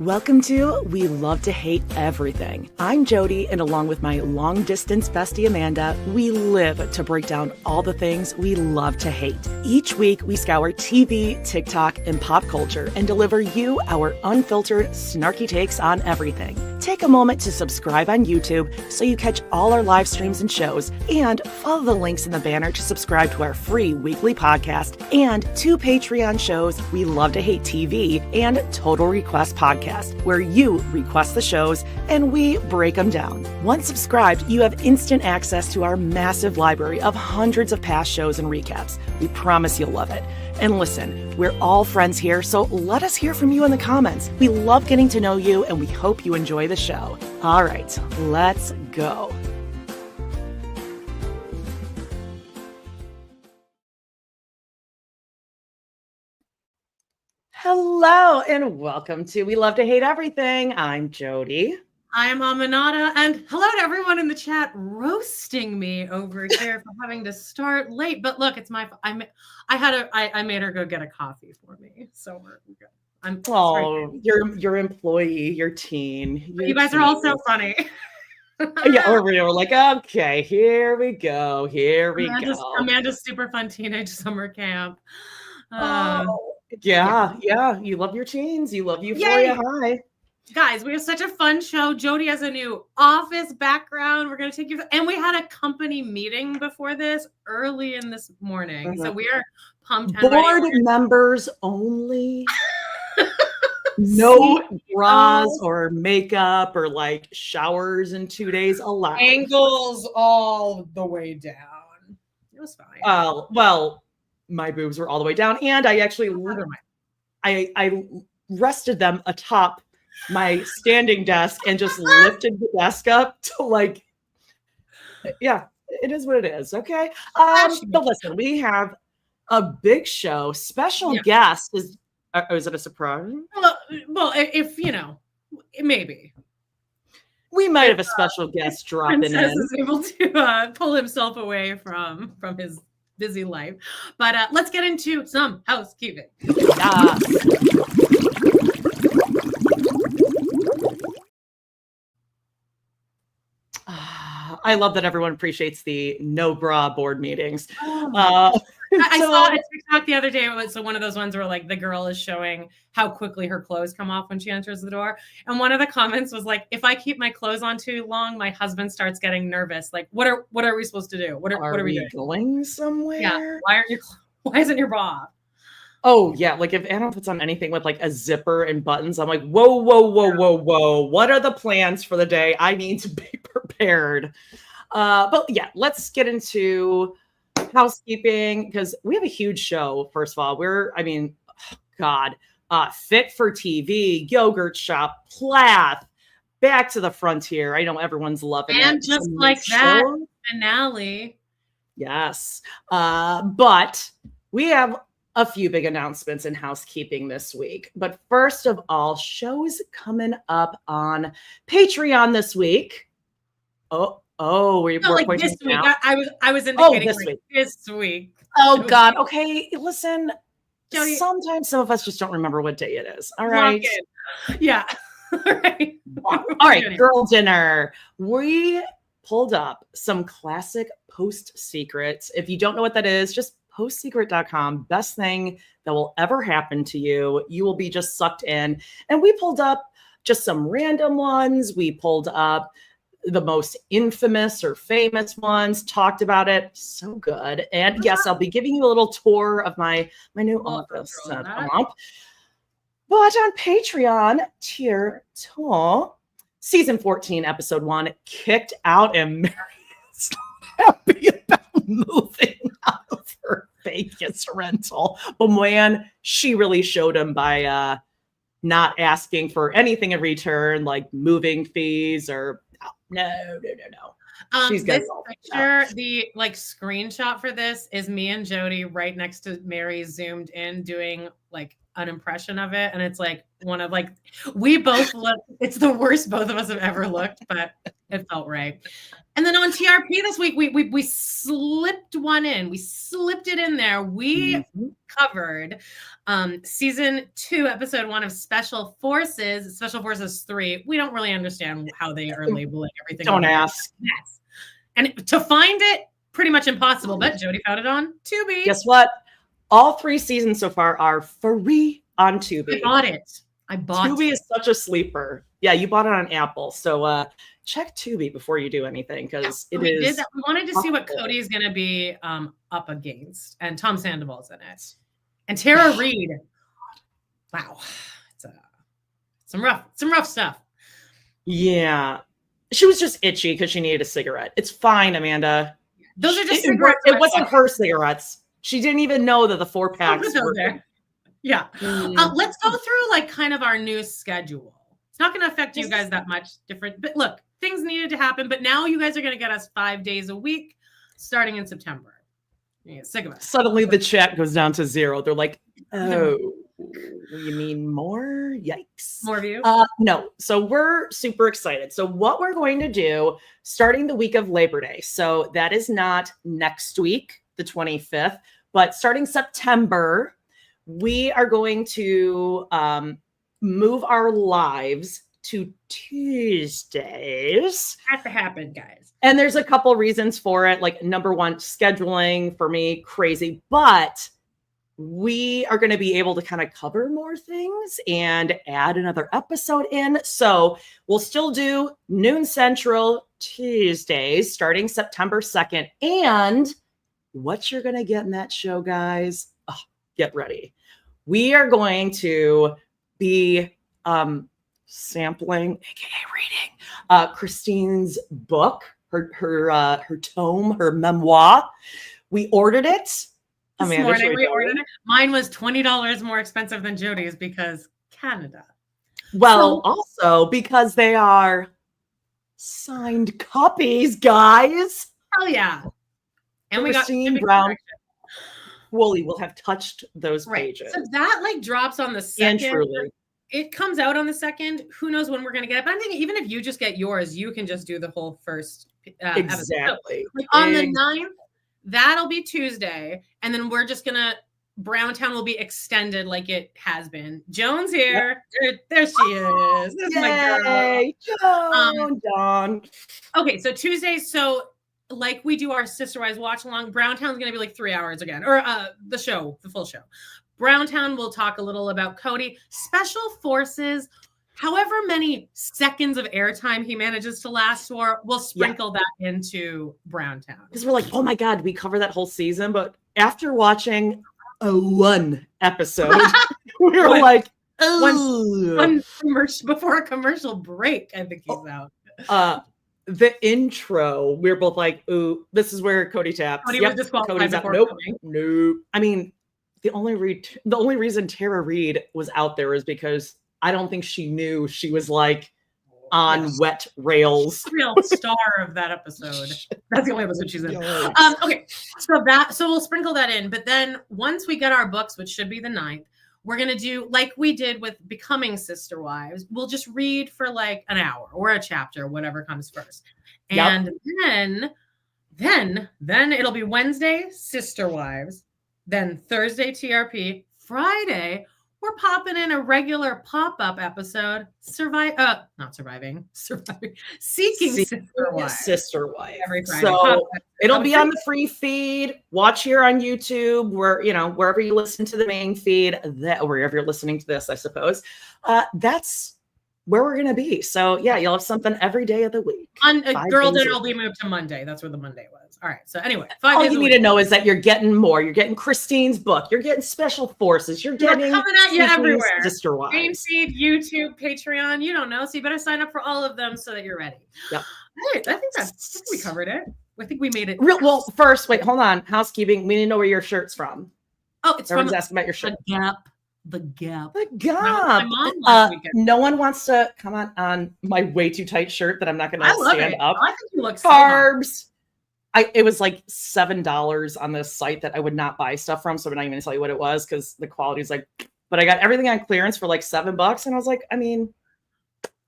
Welcome to We Love to Hate Everything. I'm Jodie, and along with my long-distance bestie Amanda, we live to break down all the things we love to hate. Each week, we scour TV, TikTok, and pop culture and deliver you our unfiltered, snarky takes on everything. Take a moment to subscribe on YouTube so you catch all our live streams and shows, and follow the links in the banner to subscribe to our free weekly podcast and 2 Patreon shows, We Love to Hate TV and Total Request Podcast, where you request the shows and we break them down. Once subscribed, you have instant access to our massive library of hundreds of past shows and recaps. We promise you'll love it. And listen, we're all friends here, so let us hear from you in the comments. We love getting to know you, and we hope you enjoy the show. All right, let's go. Hello, and welcome to We Love to Hate Everything. I'm Jodie. I'm Aminata, and hello to everyone in the chat roasting me over here for having to start late. But look, it's my I made her go get a coffee for me, so we're good. Your employee, your teen. You guys are all so funny. Yeah, we were like, okay, here we go. Amanda's super fun teenage summer camp. Yeah. You love your teens. You love Euphoria High. Guys, we have such a fun show. Jodie has a new office background. We're going to take you, and we had a company meeting before this early in this morning. So we are pumped. Board members only. No bras or makeup or like showers in 2 days allowed. Angles all the way down. It was fine. Well, my boobs were all the way down, and I actually I rested them atop my standing desk and just lifted the desk up to like, yeah, it is what it is. Okay. But listen, we have a big show. Special guest is it a surprise? Well, if you know, maybe we might have a special guest dropping in. Is able to pull himself away from his busy life, but let's get into some housekeeping. I love that everyone appreciates the no bra board meetings. I saw a TikTok the other day. It was one of those ones where like the girl is showing how quickly her clothes come off when she enters the door. And one of the comments was like, if I keep my clothes on too long, my husband starts getting nervous. Like, what are we supposed to do? What are we doing? Going somewhere? Yeah. Why isn't your bra off? Oh yeah. Like if Anna puts on anything with like a zipper and buttons, I'm like, whoa. What are the plans for the day? I need to be prepared. But yeah, let's get into housekeeping because we have a huge show. First of all, Fit for TV, Yogurt Shop, Plath, Back to the Frontier. I know everyone's loving it. And just like that finale. Yes. But we have a few big announcements in housekeeping this week. But first of all, shows coming up on Patreon this week. We're like this week. I was indicating this week. Oh God. Okay. Listen, Jodie, sometimes some of us just don't remember what day it is. All right. Yeah. All right. All right. Girl dinner. We pulled up some classic Post Secrets. If you don't know what that is, just postsecret.com. Best thing that will ever happen to you. You will be just sucked in. And we pulled up just some random ones. We pulled up the most infamous or famous ones, talked about it. So good. And yes, I'll be giving you a little tour of my new office setup. But on Patreon, tier 2, season 14, episode 1, kicked out, and Mary is happy about moving out of her Vegas rental. But man, she really showed him by not asking for anything in return, like moving fees or no. She's this picture, the like screenshot for this is me and Jodie right next to Mary zoomed in doing like an impression of it, and it's like one of like we both look. It's the worst both of us have ever looked, but it felt right. And then on TRP this week, we slipped one in. We slipped it in there. We covered season 2, episode 1 of Special Forces. Special Forces 3. We don't really understand how they are labeling everything. Don't ask. Yes. And to find it, pretty much impossible. But Jodie found it on Tubi. Guess what? All 3 seasons so far are free on Tubi. I bought it. Tubi is such a sleeper. Yeah, you bought it on Apple. So check Tubi before you do anything because it is. We wanted to see what Cody's going to be up against, and Tom Sandoval's in it, and Tara Reid. Wow, it's some rough stuff. Yeah, she was just itchy because she needed a cigarette. It's fine, Amanda. Those are just cigarettes. It wasn't her cigarettes. She didn't even know that the 4-packs were there. Yeah. Let's go through like kind of our new schedule. It's not going to affect you guys that much different, but look, things needed to happen, but now you guys are going to get us 5 days a week starting in September. Yeah, sick of it. Suddenly the chat goes down to 0. They're like, oh, you mean more? Yikes. More of you? No. So we're super excited. So what we're going to do starting the week of Labor Day. So that is not next week, the 25th, but starting September, we are going to move our lives to Tuesdays. Has to happen, guys. And there's a couple reasons for it. Like number one, scheduling for me, crazy, but we are going to be able to kind of cover more things and add another episode in. So we'll still do noon Central Tuesdays starting September 2nd. And what you're going to get in that show, guys, get ready. We are going to be sampling, aka reading, Christine's book, her tome, her memoir. We ordered it. This morning we ordered it. Mine was $20 more expensive than Jodie's because Canada. Well, also because they are signed copies, guys. Hell yeah! And Christine Brown Woolley will have touched those pages. So that like drops on the 2nd. And truly. It comes out on the 2nd. Who knows when we're going to get it? But I'm thinking even if you just get yours, you can just do the whole first exactly. episode. So, like, on the 9th, that'll be Tuesday. And then we're just going to, Browntown will be extended like it has been. Joan's here. Yep. There she is. That's my girl. Joan. Okay, so Tuesdays. So like we do our Sister Wives watch along, Browntown's going to be like 3 hours again, or the full show. Browntown will talk a little about Cody. Special Forces, however many seconds of airtime he manages to last for, we'll sprinkle that into Browntown. Because we're like, oh my God, we cover that whole season. But after watching one episode, we were like, one before a commercial break, I think he's out. The intro, we were both like, ooh, this is where Cody taps. Cody was disqualified before coming. Nope. I mean, the only reason Tara Reid was out there is because I don't think she knew she was like on wet rails. Real star of that episode. That's the only episode she's in. Okay, so we'll sprinkle that in. But then once we get our books, which should be the 9th, we're going to do like we did with Becoming Sister Wives. We'll just read for like an hour or a chapter, whatever comes first. And then it'll be Wednesday, Sister Wives. Then Thursday, TRP. Friday, we're popping in a regular pop-up episode. Seeking Sister Wives. Every Friday. So it'll be on the free feed. Watch here on YouTube, wherever you listen to the main feed, wherever you're listening to this, I suppose. That's where we're gonna be. So yeah, you'll have something every day of the week. On Girl Dinner will be moved to Monday. That's where the Monday was. All right. So anyway, all you need to know is that you're getting more. You're getting Christine's book. You're getting Special Forces. You're getting coming at you everywhere. Sister Wives. Main feed, YouTube, Patreon. You don't know, so you better sign up for all of them so that you're ready. Yep. All right. I think we covered it. I think we made it. Well, first, wait, hold on. Housekeeping. We need to know where your shirt's from. Oh, it's Everyone's asking about your shirt. The Gap. No one wants to comment on my way too tight shirt that I'm not going to stand up. I think you look carbs. It was like $7 on this site that I would not buy stuff from, so I'm not even going to tell you what it was because the quality is like but I got everything on clearance for like $7. And I was like, I mean,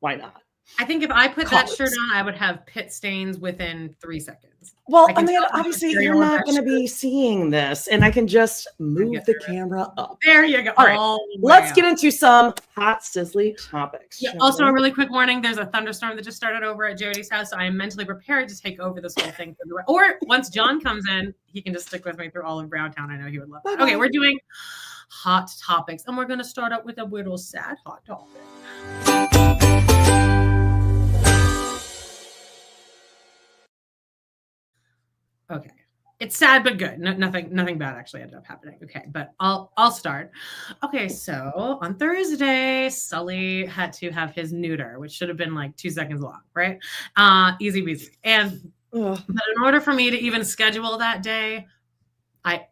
why not? I think if I put that shirt on, I would have pit stains within 3 seconds. Well, I mean, obviously you're not going to be seeing this, and I can just move the camera up. There you go. All right, let's get into some hot, sizzly topics. Yeah, also, a really quick warning, there's a thunderstorm that just started over at Jodie's house, so I am mentally prepared to take over this whole thing. Or once John comes in, he can just stick with me through all of Browntown. I know he would love that. Okay, we're doing hot topics, and we're going to start out with a little sad hot topic. Okay. It's sad, but good. Nothing bad actually ended up happening. Okay, but I'll start. Okay, so on Thursday, Sully had to have his neuter, which should have been like 2 seconds long, right? Easy peasy. But in order for me to even schedule that day,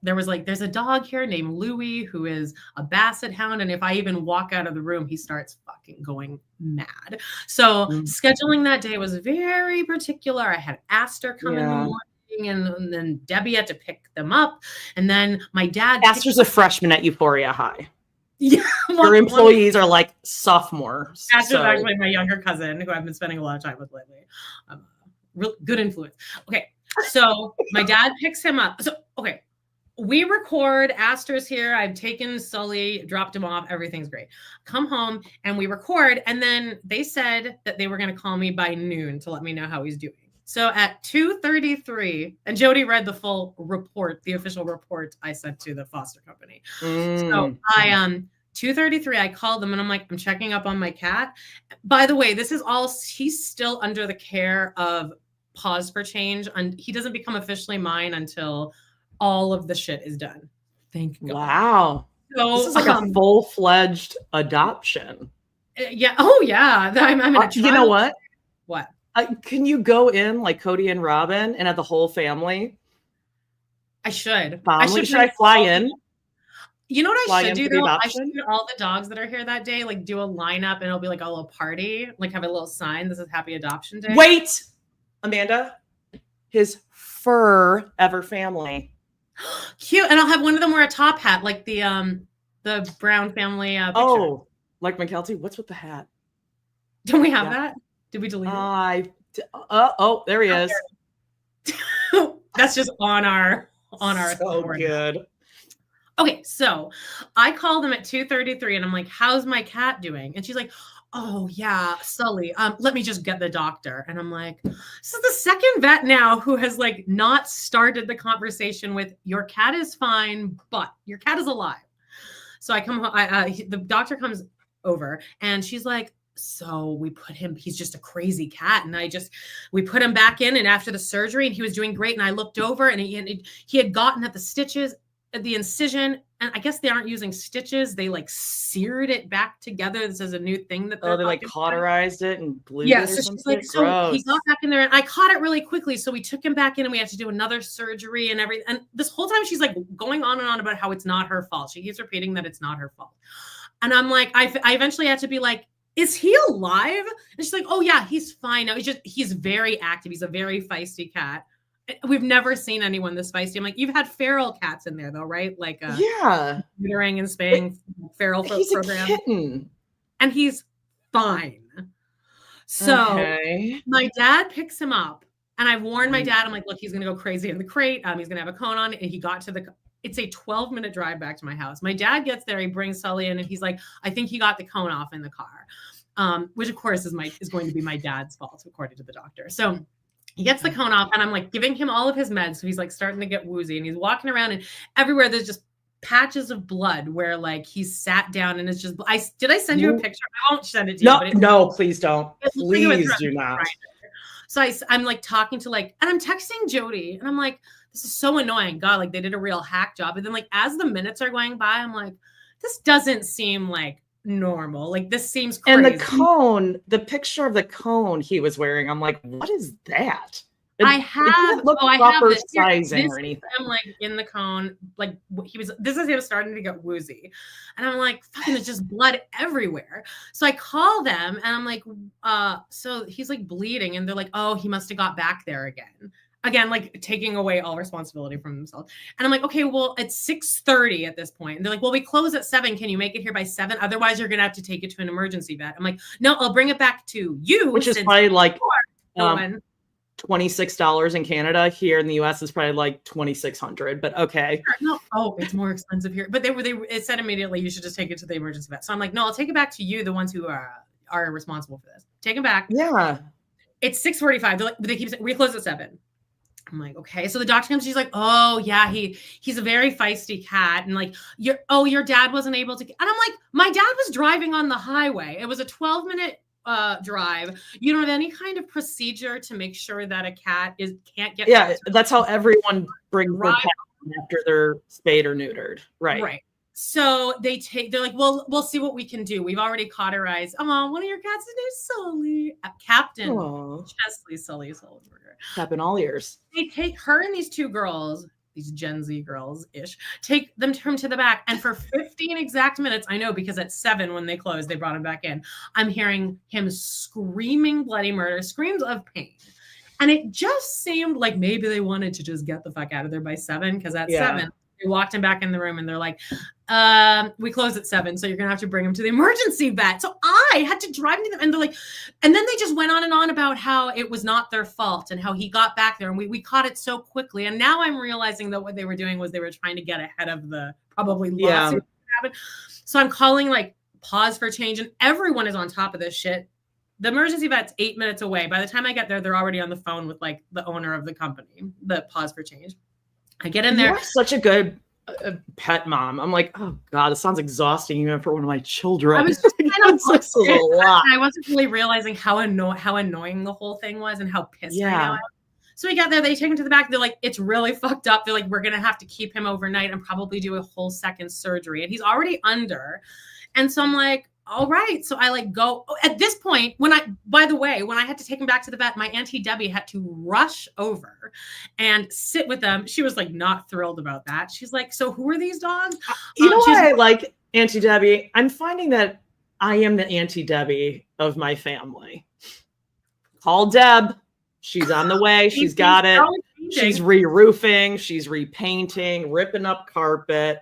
there's a dog here named Louie who is a basset hound, and if I even walk out of the room, he starts fucking going mad. So scheduling that day was very particular. I had Aster come in the morning. And then Debbie had to pick them up. And then my dad. Aster's a freshman at Euphoria High. Yeah. Your employees are like sophomores. Aster's actually my younger cousin who I've been spending a lot of time with lately. Real good influence. Okay. So my dad picks him up. So, okay. We record. Aster's here. I've taken Sully, dropped him off. Everything's great. Come home and we record. And then they said that they were going to call me by noon to let me know how he's doing. So at 2:33, and Jodie read the full report, the official report I sent to the foster company. So I 2:33, I called them and I'm like, I'm checking up on my cat. By the way, he's still under the care of Pause for Change, and he doesn't become officially mine until all of the shit is done. Thank God. Wow. So this is like a full-fledged adoption. Yeah. Oh yeah. I'm in a trial. You know what? What? Can you go in like Cody and Robyn and have the whole family? I should. Should I fly in? You know what I should do though? I should get all the dogs that are here that day, like do a lineup and it'll be like a little party, like have a little sign. This is Happy Adoption Day. Wait, Amanda, his fur ever family. Cute. And I'll have one of them wear a top hat, like the Brown family picture. Oh, like McKelty. What's with the hat? Don't we have that? Did we delete it? Oh, there he is. That's just on our so good. Okay, so I call them at 2:33 and I'm like, how's my cat doing? And she's like, oh yeah, Sully, let me just get the doctor. And I'm like, this is the second vet now who has like not started the conversation with your cat is fine, but your cat is alive. So I come home, the doctor comes over and she's like, so we put him, he's just a crazy cat. And we put him back in. And after the surgery, and he was doing great. And I looked over and he had gotten at the stitches, at the incision. And I guess they aren't using stitches. They like seared it back together. This is a new thing that they like cauterized it and glued it. Yeah. So she's like, so he got back in there and I caught it really quickly. So we took him back in and we had to do another surgery and everything. And this whole time she's like going on and on about how it's not her fault. She keeps repeating that it's not her fault. And I'm like, I eventually had to be like, is he alive? And she's like, oh yeah, he's fine now. He's very active. He's a very feisty cat. We've never seen anyone this feisty. I'm like, you've had feral cats in there though, right? Like neutering and spaying feral program. A kitten. And he's fine. So my dad picks him up and I warned my dad, I'm like, look, he's gonna go crazy in the crate. He's gonna have a cone on. And he got to it's a 12-minute drive back to my house. My dad gets there, he brings Sully in, and he's like, I think he got the cone off in the car, which of course is going to be my dad's fault, according to the doctor. So he gets the cone off, and I'm like giving him all of his meds. So he's like starting to get woozy, and he's walking around, and everywhere there's just patches of blood where like he's sat down, and it's just. Did I send you a picture? I won't send it to you. No, please don't. Please do not. So I'm like talking to and I'm texting Jodie, and I'm like, this is so annoying. God, like they did a real hack job. And then like as the minutes are going by, I'm like, this doesn't seem like normal. Like this seems crazy. And the cone, the picture of the cone he was wearing, I'm like, what is that? I have proper sizing or anything. I'm like in the cone, like this is him starting to get woozy. And I'm like, fucking, it's just blood everywhere. So I call them and I'm like, so he's like bleeding. And they're like, oh, he must have got back there again. Again, like taking away all responsibility from themselves. And I'm like, okay, well, it's 6:30 at this point. And they're like, well, we close at 7. Can you make it here by 7? Otherwise, you're going to have to take it to an emergency vet. I'm like, no, I'll bring it back to you. Which is probably like $26 in Canada. Here in the US is probably like $2,600, but okay. No, oh, it's more expensive here. But it said immediately you should just take it to the emergency vet. So I'm like, no, I'll take it back to you, the ones who are responsible for this. Take it back. Yeah. It's 6:45. They're like, they keep saying we close at 7. I'm like, okay. So the doctor comes, she's like, oh yeah, he's a very feisty cat. And like, your dad wasn't able to, and I'm like, my dad was driving on the highway. It was a 12-minute drive. You don't have any kind of procedure to make sure that a cat can't get. Yeah, that's how everyone brings their cat after they're spayed or neutered. Right. So they're like, well, we'll see what we can do. We've already cauterized. One of your cats is named Sully. Captain Chesley Sully Sullenberger. Captain all ears. They take her and these 2 girls, these Gen Z girls-ish, take them to the back. And for 15 exact minutes, I know because at 7 when they closed, they brought him back in. I'm hearing him screaming bloody murder, screams of pain. And it just seemed like maybe they wanted to just get the fuck out of there by 7, because at 7, they walked him back in the room and they're like, we close at 7, so you're gonna have to bring him to the emergency vet. So I had to drive to them, and they're like, and then they just went on and on about how it was not their fault and how he got back there, and we caught it so quickly. And now I'm realizing that what they were doing was they were trying to get ahead of the probably lawsuit that happened. So I'm calling like Pause for Change, and everyone is on top of this shit. The emergency vet's 8 minutes away. By the time I get there, they're already on the phone with like the owner of the company, the Pause for Change. I get in there. You're such a good pet mom. I'm like, oh God, this sounds exhausting even for one of my children. I was just a lot. I wasn't really realizing how annoying the whole thing was and how pissed I am. So we got there, they take him to the back. They're like, it's really fucked up. They're like, we're going to have to keep him overnight and probably do a whole second surgery. And he's already under. And so I'm like, all right. So I like go at this point when I had to take him back to the vet, my Auntie Debbie had to rush over and sit with them. She was like not thrilled about that. She's like, so who are these dogs? You know what I like, Auntie Debbie? I'm finding that I am the Auntie Debbie of my family. Call Deb. She's on the way. She's got it. She's re-roofing. She's repainting, ripping up carpet,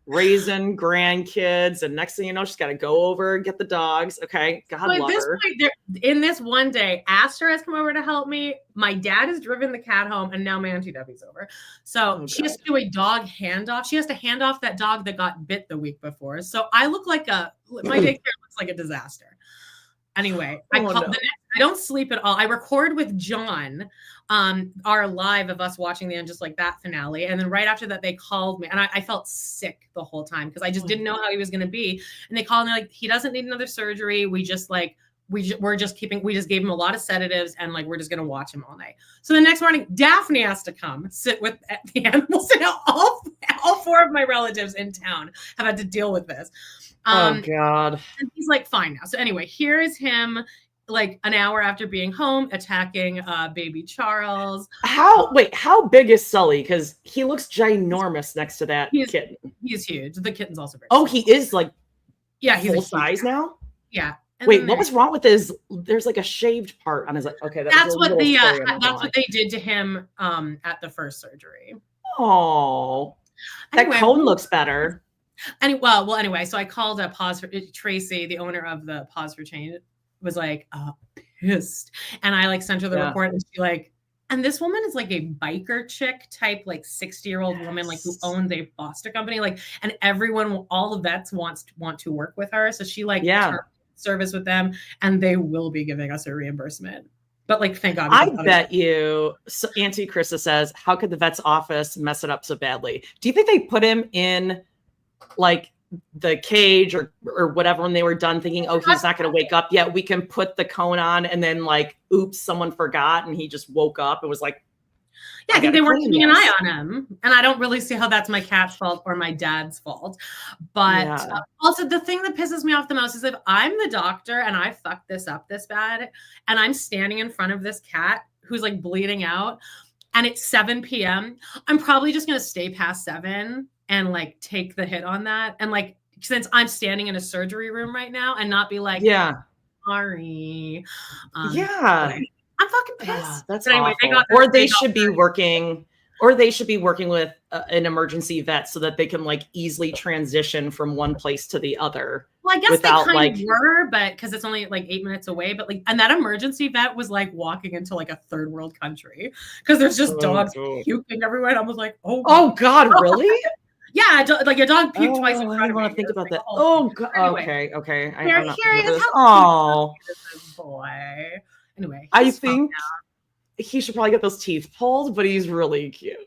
raising grandkids, and next thing you know, she's got to go over and get the dogs. Okay, God love her. Point, in this one day, Aster has come over to help me. My dad has driven the cat home, and now my Auntie Debbie's over. So she has to do a dog handoff. She has to hand off that dog that got bit the week before. So I look like my daycare looks like a disaster. Anyway, I don't sleep at all. I record with John our live of us watching the End Just Like That finale. And then right after that, they called me. And I felt sick the whole time because I just didn't know how he was going to be. And they called me like, he doesn't need another surgery. We just gave him a lot of sedatives and like, we're just going to watch him all night. So the next morning, Daphne has to come sit with the animals. And all 4 of my relatives in town have had to deal with this. Oh God. And he's like, fine now. So anyway, here is him like an hour after being home attacking baby Charles. How big is Sully? Because he looks ginormous next to that kitten. He's huge. The kitten's also very small. He is like he's full size now? Yeah. And wait, what was wrong with there's like a shaved part on his okay. That's what they did to him at the first surgery. Oh. That cone looks better. Anyway, so I called Tracy, the owner of the Pause for Change, was like pissed. And I like sent her the report, and she like, and this woman is like a biker chick type, like 60-year-old woman, like who owns a foster company, like, and all the vets want to work with her. So she like service with them, and they will be giving us a reimbursement. But like, thank God. I bet you. So Auntie Krista says, how could the vet's office mess it up so badly? Do you think they put him in like the cage or whatever when they were done thinking, oh, he's not going to wake up yet, we can put the cone on, and then like, oops, someone forgot and he just woke up and was like, I think they were keeping an eye on him, and I don't really see how that's my cat's fault or my dad's fault. But also the thing that pisses me off the most is if I'm the doctor and I fucked this up this bad and I'm standing in front of this cat who's like bleeding out and it's 7 p.m., I'm probably just going to stay past 7 and like take the hit on that. And like, since I'm standing in a surgery room right now and not be like, sorry. I'm fucking pissed. That's but anyway, awful. Or they should be working with an emergency vet so that they can like easily transition from one place to the other. Well, I guess they kind of were, but because it's only like 8 minutes away. But like, and that emergency vet was like walking into like a third world country because there's just dogs puking everywhere. And I was like, oh God, really? Yeah, like your dog puked twice in front of me. I want to think about that. Oh God. Anyway, Okay. Here he is. Oh, boy. Anyway, I think he should probably get those teeth pulled, but he's really cute.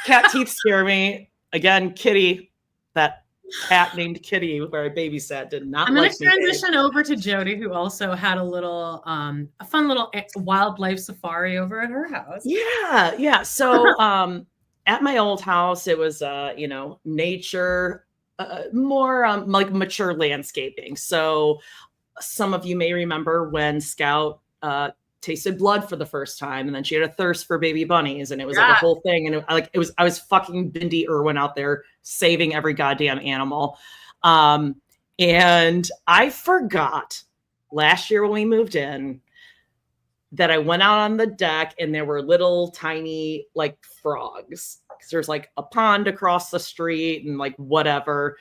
Cat teeth scare me. Again, Kitty, that cat named Kitty where I babysat did not I'm going to transition over to Jodie, who also had a little, a fun little wildlife safari over at her house. Yeah. So, at my old house, it was, nature, more like mature landscaping. So some of you may remember when Scout tasted blood for the first time, and then she had a thirst for baby bunnies, and it was like a whole thing. And I was fucking Bindi Irwin out there saving every goddamn animal. And I forgot last year when we moved in that I went out on the deck and there were little tiny like frogs. There's like a pond across the street and like whatever.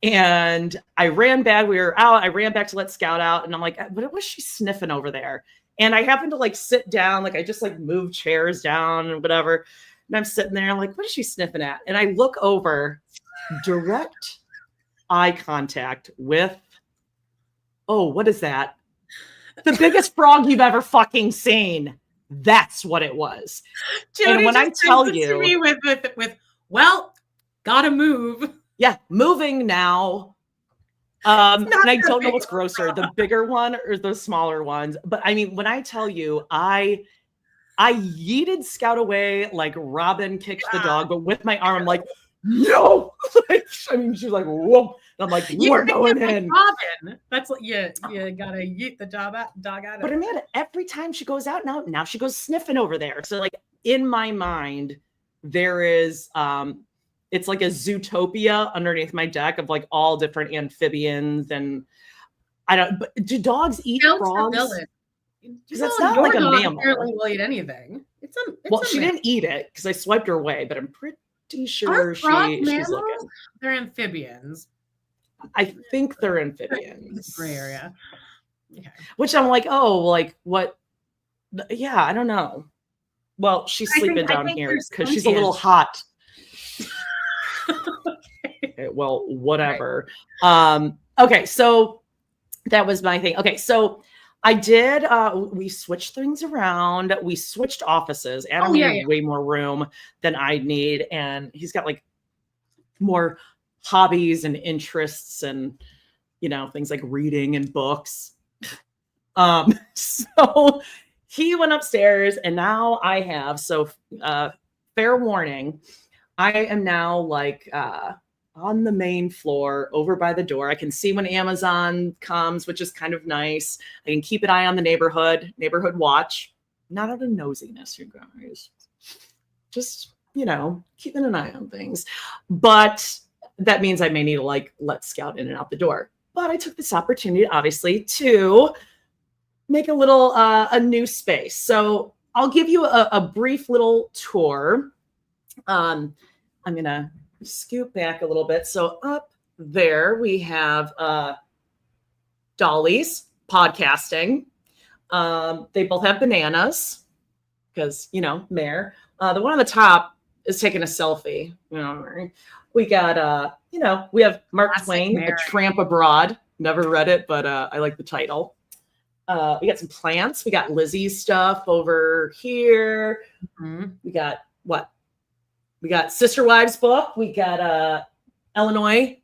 And I ran back. We were out. I ran back to let Scout out, and I'm like, what was she sniffing over there? And I happened to like sit down, like I just like moved chairs down and whatever. And I'm sitting there. I'm like, what is she sniffing at? And I look over, direct eye contact with, what is that? The biggest frog you've ever fucking seen. That's what it was. Jodie, and when I tell you, to me with well, gotta move. Yeah, moving now. And I don't know what's grosser, the bigger one or the smaller ones. But I mean, when I tell you, I yeeted Scout away like Robyn kicked the dog, but with my arm, I'm like, no. I mean, she was like, whoa. And I'm like, we're going in. Robyn. That's what you gotta yeet the dog out. But Amanda, every time she goes out now she goes sniffing over there. So like in my mind, there is it's like a zootopia underneath my deck of like all different amphibians, and but do dogs eat frogs? Because that's not like a mammal. Apparently will eat anything. She didn't eat it because I swiped her away, but I'm pretty sure she's looking. They're amphibians. I think they're amphibians. Gray area. Okay. Which I'm like, what? Yeah, I don't know. Well, she's sleeping down here because she's a little hot. Okay, well, whatever. Right. Okay, so that was my thing. Okay, so I did, we switched things around. We switched offices. Adam had way more room than I need. And he's got like more hobbies and interests and, things like reading and books. So he went upstairs and now I have, fair warning, I am now like, on the main floor over by the door. I can see when Amazon comes, which is kind of nice. I can keep an eye on the neighborhood watch. Not out of nosiness, you guys. Just, keeping an eye on things. But that means I may need to like let Scout in and out the door. But I took this opportunity, obviously, to make a little, a new space. So I'll give you a brief little tour. I'm going to scoot back a little bit. So up there we have Dolly's podcasting. They both have bananas because, Mare. The one on the top is taking a selfie. We got, we have Mark Twain, Mary. A Tramp Abroad. Never read it, but I like the title. We got some plants. We got Lizzie's stuff over here. Mm-hmm. We got what? We got Sister Wives book. We got Illinois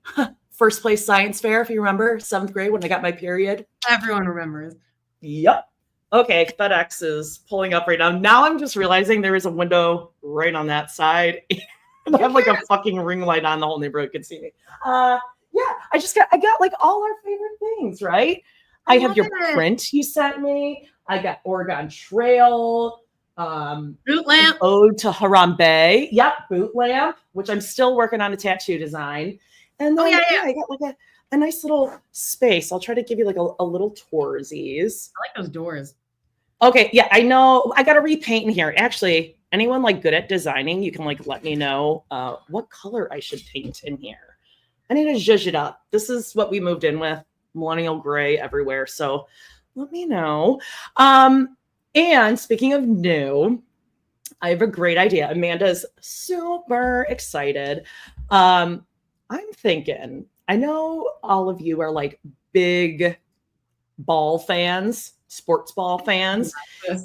first place science fair, if you remember, 7th grade when I got my period. Everyone remembers. Yep. Okay, FedEx is pulling up right now. Now I'm just realizing there is a window right on that side. And I have like a fucking ring light on, the whole neighborhood can see me. I got like all our favorite things, right? I have your print you sent me. I got Oregon Trail. Boot lamp. Ode to Harambe. Yep, boot lamp, which I'm still working on a tattoo design. And then I got like a nice little space. I'll try to give you like a little tour of these. I like those doors. Okay, yeah, I know. I got to repaint in here. Actually, anyone like good at designing, you can like let me know what color I should paint in here. I need to zhuzh it up. This is what we moved in with, millennial gray everywhere. So let me know. And speaking of new, I have a great idea. Amanda's super excited. I'm thinking, I know all of you are like big ball fans, sports ball fans,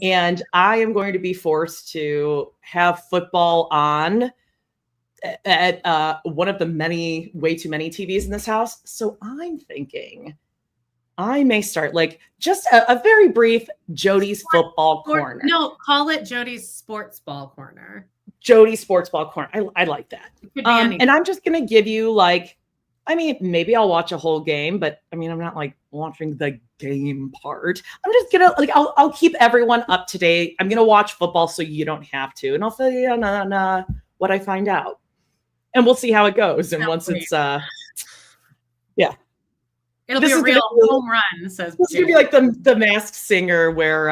and I am going to be forced to have football on at one of the way too many TVs in this house. So I'm thinking I may start like just a very brief Jodie's football corner. No, call it Jodie's sports ball corner. Jodie's sports ball corner. I like that. And I'm just going to give you like, I mean, maybe I'll watch a whole game, but I mean, I'm not like watching the game part. I'm just going to like, I'll keep everyone up to date. I'm going to watch football so you don't have to. And I'll fill you in on what I find out. And we'll see how it goes. And once it's, yeah. It'll be a real home run, says this is going to be like the Masked Singer where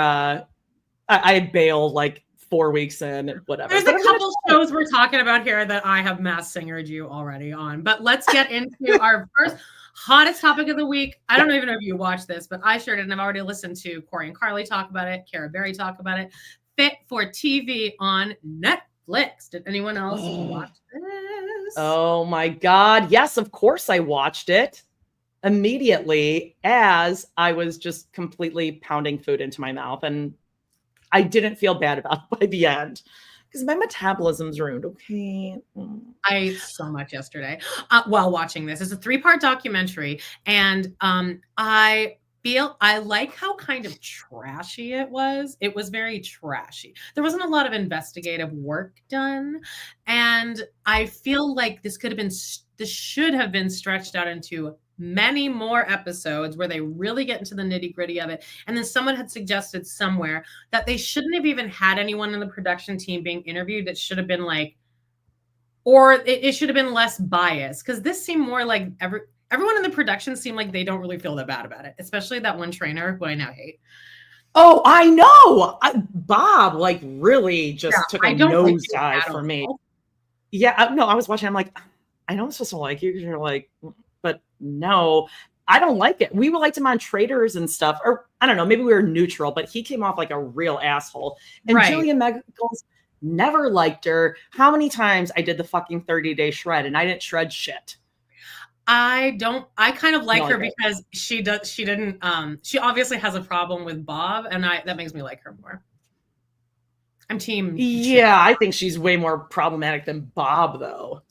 I bail like 4 weeks in, whatever. There's a couple shows we're talking about here that I have Masked Singered you already on. But let's get into our first hottest topic of the week. I don't even know if you watched this, but I sure did. And I've already listened to Corey and Carly talk about it. Cara Berry talk about it. Fit for TV on Netflix. Did anyone else watch this? Oh my God. Yes, of course I watched it immediately as I was just completely pounding food into my mouth. And I didn't feel bad about it by the end because my metabolism's ruined. Okay. I ate so much yesterday while watching this. It's a 3-part documentary. And I like how kind of trashy it was. It was very trashy. There wasn't a lot of investigative work done. And I feel like this should have been stretched out into many more episodes where they really get into the nitty-gritty of it. And then someone had suggested somewhere that they shouldn't have even had anyone in the production team being interviewed. That should have been like, or it should have been less biased, because this seemed more like everyone in the production seemed like they don't really feel that bad about it, especially that one trainer who I now hate. Oh, I know. Bob like really just took a nosedive for me. Yeah, no, I was watching. I'm like, I know I'm supposed to like you because you're like, but no, I don't like it. We liked him on Traitors and stuff, or I don't know, maybe we were neutral, but he came off like a real asshole. And Jillian Michaels, never liked her. How many times I did the fucking 30-day shred and I didn't shred shit. I kind of like her because she obviously has a problem with Bob, and that makes me like her more. I'm team. Yeah, I think she's way more problematic than Bob though.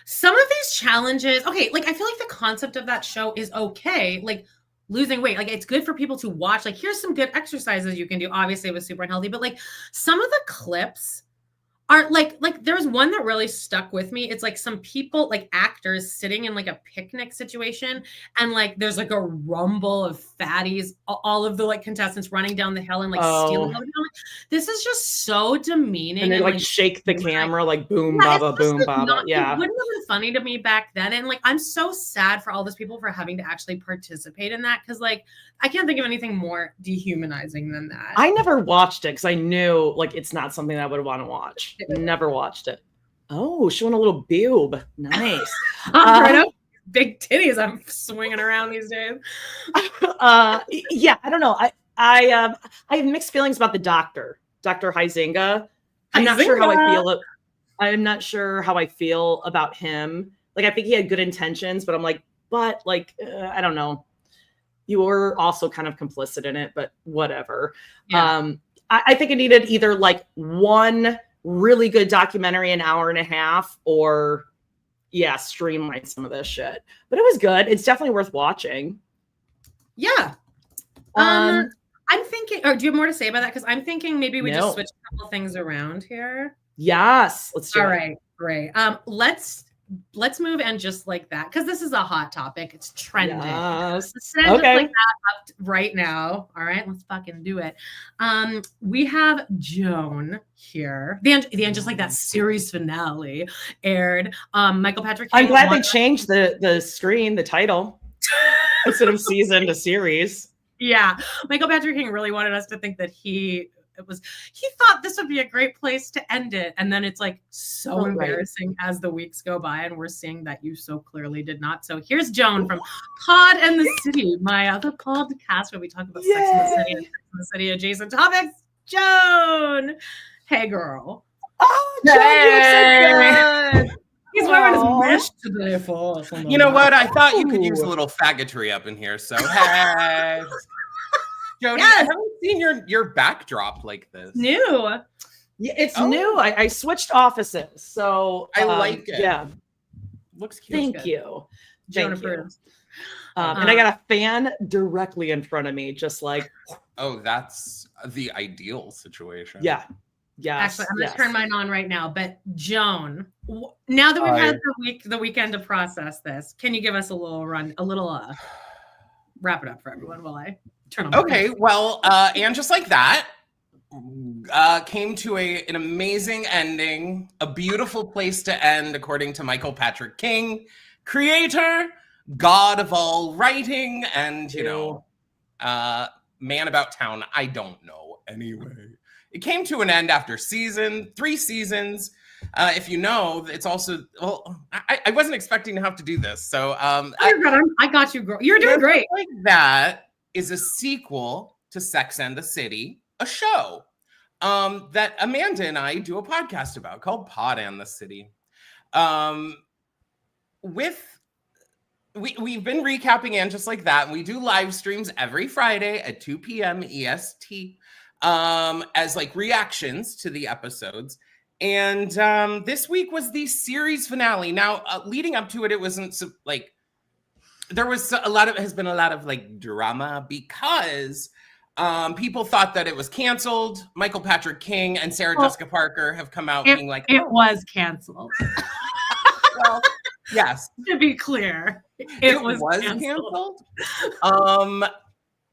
Some of these challenges, okay, like I feel like the concept of that show is okay. Like losing weight, like it's good for people to watch. Like here's some good exercises you can do. Obviously it was super unhealthy, but like some of the clips are like there's one that really stuck with me. It's like some people, like actors sitting in like a picnic situation, and like there's like a rumble of fatties, all of the like contestants running down the hill and like stealing. This is just so demeaning. And they like shake the camera like boom, baba, boom, baba. Yeah. It wouldn't have been funny to me back then. And like I'm so sad for all those people for having to actually participate in that, because like I can't think of anything more dehumanizing than that. I never watched it because I knew like it's not something I would want to watch. Never watched it. Oh, showing a little boob. Nice. Big titties I'm swinging around these days. Yeah, I don't know. I have mixed feelings about the doctor, Dr. Huizinga. I'm not sure how I feel. I'm not sure how I feel about him. Like, I think he had good intentions, but I'm like, I don't know. You were also kind of complicit in it, but whatever. Yeah. I think it needed either like one really good documentary, an hour and a half, or streamline some of this shit. But it was good. It's definitely worth watching. Yeah. I'm thinking, or do you have more to say about that? Because I'm thinking maybe we just switch a couple things around here. Yes. Let's do it. All right, great. Let's move and just like that, because this is a hot topic. It's trending. Yes. Let's like that up right now. All right, let's fucking do it. We have Joan here. The end, just like that series finale aired. Michael Patrick. I'm glad they changed the screen, the title, instead of season to series. Yeah. Michael Patrick King really wanted us to think that he thought this would be a great place to end it. And then it's like so embarrassing as the weeks go by, and we're seeing that you so clearly did not. So here's Joan from Pod and the City, my other podcast where we talk about Sex and the City and Sex and the City adjacent topics. Joan. Hey, girl. Oh, Joan, you're so good. He's wearing his mesh today for us. You know what? I thought you could use a little faggotry up in here. So, hey. Jodie, I haven't seen your backdrop like this. New. Yeah, it's new. I switched offices. So I like it. Yeah. Looks cute. Thank you. Joan Thank you. approves. And I got a fan directly in front of me, just like. Oh, that's the ideal situation. Yeah. Yeah. Actually, I'm going to turn mine on right now. But Joan, now that we've had the weekend to process this, can you give us a little wrap it up for everyone while I turn on? Okay. Well, and just like that, came to an amazing ending, a beautiful place to end, according to Michael Patrick King, creator, god of all writing, and man about town. I don't know. Anyway, it came to an end after 3 seasons. If you know, it's also I wasn't expecting to have to do this, so I got you, girl. You're doing great. Like that is a sequel to Sex and the City, a show that Amanda and I do a podcast about called Pod and the City. We've been recapping and just like that, and we do live streams every Friday at 2 p.m. EST as like reactions to the episodes. And this week was the series finale. Now, leading up to it, it wasn't like there was has been a lot of like drama because people thought that it was canceled. Michael Patrick King and Sarah Jessica Parker have come out being like, it was canceled. Well, yes. To be clear, it was canceled.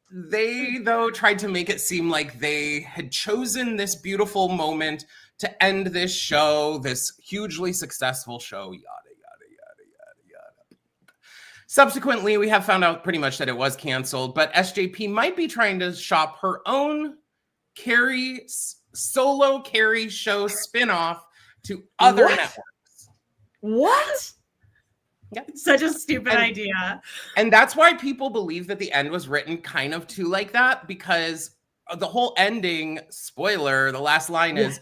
They, though, tried to make it seem like they had chosen this beautiful moment to end this show, this hugely successful show, yada, yada, yada, yada, yada. Subsequently, we have found out pretty much that it was canceled, but SJP might be trying to shop her own solo Carrie show spinoff to other networks. What? Yeah. Such a stupid idea. And that's why people believe that the end was written kind of too like that, because the whole ending, spoiler, the last line is,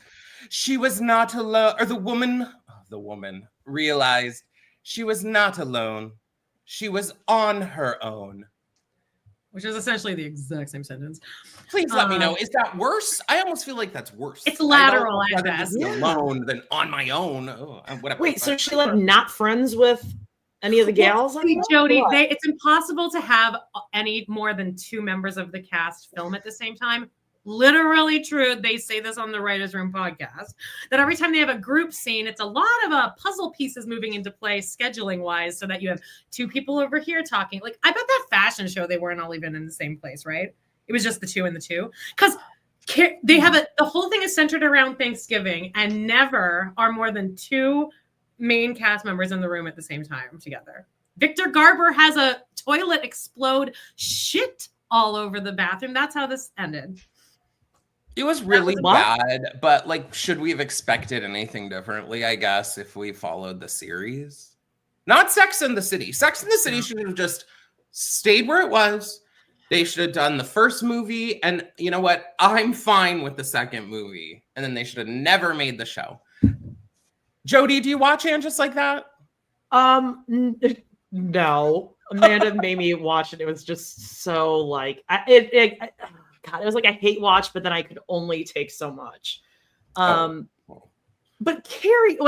she was not alone, or the woman realized she was not alone. She was on her own. Which is essentially the exact same sentence. Please let me know. Is that worse? I almost feel like that's worse. It's lateral, I guess. Alone than on my own. Whatever. Wait, so she like not friends with any of the gals? Jodie, it's impossible to have any more than 2 members of the cast film at the same time. Literally true. They say this on the Writers' Room podcast, that every time they have a group scene, it's a lot of puzzle pieces moving into play scheduling wise, so that you have 2 people over here talking. Like, I bet that fashion show, they weren't all even in the same place, right? It was just the 2 and the 2. Because they have the whole thing is centered around Thanksgiving, and never are more than 2 main cast members in the room at the same time together. Victor Garber has a toilet explode shit all over the bathroom. That's how this ended. It was really bad, but like, should we have expected anything differently, I guess, if we followed the series? Not Sex and the City. Sex and the City should have just stayed where it was. They should have done the first movie, and you know what? I'm fine with the second movie. And then they should have never made the show. Jodie, do you watch And Just Like That? No. Amanda made me watch it. It was just so like God, it was like a hate watch, but then I could only take so much. But Carrie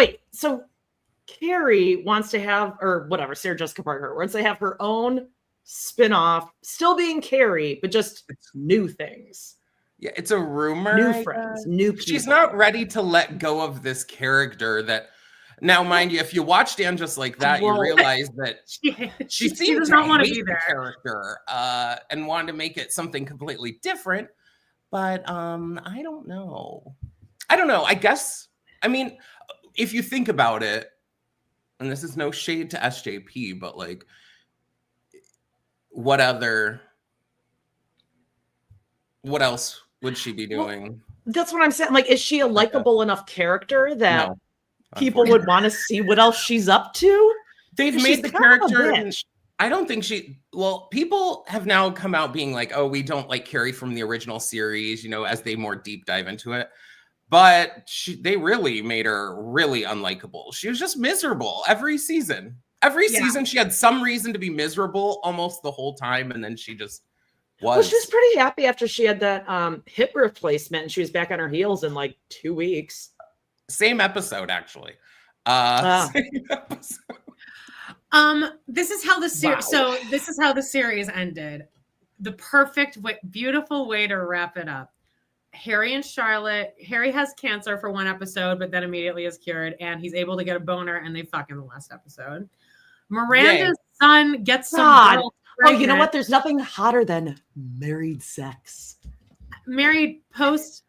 wants to have, or whatever, Sarah Jessica Parker wants to have her own spinoff, still being Carrie, but just new things. Yeah, it's a rumor. New friends, new people. She's not ready to let go of this character that. Now, mind you, if you watched And Just Like That, you realize that she does not want to be there. Character and wanted to make it something completely different. But I don't know. I guess, I mean, if you think about it, and this is no shade to SJP, but like, what other what else would she be doing? Well, that's what I'm saying. Like, is she a likable enough character that people would want to see what else she's up to? They've made the character. I don't think people have now come out being like, oh, we don't like Carrie from the original series, you know, as they more deep dive into it. But they really made her really unlikable. She was just miserable every season. Every season she had some reason to be miserable almost the whole time. And then she just was. Well, she was pretty happy after she had that hip replacement and she was back on her heels in like 2 weeks. Same episode, actually. Same episode. This is how the series. So this is how the series ended. The perfect, beautiful way to wrap it up. Harry and Charlotte. Harry has cancer for one episode, but then immediately is cured, and he's able to get a boner, and they fuck in the last episode. Miranda's son gets some girl pregnant. Oh, you know what? There's nothing hotter than married sex. Married post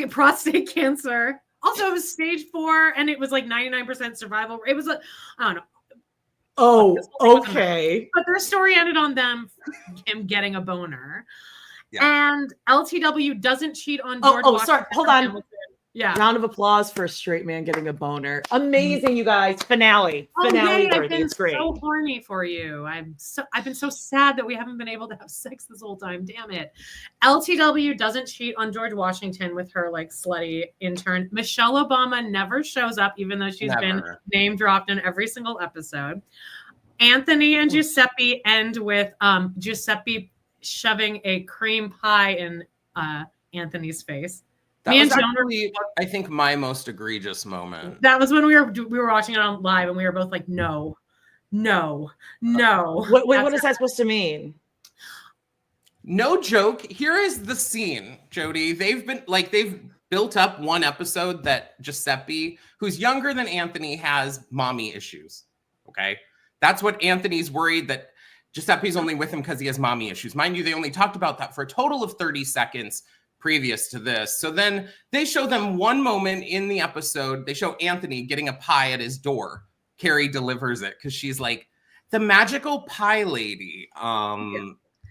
prostate cancer. Also, it was stage 4, and it was like 99% survival. It was I don't know. Oh, okay. But their story ended on him getting a boner. Yeah. And LTW doesn't cheat on George. Oh, sorry. Hold on. Hamilton. Yeah. Round of applause for a straight man getting a boner. Amazing, you guys. Finale. Finale. I've been so horny for you. I've been so sad that we haven't been able to have sex this whole time. Damn it. LTW doesn't cheat on George Washington with her like slutty intern. Michelle Obama never shows up, even though she's been name dropped in every single episode. Anthony and Giuseppe end with Giuseppe shoving a cream pie in Anthony's face. That was actually, I think, my most egregious moment. That was when we were watching it on live, and we were both like, no. What is that supposed to mean? No joke. Here is the scene, Jodie. They've built up one episode that Giuseppe, who's younger than Anthony, has mommy issues. Okay, that's what Anthony's worried that Giuseppe's only with him because he has mommy issues. Mind you, they only talked about that for a total of 30 seconds previous to this. So then they show them one moment in the episode. They show Anthony getting a pie at his door. Carrie delivers it because she's like the magical pie lady.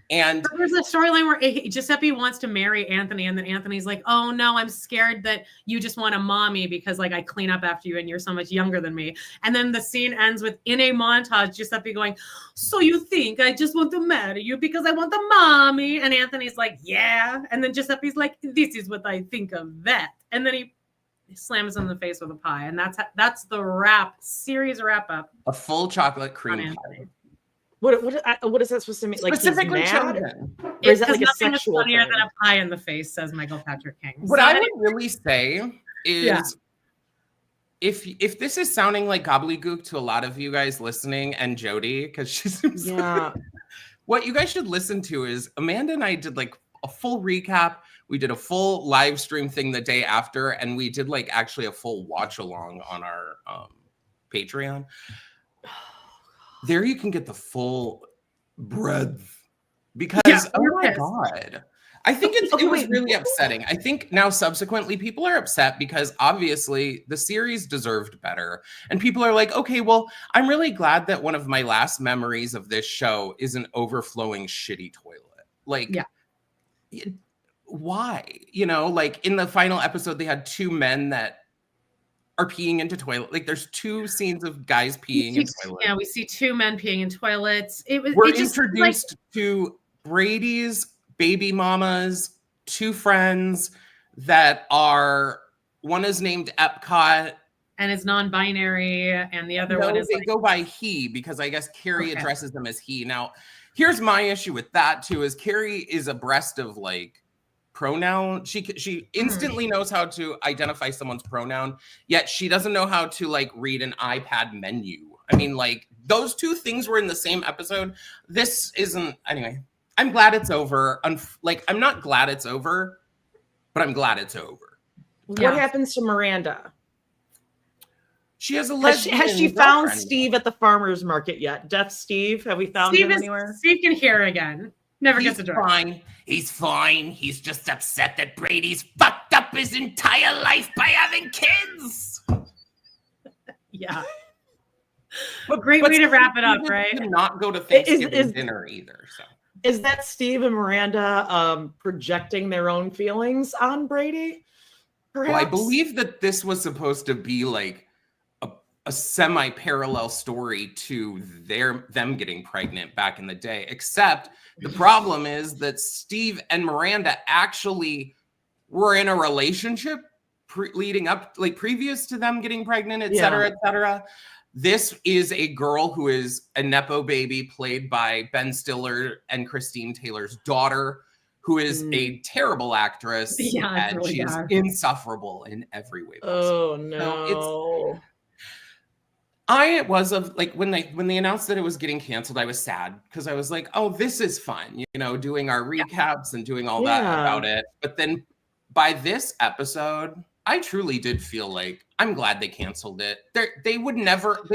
And there's a storyline where Giuseppe wants to marry Anthony, and then Anthony's like, oh no, I'm scared that you just want a mommy because like I clean up after you and you're so much younger than me. And then the scene ends with, in a montage, Giuseppe going, so you think I just want to marry you because I want the mommy? And Anthony's like, yeah. And then Giuseppe's like, this is what I think of that. And then he slams him in the face with a pie. And that's the series wrap up. A full chocolate cream pie. What is that supposed to mean? Like specifically children. Or is that like a nothing sexual is funnier thing? than a pie in the face, says Michael Patrick King. What I would really say is if this is sounding like gobbledygook to a lot of you guys listening and Jodie, because she's what you guys should listen to is Amanda and I did like a full recap. We did a full live stream thing the day after, and we did like actually a full watch along on our Patreon. There you can get the full breadth because oh my god, I think it was really upsetting. I think now subsequently people are upset because obviously the series deserved better, and people are like, okay, well, I'm really glad that one of my last memories of this show is an overflowing shitty toilet. Like, why? You know, like in the final episode, they had 2 men that are peeing into toilet. Like there's 2 scenes of guys peeing in toilets. Yeah, we see 2 men peeing in toilets. We're introduced to Brady's baby mamas, 2 friends that are, one is named Epcot and is non-binary, and the other one is they go by he because I guess Carrie addresses them as he. Now, here's my issue with that too: is Carrie is abreast of like pronoun. She instantly knows how to identify someone's pronoun, yet she doesn't know how to like read an iPad menu. I mean, like those 2 things were in the same episode. This isn't. Anyway, I'm glad it's over. I'm not glad it's over, but I'm glad it's over. What happens to Miranda? She has a has she found Steve at the farmer's market yet? Deaf Steve? Have we found him anywhere? Steve can hear again. Never gets a drink. Fine. He's fine. He's just upset that Brady's fucked up his entire life by having kids. Yeah. Well, great way to wrap it up, right? Did not go to Thanksgiving dinner either. So Is that Steve and Miranda projecting their own feelings on Brady? Perhaps? Well, I believe that this was supposed to be like a semi-parallel story to them getting pregnant back in the day. Except the problem is that Steve and Miranda actually were in a relationship leading up, like previous to them getting pregnant, et cetera, et cetera. This is a girl who is a Nepo baby played by Ben Stiller and Christine Taylor's daughter, who is a terrible actress. Yeah, and really she's insufferable in every way possible. Oh no. I was when they announced that it was getting canceled, I was sad because I was like, oh, this is fun, you know, doing our recaps and doing all that about it. But then by this episode, I truly did feel like I'm glad they canceled it. They would never,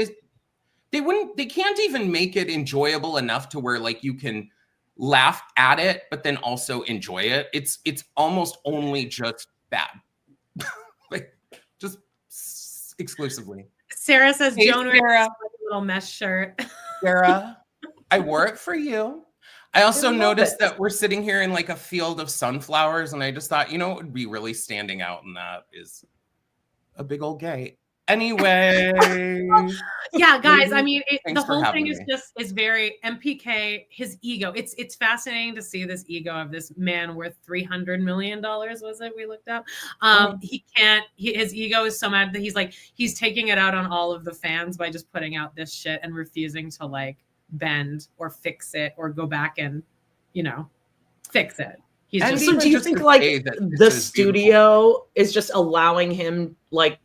they can't even make it enjoyable enough to where like you can laugh at it, but then also enjoy it. It's almost only just bad, like just exclusively. Sarah says, Hey, Joan wears Sarah. a little mesh shirt. Sarah, I wore it for you. I also noticed that we're sitting here in like a field of sunflowers, and I just thought, you know, what would be really standing out in that is a big old gate. Anyway. Yeah, guys, I mean, Thanks the whole thing me. is very MPK, his ego. It's fascinating to see this ego of this man worth $300 million, was it? We looked up. His ego is so mad that he's taking it out on all of the fans by just putting out this shit and refusing to like bend or fix it or go back and, you know, fix it. So do you think like the studio is just allowing him like,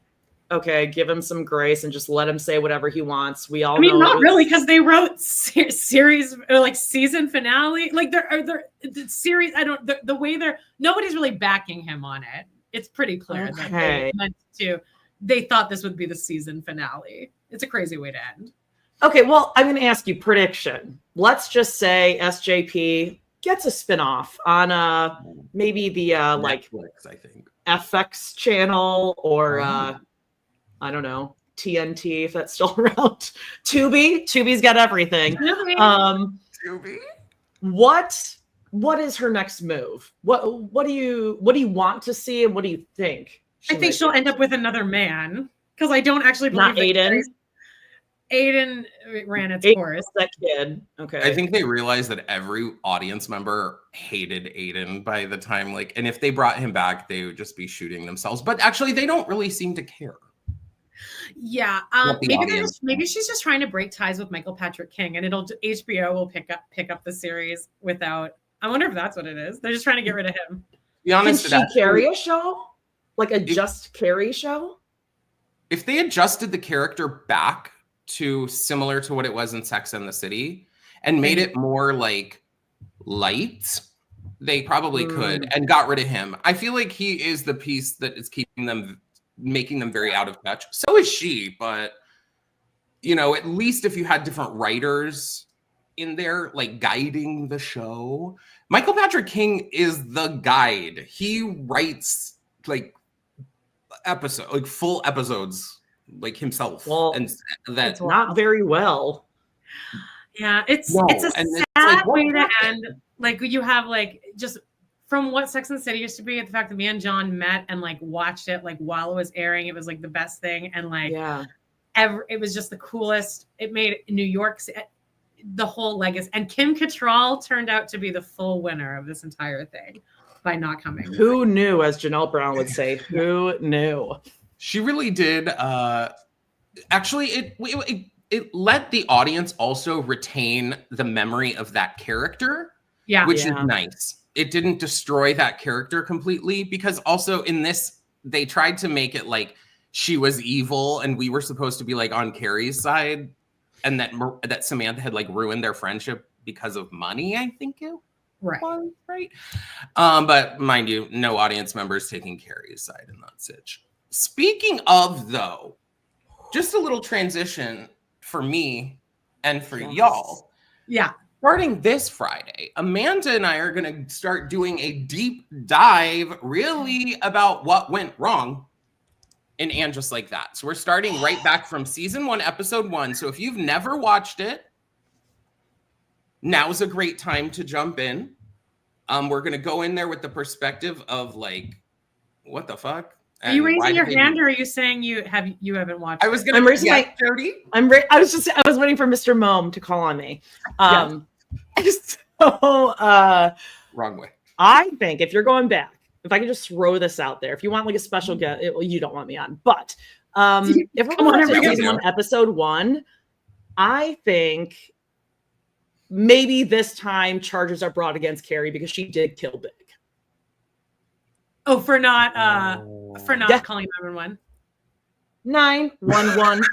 okay, give him some grace and just let him say whatever he wants? We all know not really, because they wrote series or like season finale. Like the series, the way nobody's really backing him on it. It's pretty clear that they meant to. They thought this would be the season finale. It's a crazy way to end. Okay, well, I'm going to ask you prediction. Let's just say SJP gets a spinoff on maybe the Netflix, like I think FX channel or I don't know, TNT, if that's still around. Tubi's got everything. Tubi? What is her next move? What do you want to see, and what do you think? I think she'll end up with another man, because I don't actually believe not Aiden. Aiden ran its course. That kid. Okay. I think they realized that every audience member hated Aiden by the time, like, and if they brought him back, they would just be shooting themselves. But actually, they don't really seem to care. Yeah, maybe she's just trying to break ties with Michael Patrick King, and HBO will pick up the series without. I wonder if that's what it is. They're just trying to get rid of him. Be honest, can she carry a show, like a just Carrie show? If they adjusted the character back to similar to what it was in Sex and the City and made it more like light, they probably could, and got rid of him. I feel like he is the piece that is making them very out of touch. So is she, but you know, at least if you had different writers in there, like guiding the show. Michael Patrick King is the guide. He writes like full episodes like himself. Well, and that's not very well. Yeah, it's a sad way to end. Like you have like just from what Sex and the City used to be, the fact that me and John met and like watched it like while it was airing, it was like the best thing, and like it was just the coolest. It made New York the whole legacy, and Kim Cattrall turned out to be the full winner of this entire thing by not coming. Who knew, as Janelle Brown would say, who knew? She really did. Actually, it let the audience also retain the memory of that character, which is nice. It didn't destroy that character completely, because also in this, they tried to make it like she was evil and we were supposed to be like on Carrie's side, and that Samantha had like ruined their friendship because of money, I think it was, right? But mind you, no audience members taking Carrie's side in that sitch. Speaking of, though, just a little transition for me and for y'all. Yeah. Starting this Friday, Amanda and I are going to start doing a deep dive really about what went wrong in And Just Like That. So we're starting right back from season 1, episode 1. So if you've never watched it, now's a great time to jump in. We're going to go in there with the perspective of like, what the fuck? Are you raising your hand, or are you saying you haven't watched? I was going to raise my Jodie. I was waiting for Mr. Mome to call on me. So, wrong way. I think if you're going back, if I can just throw this out there, if you want like a special guest, you don't want me on, but if we're going to season 1, episode 1, I think maybe this time charges are brought against Carrie because she did kill Big. Oh, for not calling 911. 911.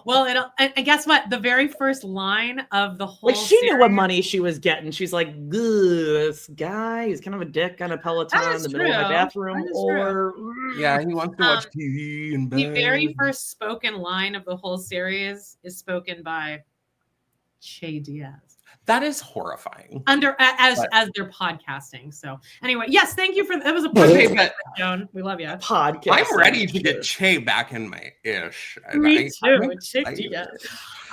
Well, and guess what? The very first line of the whole she series, knew what money she was getting. She's like, this guy is kind of a dick on a Peloton in the middle of my bathroom. Or yeah, he wants to watch TV and bed. The very first spoken line of the whole series is spoken by Che Diaz. That is horrifying. As they're podcasting. So anyway, yes, thank you for that. Was a perfect Joan. We love you. Podcast. I'm ready to get Che back in my ish. Me too. Che Diaz.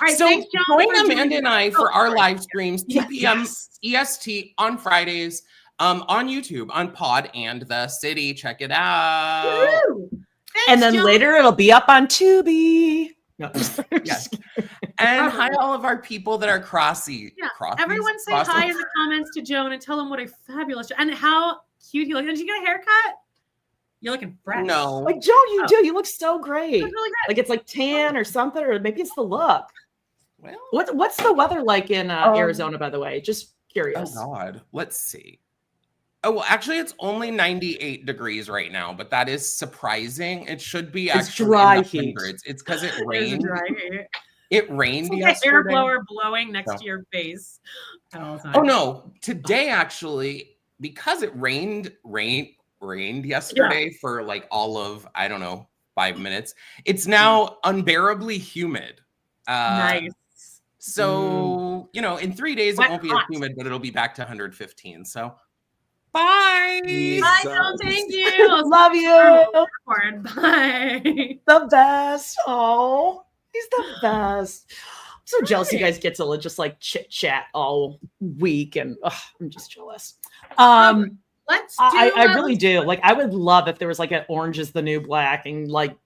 All right, so thanks, John, join Amanda and I for our live streams, 2 p.m. EST on Fridays, on YouTube, on Pod and the City. Check it out. Thanks, and then John. later it'll be up on Tubi. No. Yes. And hi, all of our people that are crossy. Yeah. Everyone say hi in the comments to Joan and tell them what a fabulous and how cute he looks. Did you get a haircut? You're looking fresh. No. Like, Joan, you do. You look so great. You look really good. Like it's like tan or something, or maybe it's the look. Well, what's the weather like in Arizona, by the way? Just curious. Oh God. Let's see. Oh, well, actually, it's only 98 degrees right now, but that is surprising. It should be actually dry in the heat. hundreds. It's because it rained. Dry heat. It rained It's like yesterday. an air blower blowing next to your face at all times. Oh no! Today, actually, because it rained yesterday for like all of 5 minutes. It's now unbearably humid. Nice. So in 3 days it won't be as humid, but it'll be back to 115. So. Bye. Bye, Joan. Thank you. Love you. Bye. The best. Oh, he's the best. I'm so jealous you guys get to just like chit chat all week, and I'm just jealous. I really do. Like, I would love if there was like an Orange is the New Black, and like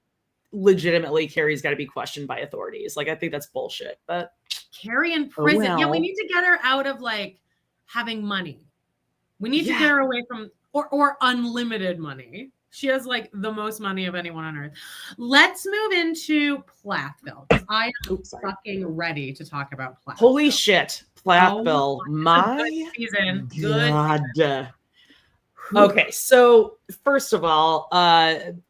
legitimately Carrie's got to be questioned by authorities. Like, I think that's bullshit. But Carrie in prison. Yeah, we need to get her out of like having money. We need to get her away from or unlimited money. She has like the most money of anyone on earth. Let's move into Plathville. I am fucking ready to talk about Plathville. Holy shit, Plathville. Good season. God. Okay, so first of all,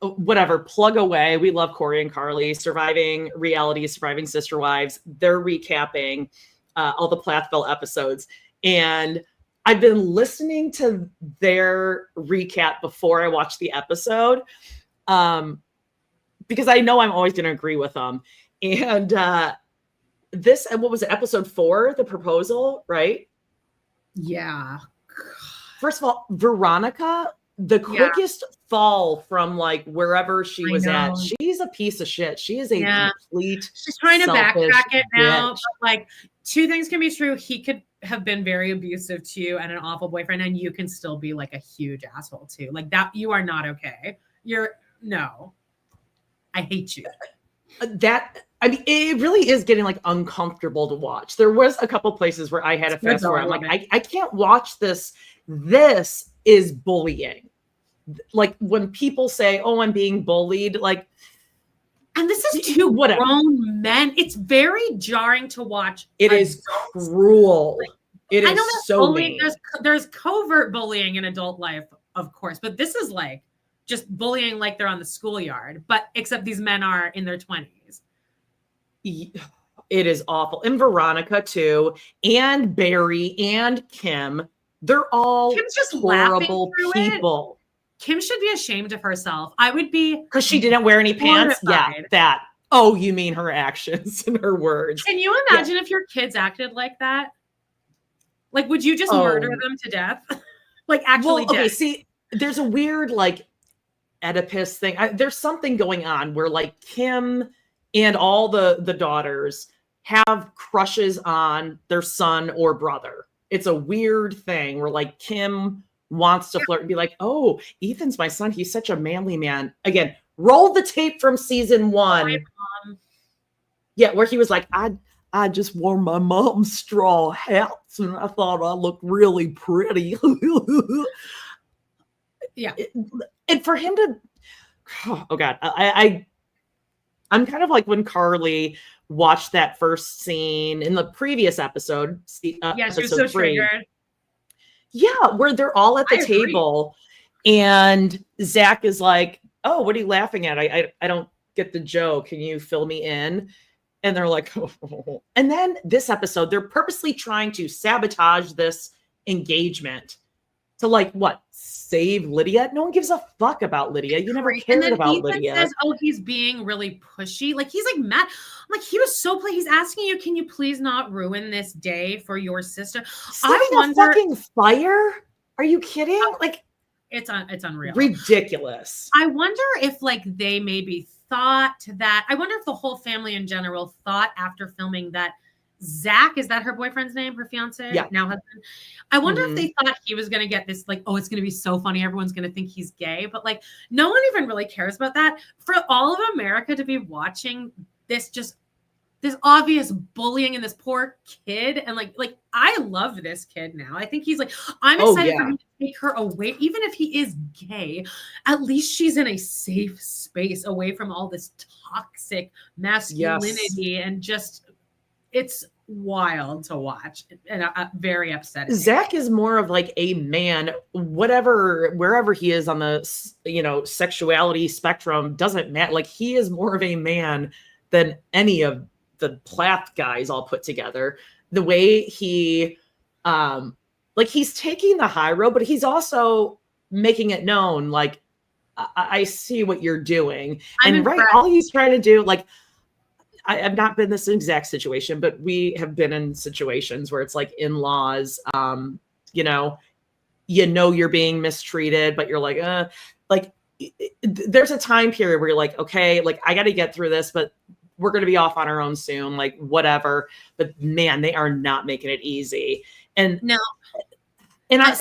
whatever, plug away. We love Corey and Carly, Surviving Reality, Surviving Sister Wives. They're recapping all the Plathville episodes. And I've been listening to their recap before I watch the episode, because I know I'm always going to agree with them. And this, what was it, episode 4, the proposal, right? Yeah. First of all, Veronica, the quickest fall from like wherever she was at. She's a piece of shit. She is a complete. She's trying to backtrack it now. Bitch. But like, two things can be true. He could have been very abusive to you and an awful boyfriend, and you can still be like a huge asshole too. Like that, you are not okay. I hate you. It really is getting like uncomfortable to watch. There was a couple places where I had a fast where I'm like, I can't watch this. This is bullying. Like when people say, "Oh, I'm being bullied," like, and this is two grown men. It's very jarring to watch. It is cruel. It is so mean. There's covert bullying in adult life, of course, but this is like just bullying like they're on the schoolyard, but except these men are in their 20s. It is awful. And Veronica too, and Barry and Kim. They're all Kim's just horrible people. Kim should be ashamed of herself. I would be, because she didn't wear any pants. Horrified. Yeah, that. Oh, you mean her actions and her words? Can you imagine if your kids acted like that? Like, would you just murder them to death? Like, actually, okay. See, there's a weird like Oedipus thing. There's something going on where like Kim and all the daughters have crushes on their son or brother. It's a weird thing where like Kim wants to flirt and be like, oh, Ethan's my son. He's such a manly man. Again, roll the tape from season 1. Yeah, where he was like, I just wore my mom's straw hats and I thought I looked really pretty. Yeah. And for him to, oh God, I'm kind of like when Carly watched that first scene in the previous episode. Yeah, she was so triggered. Yeah, where they're all at the table and Zach is like, oh, what are you laughing at? I don't get the joke. Can you fill me in? And they're like, oh. And then this episode, they're purposely trying to sabotage this engagement to like what? Save Lydia? No one gives a fuck about Lydia. You never cared about Ethan Lydia. Says, oh, he's being really pushy. Like he's like mad. Like he was so he's asking you, can you please not ruin this day for your sister? Setting a fucking fire? Are you kidding? Like it's unreal. Ridiculous. I wonder if like they maybe thought that. I wonder if the whole family in general thought after filming that Zach, is that her boyfriend's name, her fiance? Yeah. Now husband. I wonder if they thought he was going to get this, like, oh, it's going to be so funny. Everyone's going to think he's gay. But like, no one even really cares about that. For all of America to be watching this, just this obvious bullying in this poor kid. And like, I love this kid now. I think he's like, I'm excited for him to take her away. Even if he is gay, at least she's in a safe space away from all this toxic masculinity and just, it's wild to watch and very upsetting. Zach is more of like a man, wherever he is on the, sexuality spectrum doesn't matter. Like he is more of a man than any of the Plath guys all put together. The way he, he's taking the high road, but he's also making it known, like, I see what you're doing. All he's trying to do, like, I have not been in this exact situation, but we have been in situations where it's like in-laws, you're being mistreated, but you're like, there's a time period where you're like, okay, like I got to get through this, but we're going to be off on our own soon, like whatever. But man, they are not making it easy. And no, and I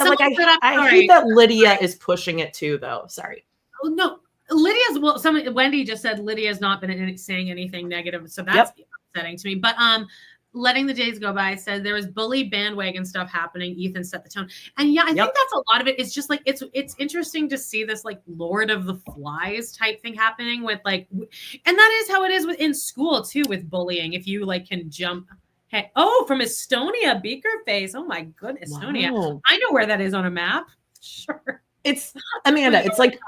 hate that Lydia is pushing it too, though. Sorry. Oh, no. Wendy just said Lydia's not been saying anything negative, so that's upsetting to me. But letting the days go by said there was bully bandwagon stuff happening. Ethan set the tone, and I think that's a lot of it. It's just like it's interesting to see this like Lord of the Flies type thing happening with like, and that is how it is in school too with bullying. If you like can jump. Hey, from Estonia, Beaker Face. Oh my goodness, wow. Estonia. I know where that is on a map. Sure. It's Amanda. It's like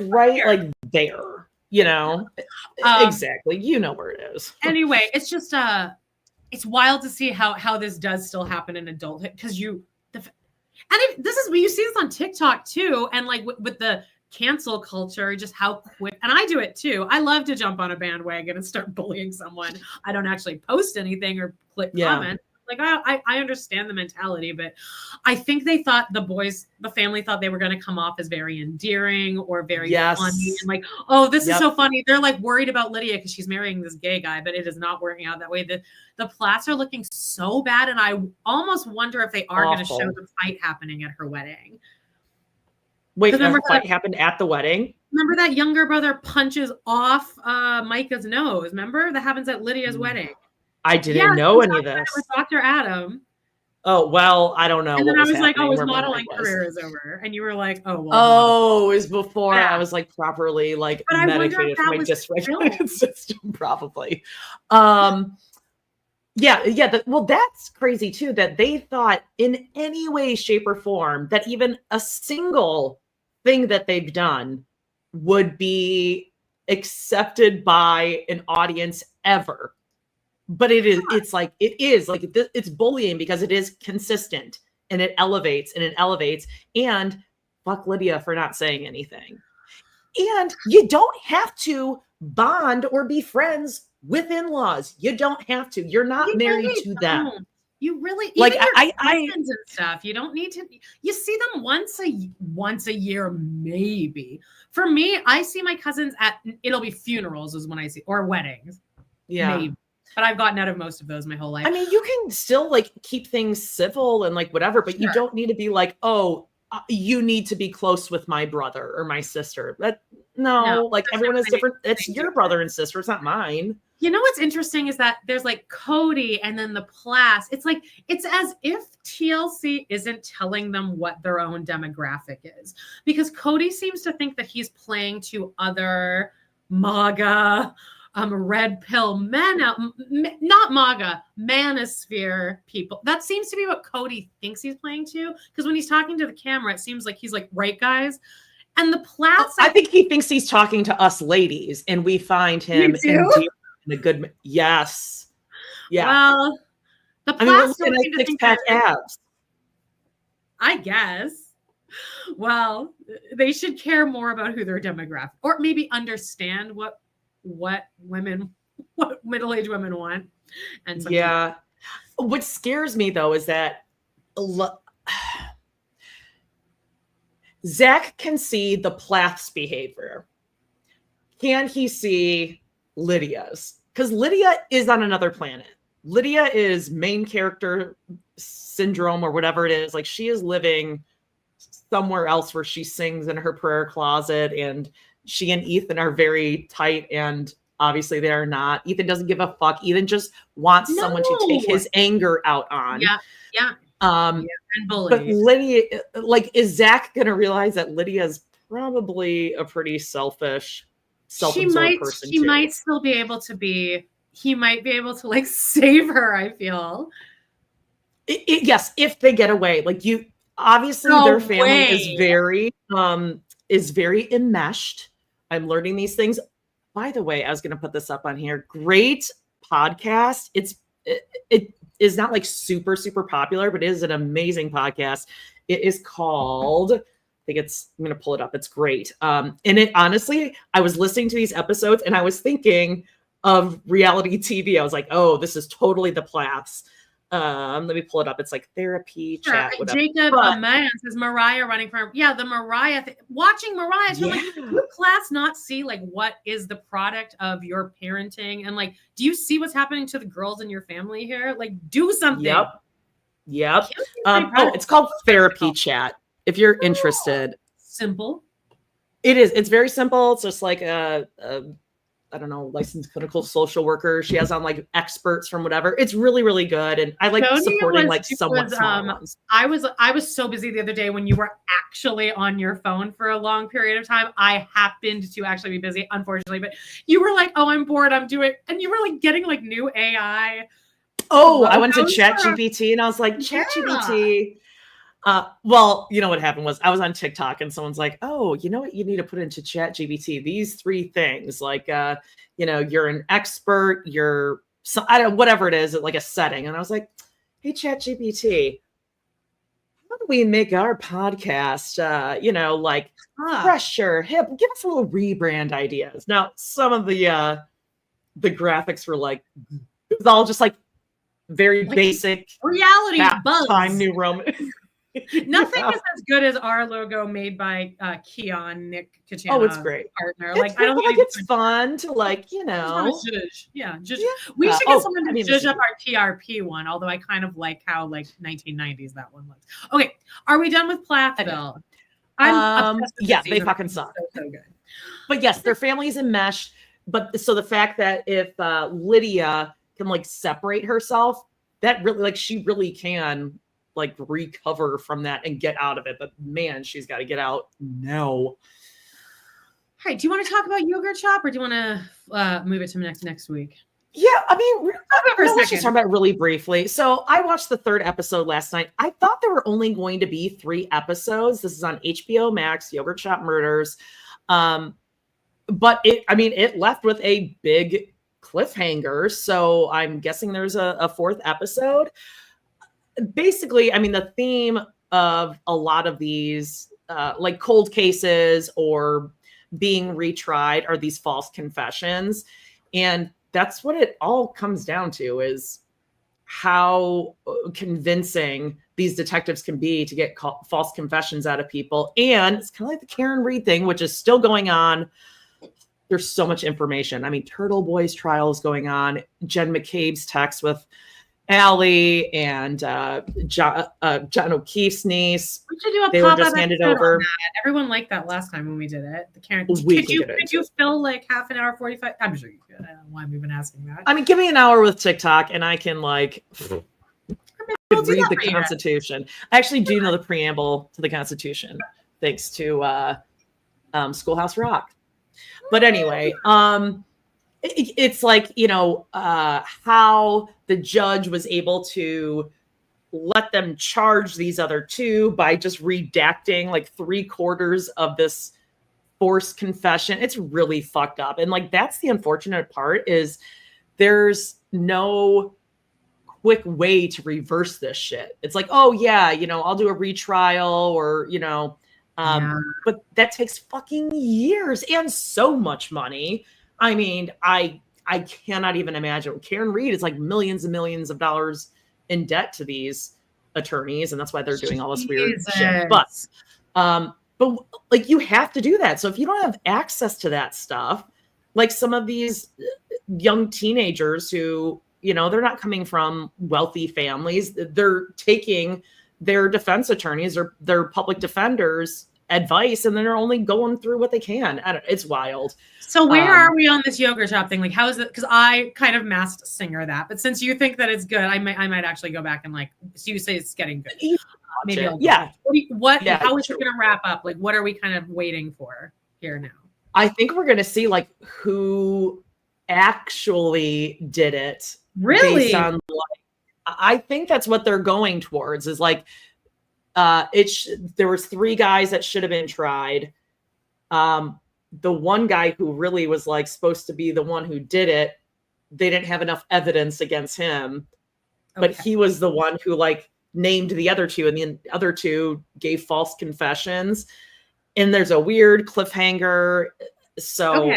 right like there, exactly. You know where it is. Anyway, it's just it's wild to see how this does still happen in adulthood because you see this on TikTok too, and like with the cancel culture, just how quick. And I do it too. I love to jump on a bandwagon and start bullying someone. I don't actually post anything or click comment. Like I understand the mentality, but I think they thought the family thought they were going to come off as very endearing or very funny and like, oh, this is so funny. They're like worried about Lydia because she's marrying this gay guy, but it is not working out that way. The Platts are looking so bad, and I almost wonder if they are going to show the fight happening at her wedding. Wait, the fight happened at the wedding? Remember that younger brother punches off Micah's nose? Remember that happens at Lydia's wedding. I didn't know any of this. With Dr. Adam. Oh, well, I don't know. And then I was like, his modeling career is over. And you were like, oh, well. It was before I was like properly like medicated for my dysregulated system, probably. That's crazy too, that they thought in any way, shape, or form that even a single thing that they've done would be accepted by an audience ever. But it's bullying because it is consistent and it elevates and fuck Lydia for not saying anything. And you don't have to bond or be friends with in-laws. You don't have to. You're not married to them. You really like I and stuff. You don't need to. You see them once a year, maybe. For me, I see my cousins it'll be funerals is when I see or weddings. Yeah. Maybe. But I've gotten out of most of those my whole life. I mean, you can still like keep things civil and like whatever, but you don't need to be like, oh, you need to be close with my brother or my sister. No, like everyone is different. It's your brother and sister. It's not mine. You know what's interesting is that there's like Cody and then the Plaths. It's like, it's as if TLC isn't telling them what their own demographic is. Because Cody seems to think that he's playing to other MAGA, red pill men, not MAGA, manosphere people. That seems to be what Cody thinks he's playing to. Because when he's talking to the camera, it seems like he's like, right, guys? And the Plaths. I think he thinks he's talking to us ladies, and we find him in a good. Yes. Yeah. Well, the Plaths don't seem to think six-pack abs. I guess. Well, they should care more about who their demographic, or maybe understand what middle-aged women want. And yeah. What scares me though is that Zach can see the Plath's behavior. Can he see Lydia's? Because Lydia is on another planet. Lydia is main character syndrome or whatever it is. Like she is living somewhere else where she sings in her prayer closet, and she and Ethan are very tight, and obviously they are not. Ethan doesn't give a fuck. Ethan just wants someone to take his anger out on. Yeah. And but Lydia, like, is Zach going to realize that Lydia is probably a pretty selfish, self-absorbed person? He might still be able to be. He might be able to like save her. I feel. Yes, if they get away, like you. Obviously, their family is very enmeshed. I'm learning these things. By the way, I was going to put this up on here. Great podcast. It is not like super, super popular, but it is an amazing podcast. It is called, I'm going to pull it up. It's great. And it honestly, I was listening to these episodes and I was thinking of reality TV. I was like, oh, this is totally the Plaths. Let me pull it up. It's like therapy chat. Whatever. Jacob man says Mariah running from the Mariah watching Mariah. So like, do Plaths not see like what is the product of your parenting, and like, do you see what's happening to the girls in your family here? Like, do something. Yep. It's called therapy chat. If you're interested, simple. It is. It's very simple. It's just like I don't know, licensed clinical social worker. She has on like experts from whatever. It's really, really good. And I like supporting like somewhat small ones. I was so busy the other day when you were actually on your phone for a long period of time. I happened to actually be busy, unfortunately, but you were like, oh, I'm bored. I'm doing, and you were like getting like new AI. Oh, I went to ChatGPT and I was like, ChatGPT. Well, you know what happened was I was on TikTok and someone's like, oh, you know what you need to put into ChatGPT? These 3 things, like, you're an expert, whatever it is, like a setting. And I was like, hey, ChatGPT, how do we make our podcast, fresher, hip, give us a little rebrand ideas. Now, some of the graphics were like, it was all just like very basic reality buzz. Time New Roman. Nothing is as good as our logo made by Keon Nick Kachana. Oh, it's great. Partner. Like I don't think it's fun to like, we should get someone to judge up our TRP one, although I kind of like how like 1990s that one looks. Okay, are we done with Plathville? Yeah, they fucking suck. So good. But yes, their family's enmeshed. But so the fact that if Lydia can like separate herself, that really like she really can like recover from that and get out of it. But man, she's got to get out now. All right. Do you want to talk about Yogurt Shop, or do you want to move it to next week? Yeah, I mean, let's just talk about it really briefly. So I watched the 3rd episode last night. I thought there were only going to be 3 episodes. This is on HBO Max, Yogurt Shop Murders. But it left with a big cliffhanger. So I'm guessing there's a 4th episode. Basically, I mean, the theme of a lot of these, like cold cases or being retried, are these false confessions. And that's what it all comes down to, is how convincing these detectives can be to get false confessions out of people. And it's kind of like the Karen Reed thing, which is still going on. there's so much information. I mean, Turtle Boy's trial is going on. Jen McCabe's text with Allie and John O'Keefe's niece. We should do a they pop-up were just handed episode over. on that. Everyone liked that last time when we did it. The Karen, could you fill like half an hour, 45? I'm sure you could. I don't know why I'm even asking that. I mean, give me an hour with TikTok and I can like We'll read the Constitution. I actually do know the preamble to the Constitution, thanks to Schoolhouse Rock. But anyway, it's like, you know, how the judge was able to let them charge these other two by just redacting like 3/4 of this forced confession. It's really fucked up. And like, that's the unfortunate part, is there's no quick way to reverse this shit. It's like, oh yeah, you know, I'll do a retrial, or, you know, but that takes fucking years and so much money. I mean, I cannot even imagine. Karen Reed is like millions and millions of dollars in debt to these attorneys, and that's why they're doing all this weird shit. But like, you have to do that. So if you don't have access to that stuff, like some of these young teenagers who, you know, they're not coming from wealthy families, they're taking their defense attorneys or their public defenders' advice, and then they're only going through what they can. It's wild. So where are we on this yogurt shop thing? Like, how is it? Because I kind of masked singer that, but since you think that it's good, I might actually go back and like. So you say it's getting good. Maybe I'll how is it going to wrap up? Like, what are we kind of waiting for here now? I think we're going to see like who actually did it. Really? Based on, like, I think that's what they're going towards, is like, there was 3 guys that should have been tried. The one guy who really was like supposed to be the one who did it, they didn't have enough evidence against him, but he was the one who like named the other 2, and the other 2 gave false confessions. And there's a weird cliffhanger. So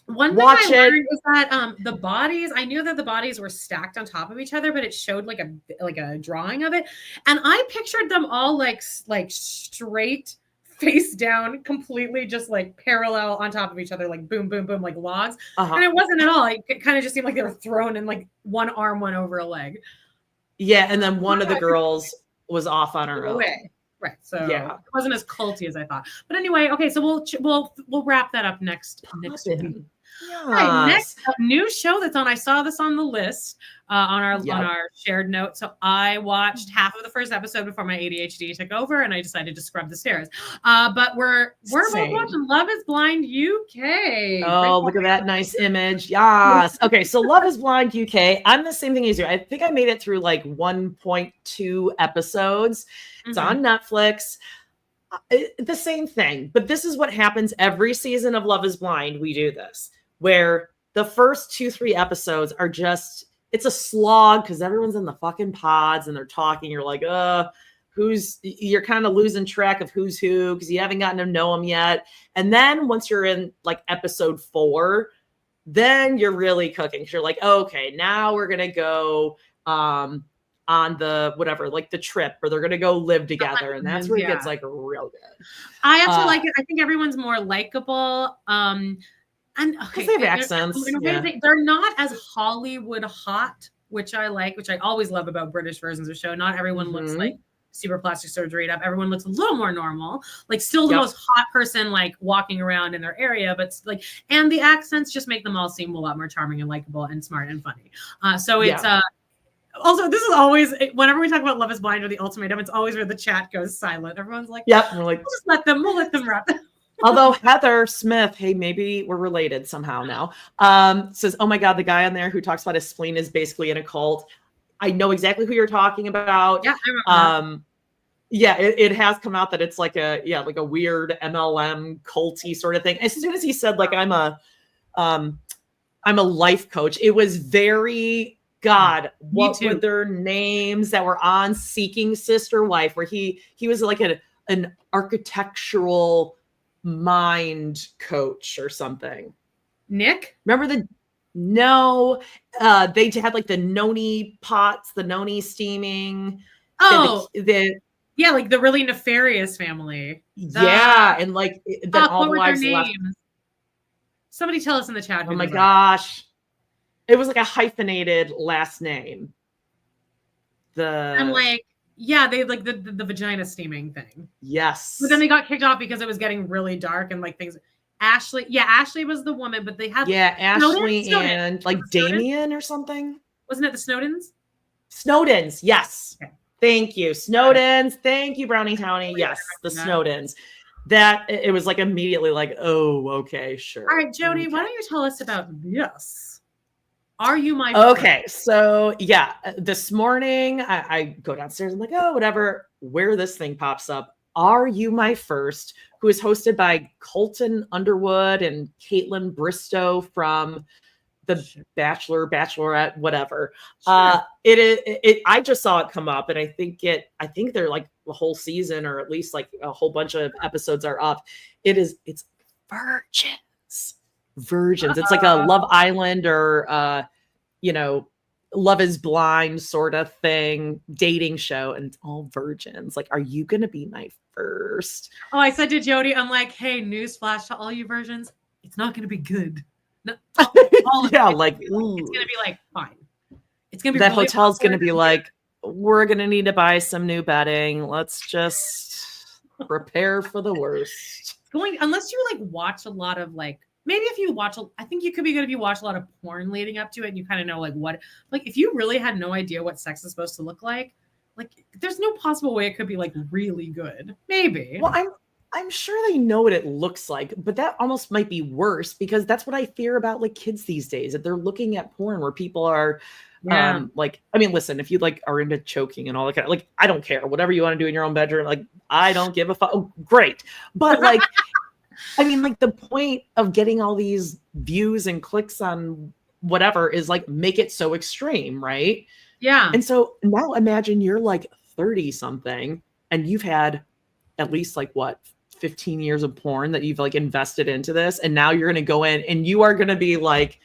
one thing I learned was that the bodies, I knew that the bodies were stacked on top of each other, but it showed like a drawing of it. And I pictured them all like straight face down, completely just like parallel on top of each other, like boom, boom, boom, like logs. And it wasn't at all. It kind of just seemed like they were thrown in, like one arm went over a leg. Yeah. And then one of the girls was off on her own. Right. So it wasn't as culty as I thought. But anyway, okay. So we'll wrap that up next week. Yes. All right, next, a new show that's on. I saw this on the list on our shared note. So I watched half of the first episode before my ADHD took over, and I decided to scrub the stairs. But we're both watching Love Is Blind UK. Oh, look at that nice image. Yes. Okay, so Love Is Blind UK. I'm the same thing as you. I think I made it through like 1.2 episodes. It's on Netflix. The same thing, but this is what happens every season of Love Is Blind. We do this, where the first 2-3 episodes are just, it's a slog because everyone's in the fucking pods and they're talking. You're like, you're kind of losing track of who's who because you haven't gotten to know them yet. And then once you're in like episode 4, then you're really cooking. You're like, okay, now we're going to go on the whatever, like the trip, or they're going to go live together. And that's where it gets like real good. I actually like it. I think everyone's more likable. And they have accents. They're not as Hollywood hot, which I like, which I always love about British versions of show. Not everyone looks like super plastic surgery up. Everyone looks a little more normal, like still the most hot person, like walking around in their area, but like, and the accents just make them all seem a lot more charming and likable and smart and funny. So it's, also, this is always, whenever we talk about Love Is Blind or The Ultimatum, it's always where the chat goes silent. Everyone's like, we're like, we'll let them wrap it. Although Heather Smith, hey, maybe we're related somehow now, says, oh my God, the guy on there who talks about his spleen is basically in a cult. I know exactly who you're talking about. Yeah, I remember. It has come out that it's like a weird MLM culty sort of thing. As soon as he said, like, I'm a life coach, it was very, God, what were their names that were on Seeking Sister Wife, where he was like an architectural mind coach or something. Nick? Remember they had like the noni pots, the noni steaming. Oh, like the really nefarious family. And like then all the wives left. Somebody tell us in the chat. Oh my gosh. It was like a hyphenated last name. I'm like, yeah, they like the vagina steaming thing. Yes. But then they got kicked off because it was getting really dark and like things. Ashley was the woman, but they had Ashley and like Damien or something. Wasn't it the Snowdens? Snowdens, yes. Okay. Thank you. Snowdens. Thank you, Brownie County. Yes, the Snowdens. That it was like immediately like, oh, okay, sure. All right, Jodie, okay. Why don't you tell us about this? Are you my Okay, so yeah, this morning I go downstairs and I'm like, oh, whatever, where this thing pops up. Are You My First, who is hosted by Colton Underwood and Caitlin Bristow from the Bachelor, Bachelorette, whatever. Sure. I just saw it come up, and I think they're like the whole season, or at least like a whole bunch of episodes are up. It's virgins. It's like a Love Island or Love is Blind sort of thing, dating show, and it's all virgins. Like, are you gonna be my first? Oh, I said to Jodie, I'm like, hey, newsflash to all you virgins, it's not gonna be good. No, yeah, like it's gonna be like fine. It's gonna be that really hotel's awkward. gonna be like, we're gonna need to buy some new bedding. Let's just prepare for the worst. Unless you like watch a lot of like, maybe if you watch, I think you could be good if you watch a lot of porn leading up to it and you kind of know like what, like if you really had no idea what sex is supposed to look like there's no possible way it could be like really good. Maybe. Well, I'm sure they know what it looks like, but that almost might be worse because that's what I fear about like kids these days, that they're looking at porn where people are like, I mean, listen, if you like are into choking and all that kind of, like, I don't care, whatever you want to do in your own bedroom, like, I don't give a fuck. Oh, great. But like, I mean, like the point of getting all these views and clicks on whatever is like, make it so extreme. Right. Yeah. And so now imagine you're like 30 something and you've had at least like what, 15 years of porn that you've like invested into this. And now you're going to go in and you are going to be like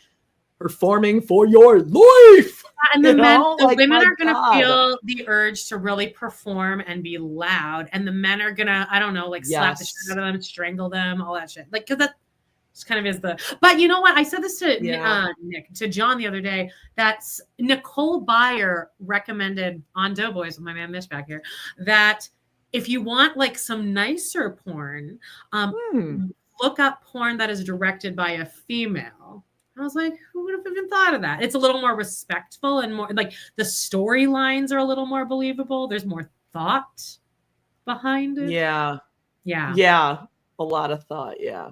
performing for your life. And the women are going to feel the urge to really perform and be loud. And the men are going to, I don't know, like slap the shit out of them, strangle them, all that shit. Like, cause that just kind of is but you know what? I said this to John the other day, that Nicole Byer recommended on Doughboys with my man Mitch back here, that if you want like some nicer porn, look up porn that is directed by a female. I was like, who would have even thought of that? It's a little more respectful and more like the storylines are a little more believable. There's more thought behind it. Yeah. A lot of thought. Yeah.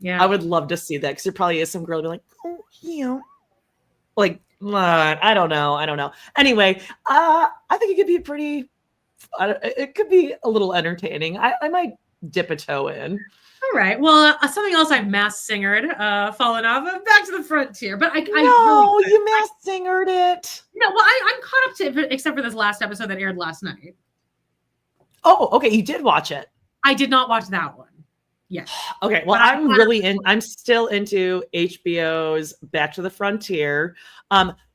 I would love to see that because there probably is some girl to be like, oh, like, I don't know. Anyway, I think it could be it could be a little entertaining. I might dip a toe in. All right. Well, something else I've mass singered, fallen off of, Back to the Frontier. But you mass singered it. No, well, I'm caught up to it, except for this last episode that aired last night. Oh, okay. You did watch it. I did not watch that one. Yeah. Okay. Well, I'm still into HBO's Back to the Frontier.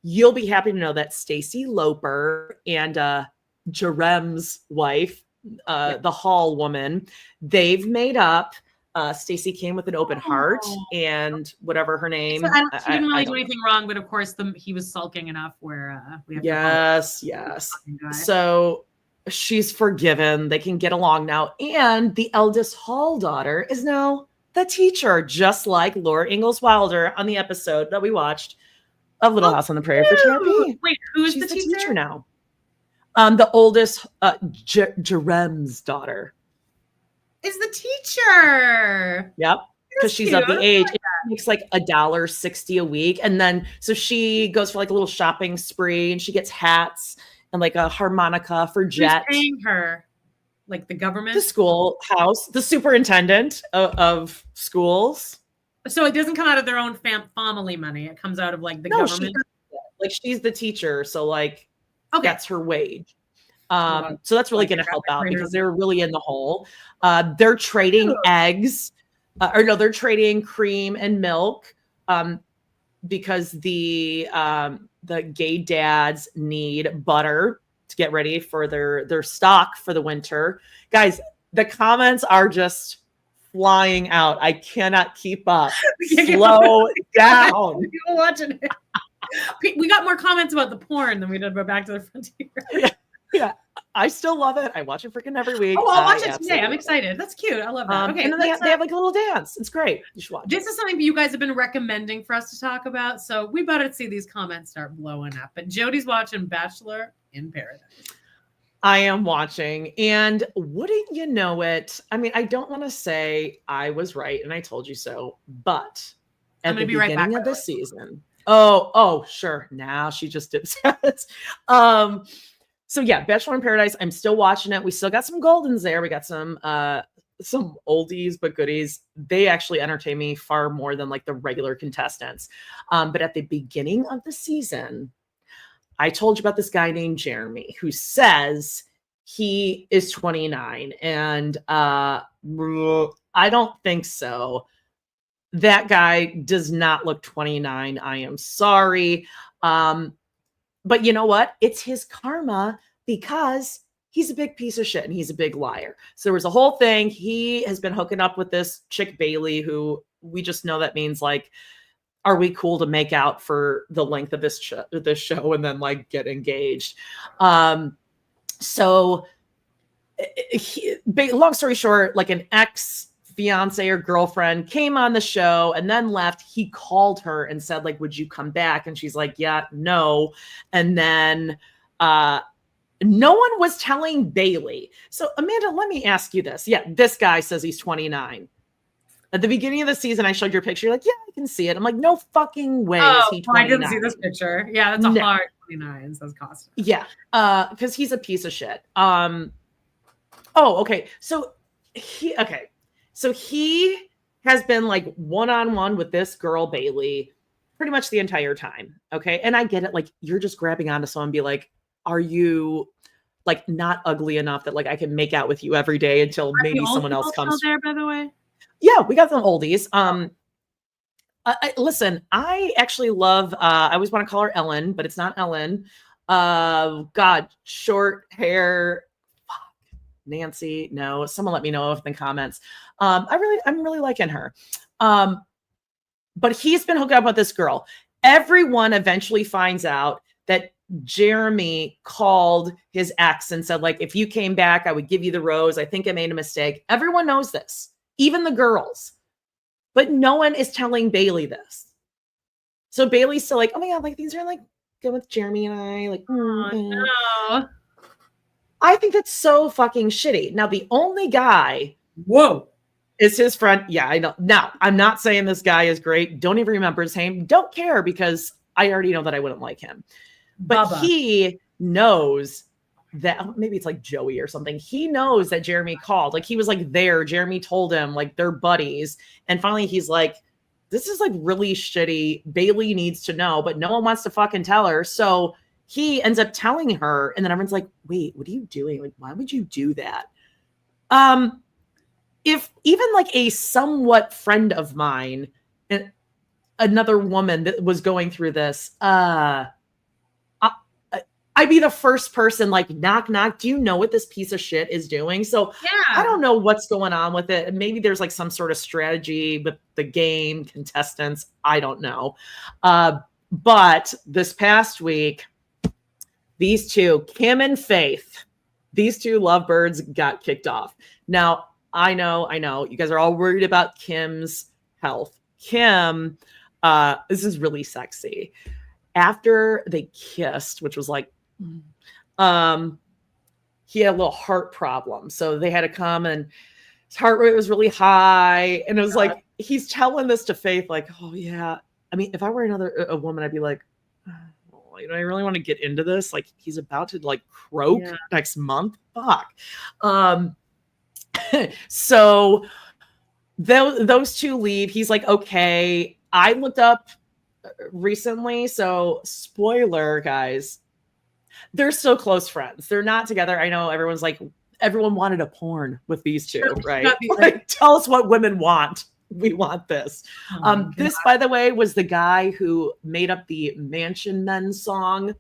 You'll be happy to know that Stacey Loper and Jerem's wife, the Hall woman, they've made up. Stacey came with an open heart, and whatever her name. So she didn't really do anything wrong, but of course, he was sulking enough where we have yes. So she's forgiven. They can get along now, and the eldest Hall daughter is now the teacher, just like Laura Ingalls Wilder on the episode that we watched of Little House on the Prairie for TRP. Wait, who's she's the teacher now? The oldest, Jerem's daughter. Is the teacher. Yep. Because she's of the age. It makes like $1.60 a week. And then so she goes for like a little shopping spree and she gets hats and like a harmonica for Jet. Who's paying her? Like the government? The schoolhouse, the superintendent of schools. So it doesn't come out of their own family money. It comes out of like the government. Like she's the teacher. So like that's her wage. So that's really going to help out because they're really in the hole. They're trading eggs, they're trading cream and milk, because the gay dads need butter to get ready for their stock for the winter. Guys, the comments are just flying out. I cannot keep up. Slow down. People watching it. We got more comments about the porn than we did about Back to the Frontier. Yeah. I still love it. I watch it freaking every week. Oh, I'll watch it today. I'm excited. That's cute. I love that. Okay. And then they have like a little dance. It's great. You should watch This is something you guys have been recommending for us to talk about. So we better see these comments start blowing up. But Jodie's watching Bachelor in Paradise. I am watching, and wouldn't you know it? I mean, I don't want to say I was right and I told you so, but at the beginning of the season. Oh, sure. Now she just dips. So yeah, Bachelor in Paradise. I'm still watching it. We still got some goldens there. We got some oldies but goodies. They actually entertain me far more than like the regular contestants. But at the beginning of the season, I told you about this guy named Jeremy who says he is 29, and I don't think so. That guy does not look 29. I am sorry. But you know what? It's his karma because he's a big piece of shit and he's a big liar. So there was a whole thing. He has been hooking up with this chick, Bailey, who we just know that means like, are we cool to make out for the length of this show and then like get engaged? So long story short, like an ex-fiance or girlfriend came on the show and then left. He called her and said, like, would you come back? And she's like, yeah, no. And then no one was telling Bailey. So Amanda, let me ask you this. Yeah, this guy says he's 29. At the beginning of the season, I showed your picture. You're like, yeah, I can see it. I'm like, no fucking way is he 29. I didn't see this picture. Yeah, that's a hard 29, says Costa. Yeah, because he's a piece of shit. Okay. So he has been like one-on-one with this girl, Bailey, pretty much the entire time. Okay. And I get it. Like, you're just grabbing onto someone and be like, are you like not ugly enough that like I can make out with you every day until maybe someone else comes there, by the way? Yeah, we got some oldies. Listen, I actually love, I always want to call her Ellen, but it's not Ellen. God, short hair. Fuck. Nancy. No, someone let me know in the comments. I'm really liking her. But he's been hooked up with this girl. Everyone eventually finds out that Jeremy called his ex and said, like, if you came back, I would give you the rose. I think I made a mistake. Everyone knows this. Even the girls, but no one is telling Bailey this. So Bailey's still like, oh my God, like things are like good with Jeremy and I. Like, no. I think that's so fucking shitty. Now, the only guy, is his friend. Yeah, I know. Now, I'm not saying this guy is great. Don't even remember his name. Don't care because I already know that I wouldn't like him. But he knows that maybe it's like Joey or something. He knows that Jeremy called. Like, he was like there. Jeremy told him, like, they're buddies. And finally he's like, this is like really shitty. Bailey needs to know, but no one wants to fucking tell her. So he ends up telling her. And then everyone's like, wait, what are you doing? Like, why would you do that? If even like a somewhat friend of mine, another woman that was going through this, I'd be the first person like, knock, knock. Do you know what this piece of shit is doing? So yeah. I don't know what's going on with it. Maybe there's like some sort of strategy with the game, contestants. I don't know. But this past week, these two, Kim and Faith, these two lovebirds got kicked off. Now, I know. You guys are all worried about Kim's health. Kim, this is really sexy. After they kissed, which was like, he had a little heart problem. So they had to come and his heart rate was really high. And it was like, he's telling this to Faith, like, oh yeah. I mean, if I were a woman, I'd be like, oh, I really want to get into this. Like, he's about to like croak next month. Fuck. So those two leave. He's like, okay. I looked up recently. So spoiler, guys, they're still close friends. They're not together. I know everyone's like, everyone wanted a porn with these two, right? Like, tell us what women want. We want this. This, by the way, was the guy who made up the Mansion Men song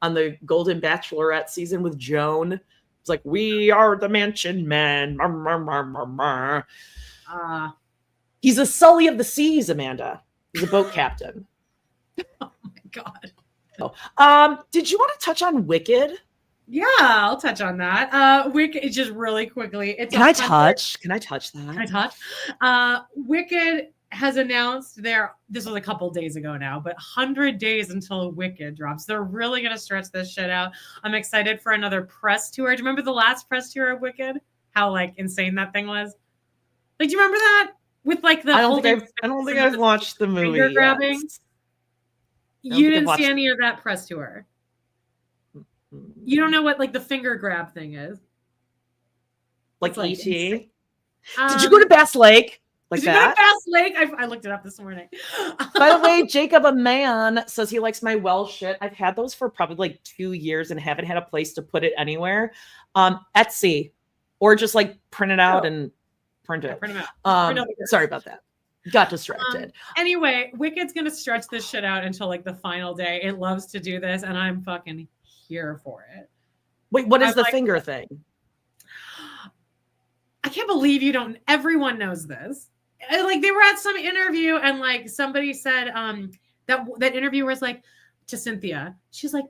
on the Golden Bachelorette season with Joan. It's like, we are the Mansion Men. He's a Sully of the seas, Amanda. He's a boat captain. Oh my God. Did you want to touch on Wicked? Yeah, I'll touch on that. Wicked, just really quickly. Can I touch that? Can I touch? Wicked has announced this was a couple days ago now, but 100 days until Wicked drops. They're really going to stretch this shit out. I'm excited for another press tour. Do you remember the last press tour of Wicked? How like insane that thing was? Like, do you remember that? With like the I don't think I've watched the movie yet. Grabbing. You didn't see any of that press tour. You don't know what like the finger grab thing is. Like ET? Did you go to Bass Lake? Like did that? You go to Bass Lake? I looked it up this morning. By the way, Jacob, a man, says he likes my Welsh shit. I've had those for probably like 2 years and haven't had a place to put it anywhere. Etsy, or just like print it out and print it. Yeah, print them out. Sorry about that. Got distracted. Anyway, Wicked's gonna stretch this shit out until like the final day. It loves to do this, and I'm fucking here for it. Wait, what is the finger thing? I can't believe you don't. Everyone knows this. Like they were at some interview, and like somebody said, that interviewer was like to Cynthia. She's like,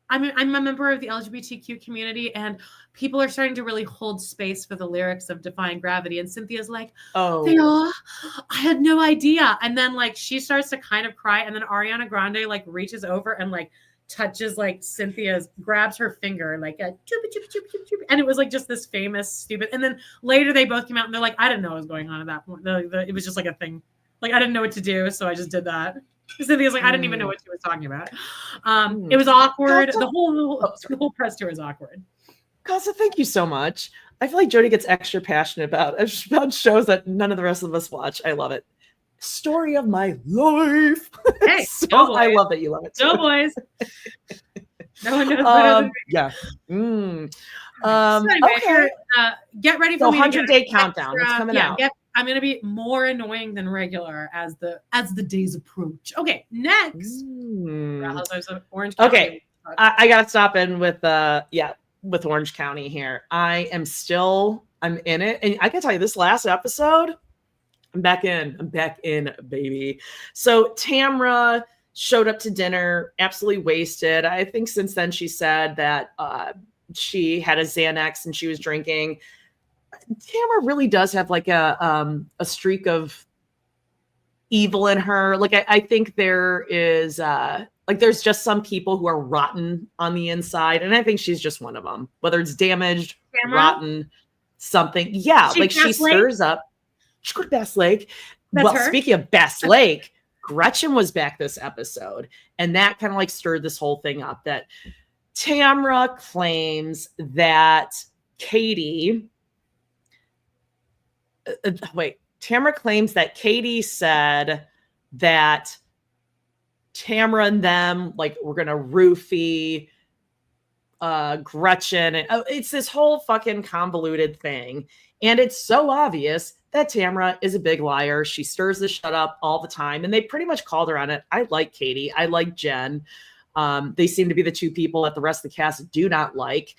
I'm a member of the LGBTQ community, and people are starting to really hold space for the lyrics of Defying Gravity. And Cynthia's like, oh, they are? I had no idea. And then like she starts to kind of cry, and then Ariana Grande like reaches over and like touches like grabs her finger like a and it was like just this famous stupid. And then later they both came out and they're like, I didn't know what was going on at that point. It was just like a thing. Like I didn't know what to do, so I just did that. Cynthia's like, I didn't even know what she was talking about. It was awkward. The whole press tour is awkward. Casa, thank you so much. I feel like Jodie gets extra passionate about shows that none of the rest of us watch. I love it. Story of my life. Hey, I love that you love it. Go boys. No one knows better than me. Yeah. So anyway, okay. Get ready for 100-day countdown. It's coming out. I'm going to be more annoying than regular as the days approach. Okay, next. Housewives of Orange County. Okay, I got to stop in with Orange County here. I'm in it. And I can tell you this last episode, I'm back in, baby. So Tamra showed up to dinner, absolutely wasted. I think since then she said that she had a Xanax and she was drinking. Tamra really does have like a streak of evil in her. Like I think there is there's just some people who are rotten on the inside, and I think she's just one of them. Whether it's damaged, rotten, something. Yeah, like she stirs up. She go to Bass Lake. Speaking of Bass Lake, Gretchen was back this episode, and that kind of like stirred this whole thing up. That Tamra claims that Katie. Tamra claims that Katie said that Tamra and them were gonna roofie Gretchen, and it's this whole fucking convoluted thing. And it's so obvious that Tamra is a big liar. She stirs the shit up all the time, and they pretty much called her on it. I like Katie. I like Jen. They seem to be the two people that the rest of the cast do not like.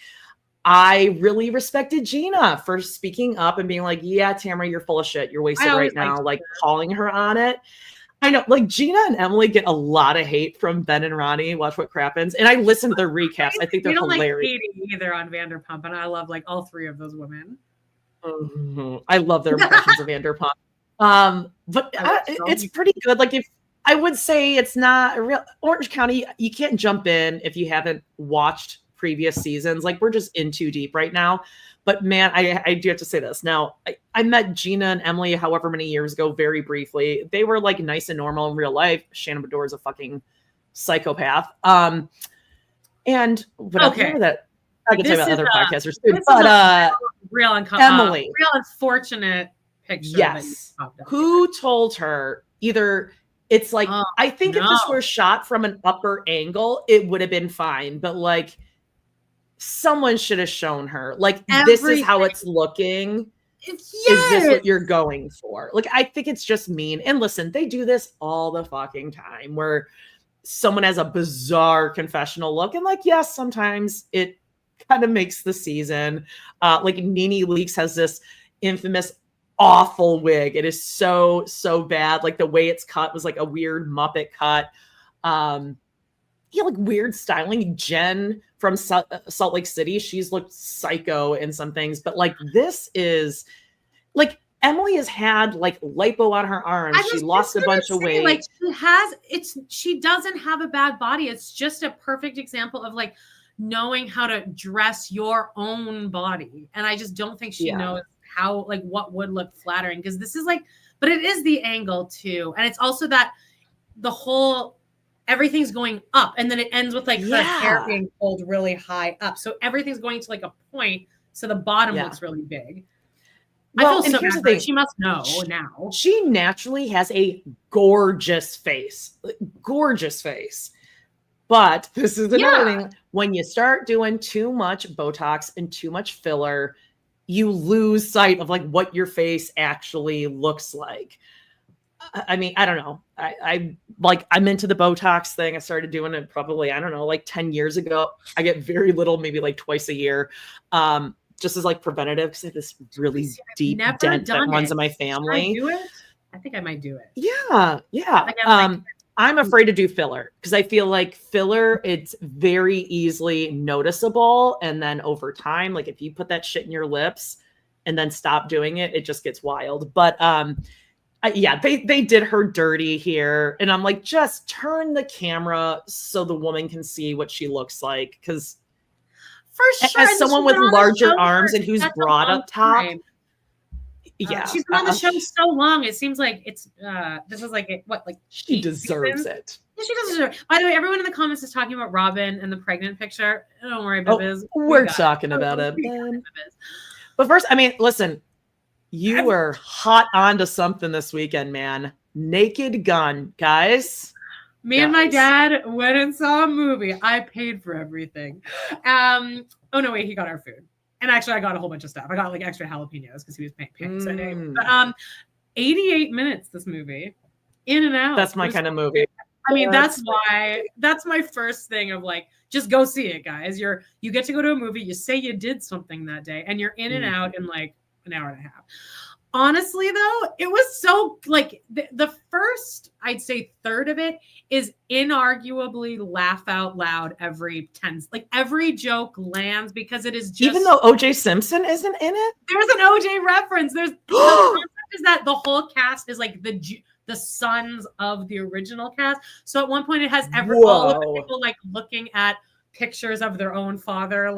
I really respected Gina for speaking up and being like, yeah, Tamra, you're full of shit. You're wasted right now. Like calling her on it. I know, like Gina and Emily get a lot of hate from Ben and Ronnie. Watch What Crappens. And I listen to their recaps. I think they're hilarious. Like Katie either on Vanderpump, and I love like all three of those women. I love their impressions of Vanderpump. But it's pretty good. Like if I would say it's not a real Orange County, you can't jump in if you haven't watched previous seasons. Like we're just in too deep right now. But man, I do have to say this. Now, I met Gina and Emily however many years ago, very briefly. They were like nice and normal in real life. Shannon Bedore is a fucking psychopath. And whatever that I can tell you about other podcasters too. But Emily, real unfortunate picture. Yes. Who told her either? It's like I think if this were shot from an upper angle, it would have been fine. But like someone should have shown her. Like this is how it's looking. Yes. Is this what you're going for? Like I think it's just mean. And listen, they do this all the fucking time where someone has a bizarre confessional look. And like, yes, sometimes it kind of makes the season. Like Nene Leakes has this infamous awful wig. It is so bad. Like the way it's cut was like a weird Muppet cut. Yeah, like weird styling. Jen from Salt Lake City, she's looked psycho in some things, but like this is like Emily has had like lipo on her arms. She lost a bunch of weight. Like she doesn't have a bad body. It's just a perfect example of like knowing how to dress your own body. And I just don't think she knows how, like what would look flattering, because this is like, but it is the angle too. And it's also that the whole, everything's going up and then it ends with like her hair being pulled really high up. So everything's going to like a point. So the bottom looks really big. Well, I feel and here's the thing. She must know now. She naturally has a gorgeous face. Gorgeous face. But this is another thing. When you start doing too much Botox and too much filler, you lose sight of like what your face actually looks like. I mean, I don't know. I'm into the Botox thing. I started doing it probably, I don't know, like 10 years ago. I get very little, maybe like twice a year. Just as like preventative, because I have this really deep dent that runs in my family. Should I do it? I think I might do it. Yeah. I'm afraid to do filler because I feel like filler, it's very easily noticeable. And then over time, like if you put that shit in your lips and then stop doing it, it just gets wild. But they did her dirty here. And I'm like, just turn the camera so the woman can see what she looks like. Because for sure, as someone with larger arms and who's broad up top. She's been on the show so long. It seems like it's this is like she deserves it. Yeah, she does deserve it. By the way, everyone in the comments is talking about Robyn and the pregnant picture. Don't worry, Bibiz. We're talking about it. But first, I mean, listen, you were hot onto something this weekend, man. Naked Gun, guys. Me and my dad went and saw a movie. I paid for everything. Oh no, wait, he got our food. And actually, I got a whole bunch of stuff. I got like extra jalapenos because he was paying that day. But 88 minutes, this movie. In and out. That's my kind of movie. I mean, that's my first thing of like, just go see it, guys. You get to go to a movie, you say you did something that day, and you're in and out in like an hour and a half. Honestly, though, it was so like the first, I'd say, third of it is inarguably laugh out loud every 10. Like every joke lands because it is just. Even though OJ Simpson isn't in it? There's an OJ reference. There's the concept is that the whole cast is like the sons of the original cast. So at one point it has all of the people like looking at pictures of their own father.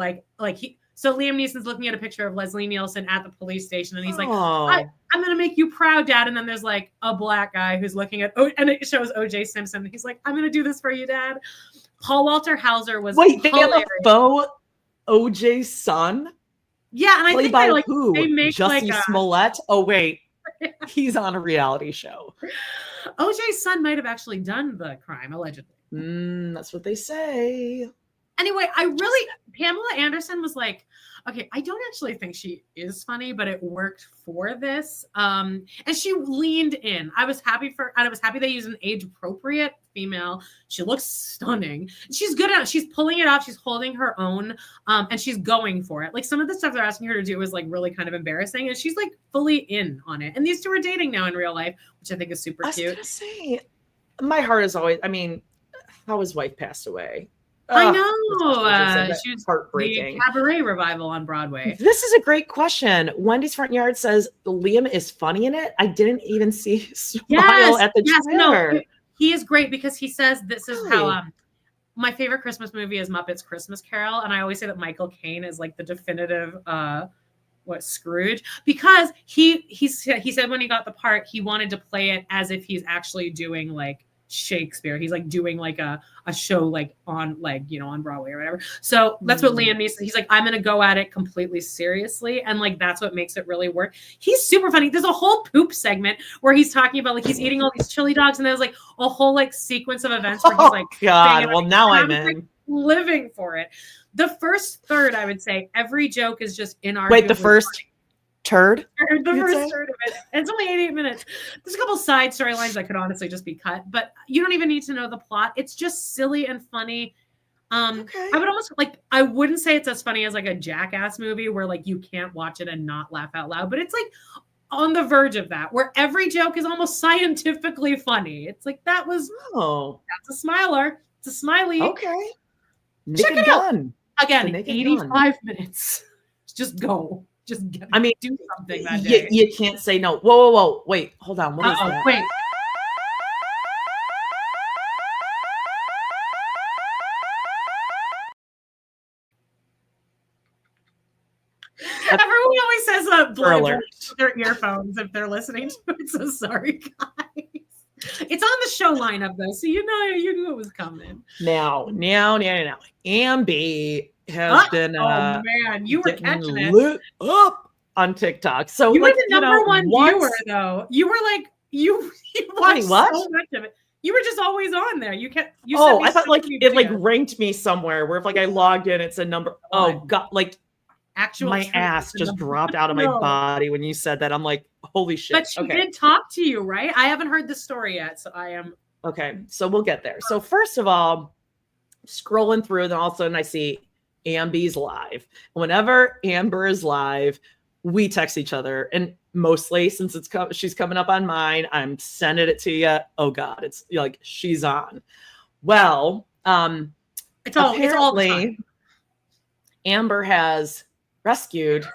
So Liam Neeson's looking at a picture of Leslie Nielsen at the police station, and he's like, I'm going to make you proud, Dad. And then there's like a black guy who's looking at, and it shows OJ Simpson. He's like, I'm going to do this for you, Dad. Paul Walter Hauser was Wait, they have a faux OJ son? Yeah, and I think by like, who? They make Jussie Smollett? Oh, wait. He's on a reality show. OJ's son might have actually done the crime, allegedly. That's what they say. Anyway, Pamela Anderson was like, okay, I don't actually think she is funny, but it worked for this. And she leaned in. I was happy they used an age appropriate female. She looks stunning. She's good at it. She's pulling it off. She's holding her own. And she's going for it. Like some of the stuff they're asking her to do is like really kind of embarrassing. And she's like fully in on it. And these two are dating now in real life, which I think is super cute. I was gonna say, my heart is always, I mean, how his wife passed away. I know. She was heartbreaking. The Cabaret revival on Broadway. This is a great question. Wendy's Front Yard says Liam is funny in it. I didn't even see smile at the trailer. No, he is great because he says this is how my favorite Christmas movie is Muppets Christmas Carol, and I always say that Michael Caine is like the definitive Scrooge, because he said when he got the part he wanted to play it as if he's actually doing like Shakespeare. He's like doing like a show like on like, you know, on Broadway or whatever. So that's what Liam Neeson, he's like, I'm going to go at it completely seriously. And like, that's what makes it really work. He's super funny. There's a whole poop segment where he's talking about like, he's eating all these chili dogs. And there's like a whole like sequence of events where he's like, God, well now I'm in. Like, living for it. The first third, I would say every joke is just inarguably. Wait, the first turd? The first third of it. And it's only 88 minutes. There's a couple side storylines that could honestly just be cut, but you don't even need to know the plot. It's just silly and funny. Okay. I would almost like, I wouldn't say it's as funny as like a Jackass movie where like you can't watch it and not laugh out loud, but it's like on the verge of that, where every joke is almost scientifically funny. It's like that's a smiler. It's a smiley. Okay. Check it out. Again, Naked 85 Gun. minutes. Just go. Just do something that day. You can't say no. Whoa. Wait, hold on. What is that? Wait. Everyone always says blow their earphones if they're listening to it. So sorry, guys. It's on the show lineup though, so you knew it was coming. Now. Ambi has been oh man, you were catching it lit up on TikTok. So you were the number one viewer though. You were like you watched so much of it. You were just always on there. You kept. I thought like it like ranked me somewhere where if like I logged in, it's a number. Oh god, like. My ass just dropped out of my body when you said that. I'm like, holy shit. But she did talk to you, right? I haven't heard the story yet, so I am. Okay, so we'll get there. So first of all, scrolling through, then all of a sudden I see Amber's live. Whenever Amber is live, we text each other, and mostly since she's coming up on mine, I'm sending it to you. Oh God, it's like she's on. Well, it's all the time. Amber has rescued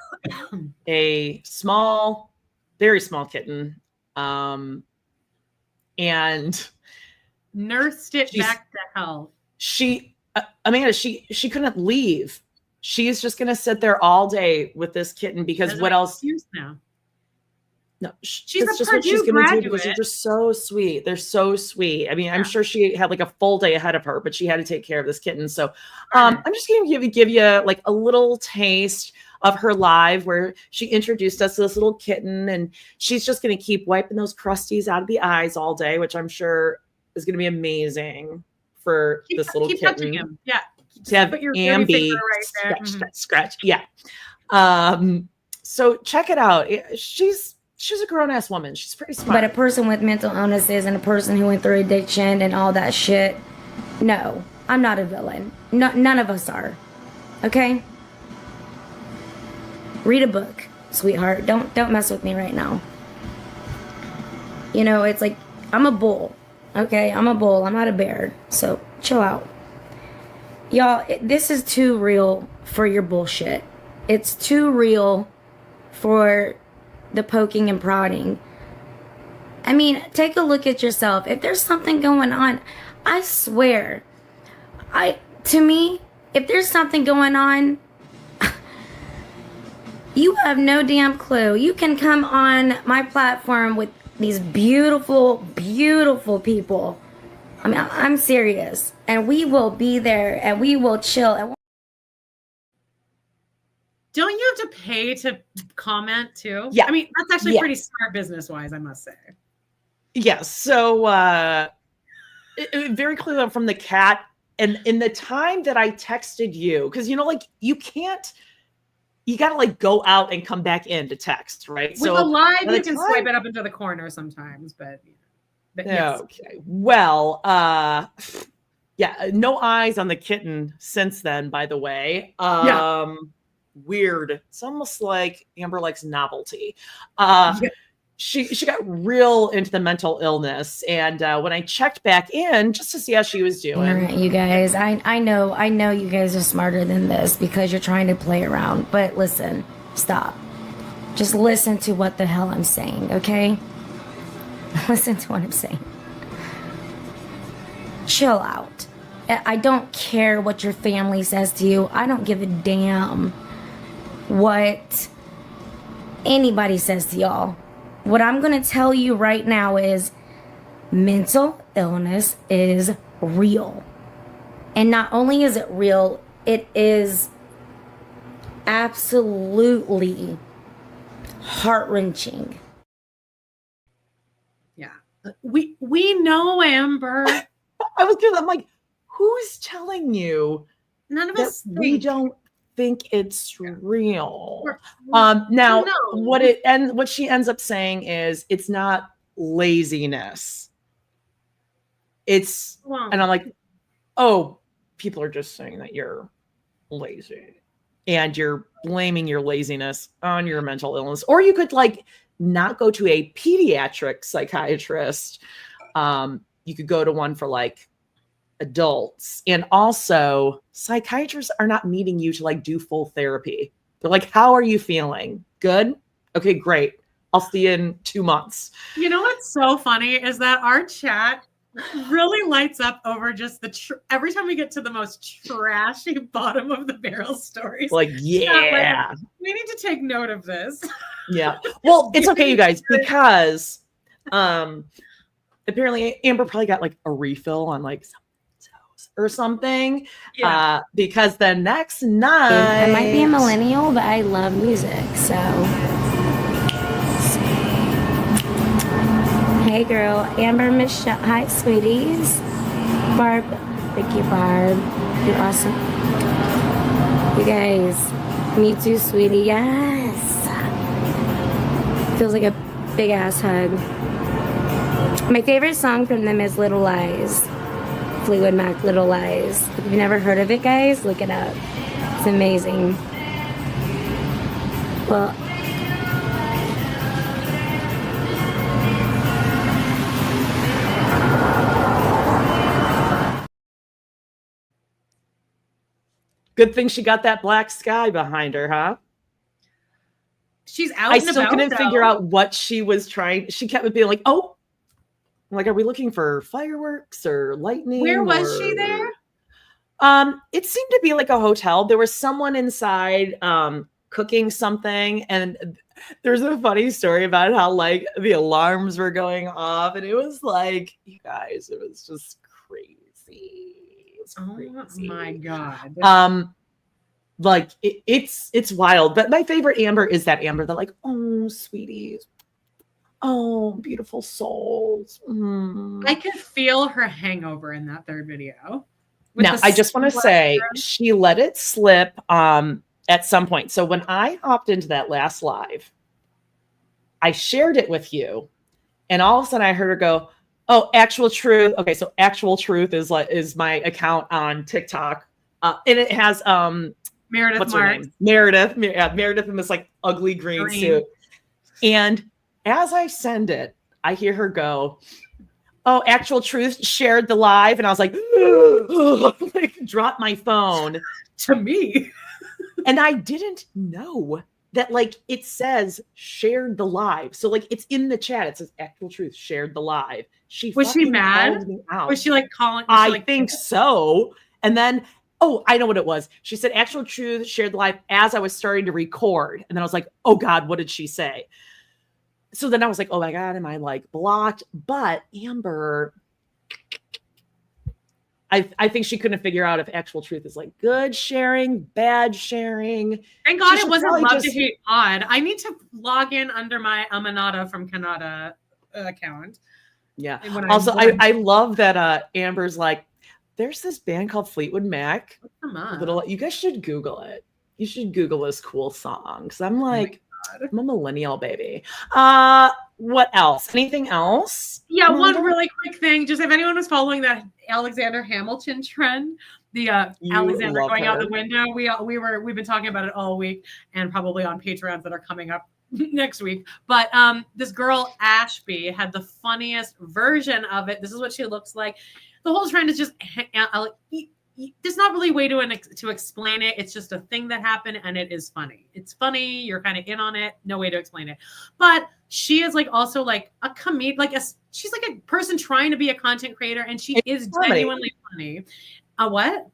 a small, very small kitten, and nursed it back to health. Amanda, she couldn't leave. She's just gonna sit there all day with this kitten because what else? Now. No, she's just what she's gonna do because they're just so sweet. They're so sweet. I mean, I'm sure she had like a full day ahead of her, but she had to take care of this kitten. So I'm just gonna give you like a little taste of her live where she introduced us to this little kitten, and she's just gonna keep wiping those crusties out of the eyes all day, which I'm sure is gonna be amazing for this little kitten. Touching him. Yeah. To have Ambi scratch. Yeah. So check it out. She's a grown-ass woman. She's pretty smart. But a person with mental illnesses and a person who went through addiction and all that shit, no, I'm not a villain. No, none of us are. Okay? Read a book, sweetheart. Don't mess with me right now. You know, it's like, I'm a bull. Okay? I'm a bull. I'm not a bear. So, chill out. Y'all, this is too real for your bullshit. It's too real for the poking and prodding. I mean, take a look at yourself. If there's something going on, I swear, to me, if there's something going on, you have no damn clue. You can come on my platform with these beautiful, beautiful people. I mean, I'm serious. And we will be there and we will chill. Don't you have to pay to comment too? Yeah. I mean, that's actually pretty smart business-wise, I must say. Yeah. So very clearly from the cat. And in the time that I texted you, because, you know, like you got to like go out and come back in to text, right? With a live, you can swipe it up into the corner sometimes, but yes. Okay. Well, yeah, no eyes on the kitten since then, by the way. Weird. It's almost like Amber likes novelty. She got real into the mental illness, and when I checked back in just to see how she was doing. All right, you guys, I know you guys are smarter than this because you're trying to play around. But listen, stop. Just listen to what the hell I'm saying, okay? Listen to what I'm saying. Chill out. I don't care what your family says to you. I don't give a damn what anybody says to y'all. What I'm going to tell you right now is mental illness is real. And not only is it real, it is absolutely heart-wrenching. Yeah. We know, Amber. I'm like, who's telling you none of us we don't think it's real? Now what she ends up saying is it's not laziness. It's and I'm like, oh, people are just saying that you're lazy and you're blaming your laziness on your mental illness. Or you could like not go to a pediatric psychiatrist. You could go to one for like adults. And also, psychiatrists are not meeting you to like do full therapy. They're like, how are you feeling? Good? Okay, great. I'll see you in 2 months. You know what's so funny is that our chat really lights up over just every time we get to the most trashy bottom of the barrel stories. Like, yeah. Like, we need to take note of this. Yeah. Well, it's okay, you guys, because apparently Amber probably got like a refill on like or something. Yeah. Because the next night I might be a millennial, but I love music, so. Hey girl, Amber, Michelle. Hi, sweeties. Barb, thank you, Barb. You're awesome. You guys, me too, sweetie. Yes. Feels like a big ass hug. My favorite song from them is Little Lies. Fleetwood Mac, Little Lies. If you've never heard of it, guys, look it up. It's amazing. Well, good thing she got that black sky behind her, huh? She's out I and still about, couldn't figure out what she was trying. She kept being like, oh, like, are we looking for fireworks or lightning? Where was she there? It seemed to be like a hotel. There was someone inside cooking something, and there's a funny story about how like the alarms were going off, and it was like, you guys, it was just crazy. Oh my God. Like it's wild. But my favorite Amber is that Amber. They're like, oh, sweeties. Oh, beautiful souls. I could feel her hangover in that third video. Now, I just want to say she let it slip at some point. So when I hopped into that last live, I shared it with you, and all of a sudden I heard her go, oh, Actual Truth. Okay, so Actual Truth is my account on TikTok. And it has Meredith, what's her name? Meredith in this like ugly green suit. And as I send it, I hear her go, oh, Actual Truth shared the live. And I was like, like drop my phone. To me. And I didn't know that like it says shared the live. So like it's in the chat. It says Actual Truth shared the live. Was she mad? Was she like calling? I think so. And then, oh, I know what it was. She said Actual Truth shared the live as I was starting to record. And then I was like, oh God, what did she say? So then I was like, oh my God, am I like blocked? But Amber, I think she couldn't figure out if Actual Truth is like good sharing, bad sharing. Thank God it wasn't Love to Hate Odd. I need to log in under my Amanada from Canada account. Yeah. Also, I love that Amber's like, there's this band called Fleetwood Mac. You guys should Google it. You should Google this cool song. Because I'm like, I'm a millennial, baby. What else? Anything else? Yeah, one really quick thing. Just if anyone was following that Alexander Hamilton trend, the Alexander going out the window, we've been talking about it all week, and probably on Patreons that are coming up next week. But this girl Ashby had the funniest version of it. This is what she looks like. The whole trend is just there's not really a way to explain it. It's just a thing that happened, and it is funny. It's funny. You're kind of in on it. No way to explain it. But she is like also like a comedian, she's like a person trying to be a content creator, and she is genuinely funny. What?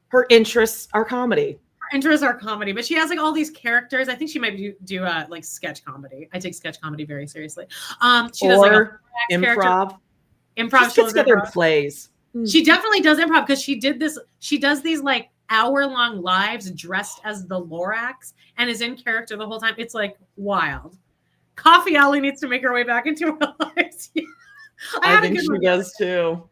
Her interests are comedy. But she has like all these characters. I think she might do like sketch comedy. I take sketch comedy very seriously. She does like improv. Improv. She gets together and plays. She definitely does improv because she does these like hour-long lives dressed as the Lorax and is in character the whole time. It's like wild. Coffee Alley needs to make her way back into her lives. I think she does too.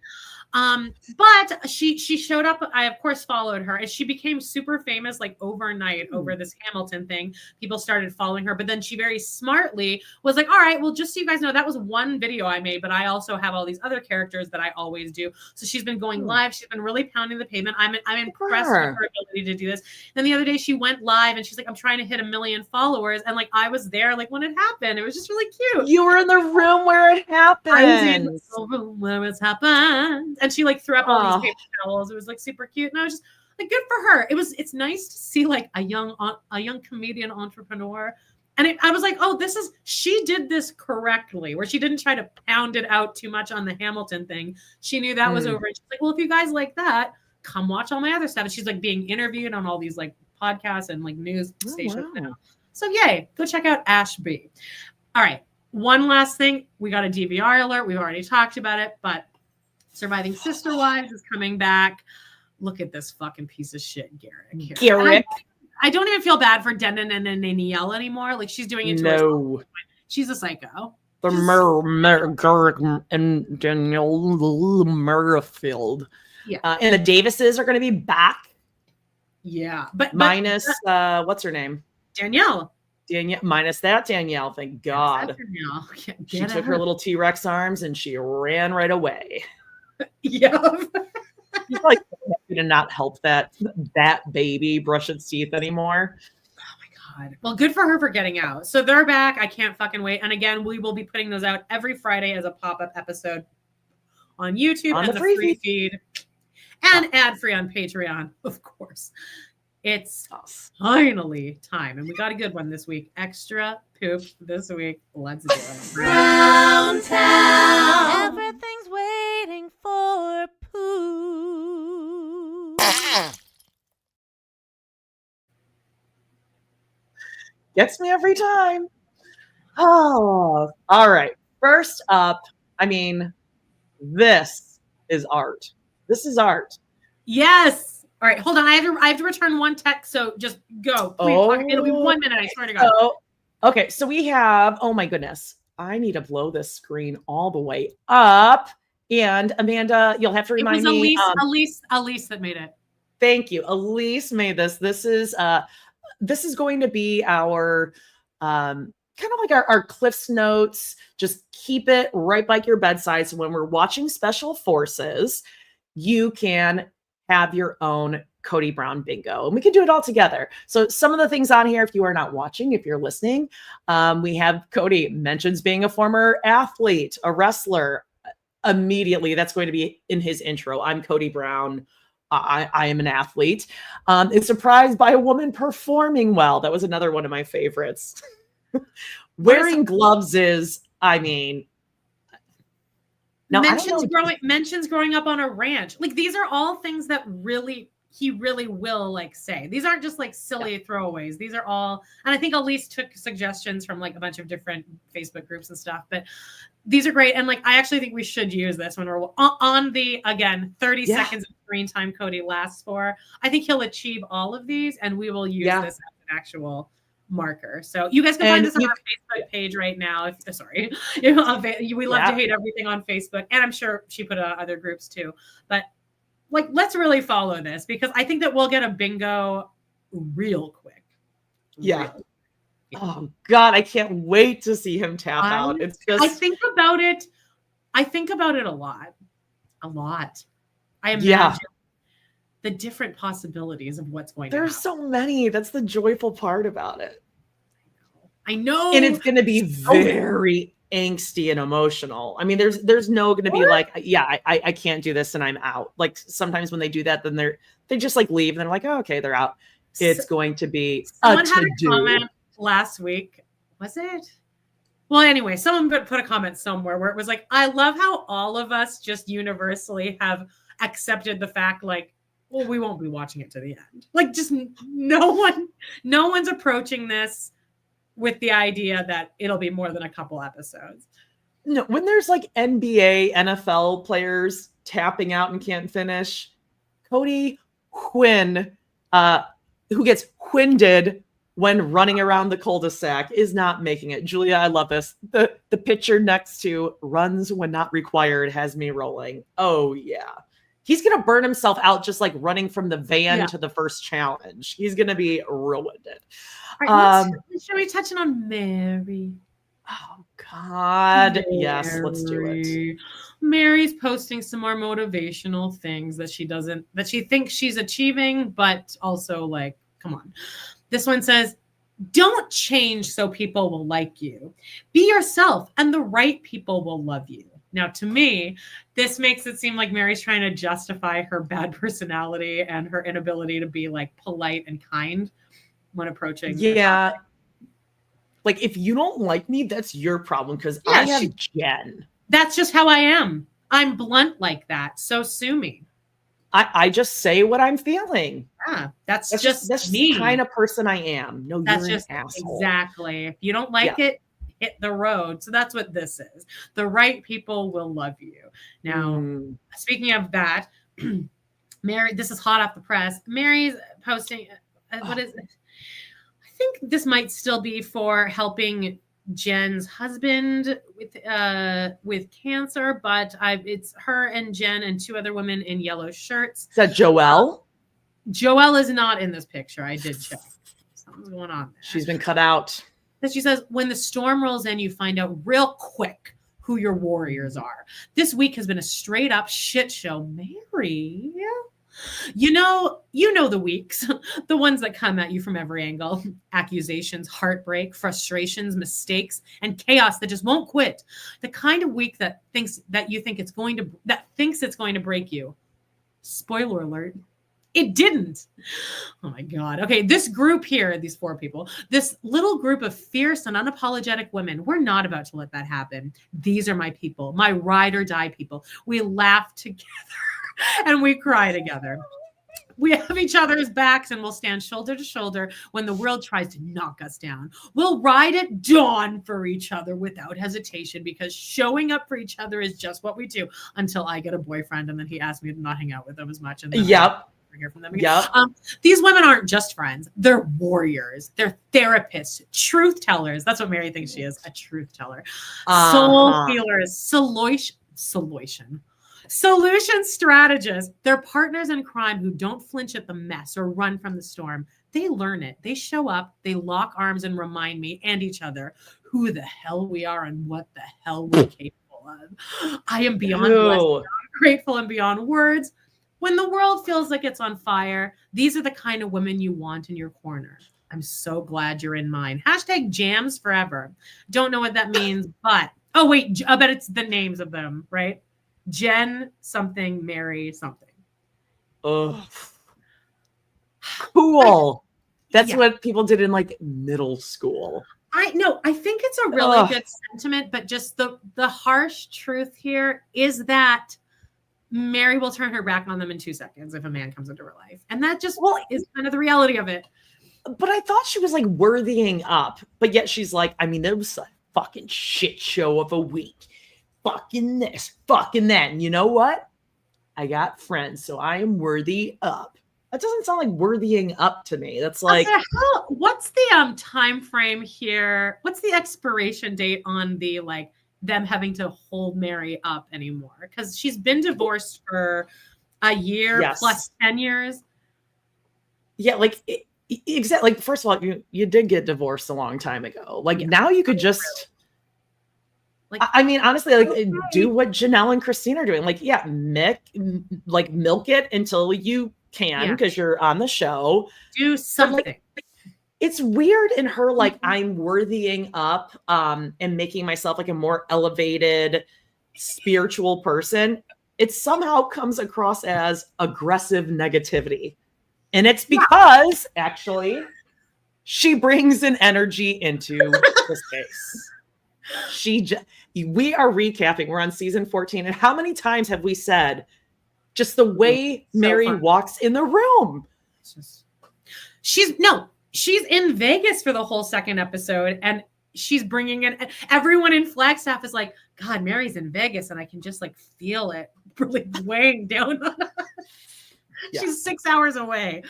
But she showed up. I of course followed her, and she became super famous like overnight over this Hamilton thing. People started following her, but then she very smartly was like, all right, well, just so you guys know, that was one video I made, but I also have all these other characters that I always do. So she's been going live. She's been really pounding the pavement. I'm impressed with her ability to do this. Then the other day she went live and she's like, I'm trying to hit 1 million followers. And like, I was there like when it happened. It was just really cute. You were in the room where it happened. I was in the room where it's happened. And she like threw up all these paper towels. It was like super cute. And I was just like, good for her. It's nice to see like a young comedian entrepreneur. And I was like, oh, she did this correctly, where she didn't try to pound it out too much on the Hamilton thing. She knew that was over. And she's like, well, if you guys like that, come watch all my other stuff. And she's like being interviewed on all these like podcasts and like news stations now. So yay, go check out Ash B. All right. One last thing. We got a DVR alert. We've already talked about it, but Surviving Sister Wives is coming back. Look at this fucking piece of shit, Garrett. I don't even feel bad for Denon and Danielle anymore. Like she's doing it to herself. She's a psycho. Garrett and Danielle Murfield. Yeah. And the Davises are going to be back. Yeah. But minus, what's her name? Danielle. Minus that Danielle, thank God. Danielle. She took her little T-Rex arms and she ran right away. Yeah. She's like to not help that baby brush its teeth anymore. Oh my God. Well, good for her for getting out. So they're back. I can't fucking wait. And again, we will be putting those out every Friday as a pop-up episode on YouTube and the free feed and ad-free on Patreon, of course. It's finally time. And we got a good one this week. Extra poop this week. Let's do it. Brown Town. Everything's waiting for poop. Gets me every time. Oh, all right. First up, I mean, this is art. This is art. Yes. All right, hold on. I have to return one text, so just go. Please. It'll be 1 minute, I swear to God. Okay, so we have, oh my goodness. I need to blow this screen all the way up. And Amanda, you'll have to remind me. It was Elise that made it. Thank you. Elise made this. This is going to be our kind of like our Cliff's Notes. Just keep it right by your bedside. So when we're watching Special Forces, you can have your own Cody Brown bingo, and we can do it all together. So some of the things on here, if you are not watching, if you're listening, we have Cody mentions being a former athlete, a wrestler. Immediately, that's going to be in his intro. I'm Cody Brown. I am an athlete. It's surprised by a woman performing well. That was another one of my favorites. Wearing gloves is, I mean, now, mentions growing up on a ranch. Like these are all things that he really will like say. These aren't just like silly throwaways. These are all, and I think Elise took suggestions from like a bunch of different Facebook groups and stuff, but these are great. And like, I actually think we should use this when we're on the, again, 30 seconds of screen time Cody lasts for. I think he'll achieve all of these, and we will use this as an actual marker. So you guys can find this on our Facebook page right now. We love to hate everything on Facebook, and I'm sure she put it on other groups too. But like, let's really follow this, because I think that we'll get a bingo real quick. Oh God, I can't wait to see him tap out. It's just I think about it a lot. I imagine the different possibilities of what's going to happen. There's so many. That's the joyful part about it. I know. And it's going to be very angsty and emotional. I mean, there's no going to be like, I can't do this and I'm out. Like sometimes when they do that, then they just like leave and they're like, oh, okay, they're out. It's going to be someone had a comment last week. Was it? Well, anyway, someone put a comment somewhere where it was like, I love how all of us just universally have accepted the fact, like, well, we won't be watching it to the end. Like, just no one's approaching this with the idea that it'll be more than a couple episodes. No, when there's like NBA, NFL players tapping out and can't finish, Cody Quinn, who gets winded when running around the cul-de-sac is not making it. Julia, I love this. The picture next to runs when not required has me rolling. Oh yeah. He's going to burn himself out just like running from the van to the first challenge. He's going to be ruined. All right, shall we touch on Mary? Oh God. Mary. Yes, let's do it. Mary's posting some more motivational things that she thinks she's achieving, but also like, come on. This one says, don't change so people will like you. Be yourself and the right people will love you. Now, to me, this makes it seem like Mary's trying to justify her bad personality and her inability to be like polite and kind when approaching. Yeah. Like, if you don't like me, that's your problem because I have Jen. That's just how I am. I'm blunt like that. So sue me. I just say what I'm feeling. Yeah, that's just me. The kind of person I am. No, that's you're just an asshole. Exactly. If you don't like it, hit the road. So that's what this is. The right people will love you. Now, speaking of that, Mary, this is hot off the press. Mary's posting, what is it? I think this might still be for helping Jen's husband with cancer, but it's her and Jen and two other women in yellow shirts. Is that Joelle? Joelle is not in this picture. I did check. Something's going on there. She's been cut out. Then she says, when the storm rolls in, you find out real quick who your warriors are. This week has been a straight up shit show. Mary, you know the weeks, the ones that come at you from every angle. Accusations, heartbreak, frustrations, mistakes, and chaos that just won't quit. The kind of week that thinks it's going to break you. Spoiler alert. It didn't. Oh my God. Okay, this group here, these four people, this little group of fierce and unapologetic women, we're not about to let that happen. These are my people, my ride or die people. We laugh together and we cry together. We have each other's backs and we'll stand shoulder to shoulder when the world tries to knock us down. We'll ride at dawn for each other without hesitation because showing up for each other is just what we do until I get a boyfriend and then he asks me to not hang out with him as much. And then hear from them again. These women aren't just friends. They're warriors. They're therapists, truth tellers. That's what Mary thinks she is, a truth teller. Soul healers, solution strategists. They're partners in crime who don't flinch at the mess or run from the storm. They learn it. They show up. They lock arms and remind me and each other who the hell we are and what the hell we're capable of. I am beyond blessed, beyond grateful, and beyond words. When the world feels like it's on fire, these are the kind of women you want in your corner. I'm so glad you're in mine. # jams forever. Don't know what that means, but oh wait, I bet it's the names of them, right? Jen something, Mary something. Oh, cool. That's what people did in like middle school. I think it's a really good sentiment, but just the harsh truth here is that Mary will turn her back on them in 2 seconds if a man comes into her life. And that just is kind of the reality of it. But I thought she was like worthying up, but yet she's like, I mean, it was a fucking shit show of a week. Fucking this, fucking that. And you know what? I got friends, so I am worthy up. That doesn't sound like worthying up to me. That's like, what's the time frame here? What's the expiration date on the like them having to hold Mary up anymore? Because she's been divorced for a year plus 10 years. Yeah, like exactly. Like first of all, you did get divorced a long time ago. Like now you could just. Like, I mean, honestly, like do what Janelle and Christine are doing. Like, milk it until you can because you're on the show. Do something. Like, it's weird in her, like I'm worthying up and making myself like a more elevated spiritual person. It somehow comes across as aggressive negativity. And it's because actually she brings an energy into the space. We are recapping. We're on season 14. And how many times have we said just the way Mary walks in the room? She's in Vegas for the whole second episode. And she's bringing in everyone in Flagstaff is like, God, Mary's in Vegas. And I can just like feel it really weighing down on us. She's 6 hours away.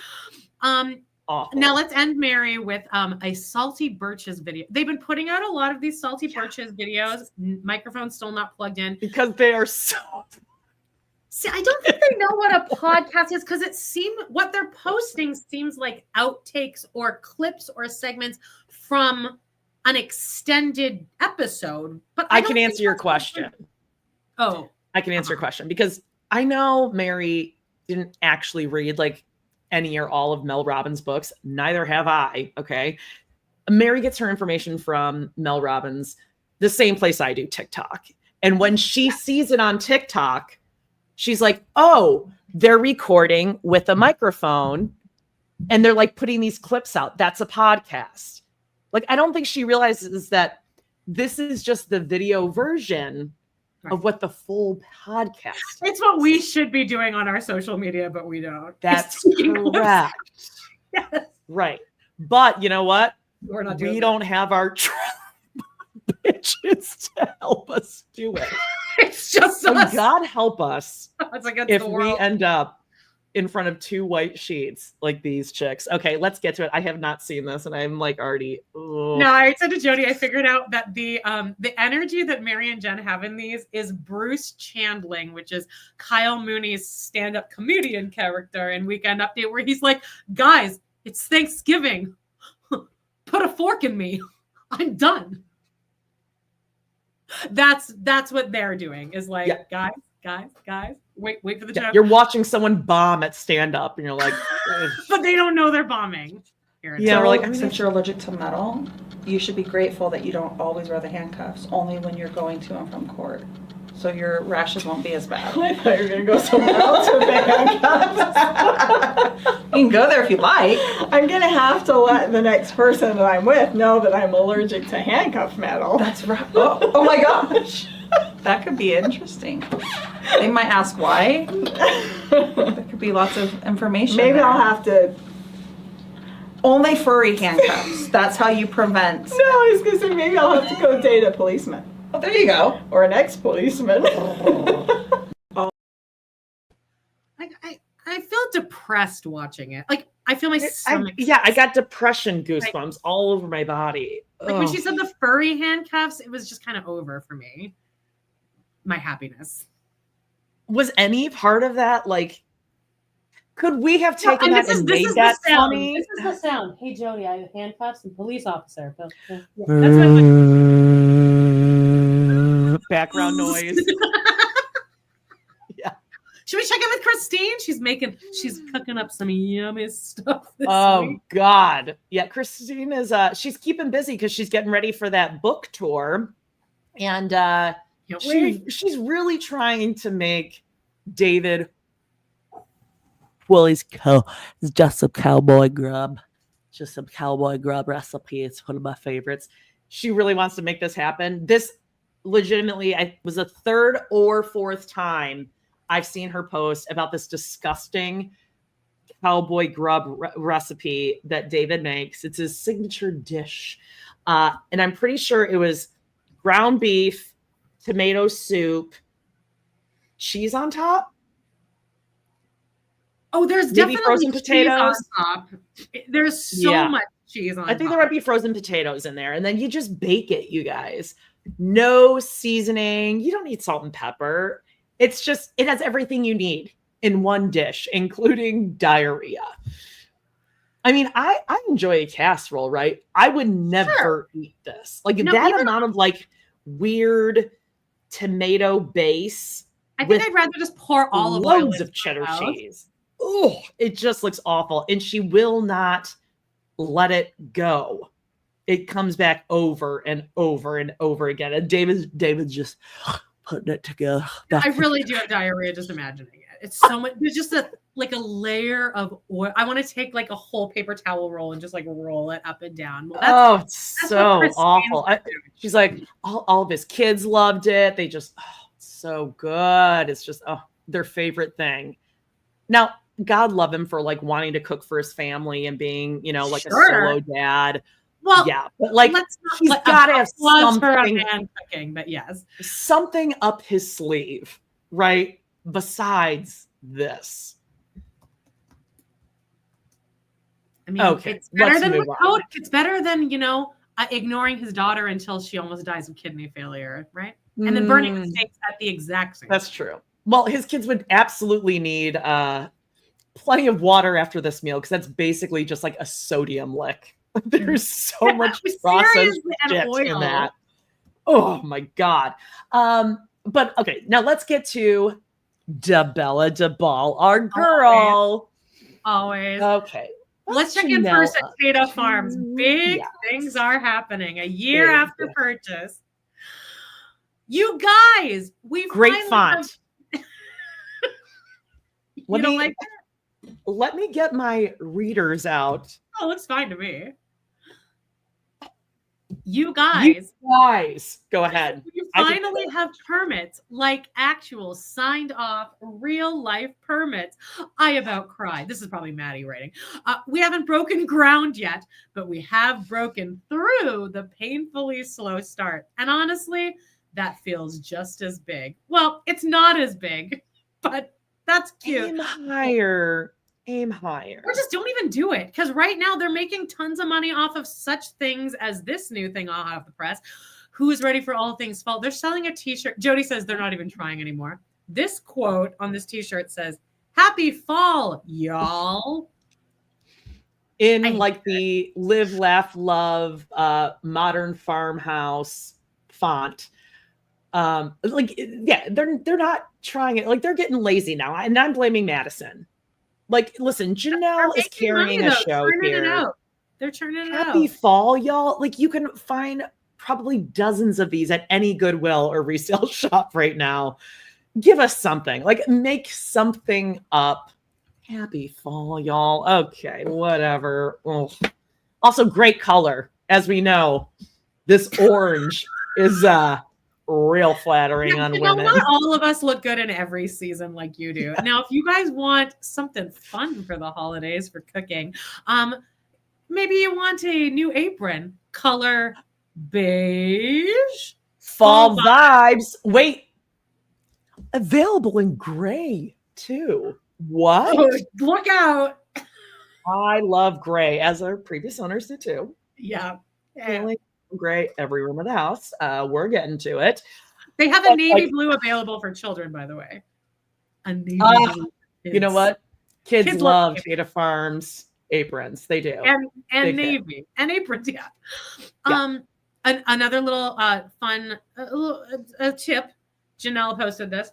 Awful. Now let's end Mary with a salty Birches video. They've been putting out a lot of these salty Birches videos. Microphone's still not plugged in. Because they are so... See, I don't think they know what a podcast is because what they're posting seems like outtakes or clips or segments from an extended episode. But I can answer your question. Oh. I can answer your question because I know Mary didn't actually read like any or all of Mel Robbins' books. Neither have I. Okay. Mary gets her information from Mel Robbins, the same place I do, TikTok. And when she sees it on TikTok, she's like, oh, they're recording with a microphone and they're like putting these clips out. That's a podcast. Like, I don't think she realizes that this is just the video version of what the full podcast is. It's what we should be doing on our social media, but we don't. That's correct. Yes. Right. But you know what? We're not doing We don't have our bitches to help us do it. It's just So us. God help us It's like if we end up in front of two white sheets like these chicks. Okay, let's get to it. I have not seen this, and I'm like already. Ugh. No, I said to Jodie, I figured out that the energy that Mary and Jen have in these is Bruce Chandling, which is Kyle Mooney's stand-up comedian character in Weekend Update, where he's like, guys, it's Thanksgiving. Put a fork in me. I'm done. That's what they're doing. Is like, guys. Wait for the joke. You're watching someone bomb at stand-up, and you're like, but they don't know they're bombing. Yeah, we're like, since you're allergic to metal, you should be grateful that you don't always wear the handcuffs, only when you're going to and from court. So your rashes won't be as bad. I thought you were going to go somewhere else with the handcuffs. You can go there if you like. I'm going to have to let the next person that I'm with know that I'm allergic to handcuff metal. That's right. Oh my gosh. That could be interesting. They might ask why. There could be lots of information. Maybe there. I'll have to... Only furry handcuffs. That's how you prevent. No, I was going to say maybe I'll have to go date a policeman. Oh, there you go. Or an ex-policeman. I feel depressed watching it. Like, I feel my stomach. I got depression goosebumps all over my body. Like when she said the furry handcuffs, it was just kind of over for me. My happiness. Was any part of that like? Could we have taken that and made that funny? This is the sound. Hey Jodie, I have handcuffs and police officer. That's what background noise. Yeah. Should we check in with Christine? She's cooking up some yummy stuff this week. God. Yeah, Christine is she's keeping busy because she's getting ready for that book tour. And she's really trying to make David, well, he's just some cowboy grub. Just some cowboy grub recipe. It's one of my favorites. She really wants to make this happen. This legitimately, was the third or fourth time I've seen her post about this disgusting cowboy grub recipe that David makes. It's his signature dish. And I'm pretty sure it was ground beef, tomato soup, cheese on top. Oh, there's Maybe definitely frozen potatoes cheese on top. There's so much cheese on top. I think there might be frozen potatoes in there. And then you just bake it, you guys. No seasoning. You don't need salt and pepper. It's just, it has everything you need in one dish, including diarrhea. I mean, I enjoy a casserole, right? I would never eat this. Like that amount of like weird tomato base. I think I'd rather just pour olive oil. Loads of cheddar cheese. Oh, it just looks awful. And she will not let it go. It comes back over and over and over again. And David's just putting it together. I really do have diarrhea just imagining it. It's so much. There's just a layer of oil. I want to take like a whole paper towel roll and just like roll it up and down. Well, it's so awful. She's like, all of his kids loved it. They just, it's so good. It's just, their favorite thing. Now, God love him for like wanting to cook for his family and being, like a solo dad. Well, yeah, but like he's got to have something cooking, but yes, something up his sleeve, right? Besides this. I mean, Okay, it's better let's than move on. It's better than, ignoring his daughter until she almost dies of kidney failure, right? And then burning the stakes at the exact same That's time. true. Well, his kids would absolutely need plenty of water after this meal because that's basically just like a sodium lick. There's so much processed shit in that. Oh my God. But okay, now let's get to DeBella DeBall, our girl. Always. Okay. Let's check in first at Tato Farms. Big things are happening a year after purchase. You guys, we great font. Let me get my readers out. Oh, looks fine to me. You guys, go ahead. You finally have permits, like actual signed off real life permits. I about cried. This is probably Maddie writing. We haven't broken ground yet, but we have broken through the painfully slow start. And honestly, that feels just as big. Well, it's not as big, but that's cute. Aim higher. Or just don't even do it. Because right now they're making tons of money off of such things as this new thing hot off the press. Who is ready for all things fall? They're selling a t-shirt. Jodie says they're not even trying anymore. This quote on this t-shirt says, "Happy fall, y'all." In the live, laugh, love, modern farmhouse font. They're not trying it. Like, they're getting lazy now. And I'm blaming Madison. Like, listen, Janelle is carrying a show here. They're turning it out. Happy fall, y'all. Like, you can find probably dozens of these at any Goodwill or resale shop right now. Give us something. Like, make something up. Happy fall, y'all. Okay, whatever. Ugh. Also, great color. As we know, this orange is real flattering on women. Not all of us look good in every season like you do. Now, if you guys want something fun for the holidays for cooking, maybe you want a new apron, color beige, fall vibes. Wait, available in gray too. What? Oh, look out! I love gray, as our previous owners did too. Yeah. Gray every room of the house. We're getting to it. They have a navy blue available for children, by the way. A navy blue. You know what? Kids love Tato Farms aprons. They do. And navy and aprons. Yeah. Another little fun tip. Janelle posted this.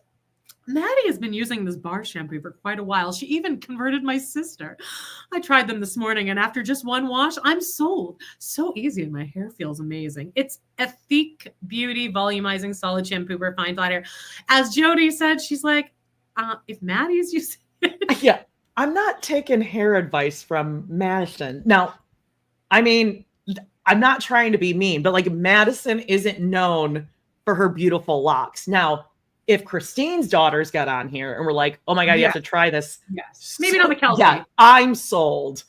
Maddie has been using this bar shampoo for quite a while. She even converted my sister. I tried them this morning, and after just one wash, I'm sold. So easy, and my hair feels amazing. It's Ethique Beauty Volumizing Solid Shampoo for Fine Flat Hair. As Jodie said, she's like, if Maddie's using it. Yeah, I'm not taking hair advice from Madison. Now, I mean, I'm not trying to be mean, but like, Madison isn't known for her beautiful locks. Now, if Christine's daughters got on here and were like, "Oh my God, you have to try this." Yes. Maybe not McKelty. Yeah, I'm sold.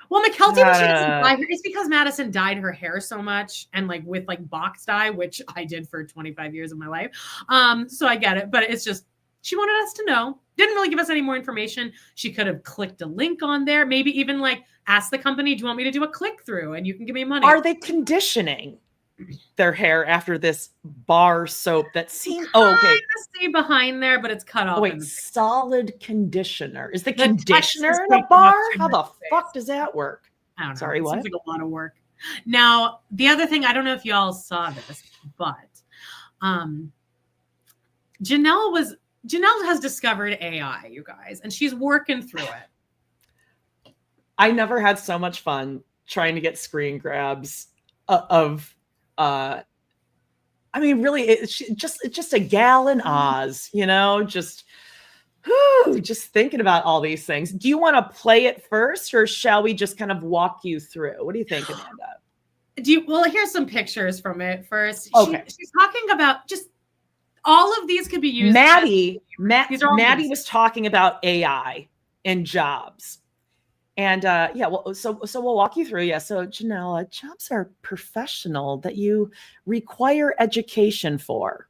Well, McKelty, when she doesn't dye her, it's because Madison dyed her hair so much and like with like box dye, which I did for 25 years of my life. So I get it, but it's just, she wanted us to know. Didn't really give us any more information. She could have clicked a link on there. Maybe even like ask the company, "Do you want me to do a click through and you can give me money?" Are they conditioning their hair after this bar soap that seems okay? See behind there, but it's cut off. Wait, solid conditioner. Is the conditioner in a bar? How the fuck does that work? I don't know. Sorry, what? Seems like a lot of work. Now, the other thing, I don't know if y'all saw this, but Janelle has discovered AI, you guys, and she's working through it. I never had so much fun trying to get screen grabs of I mean, really, it's just a gal in Oz, just thinking about all these things. Do you want to play it first, or shall we just kind of walk you through? What do you think, Amanda? Well, here's some pictures from it first. Okay. She's talking about just all of these could be used. Maddie was talking about AI and jobs. And so we'll walk you through. Yeah. So Janelle, jobs are professional that you require education for.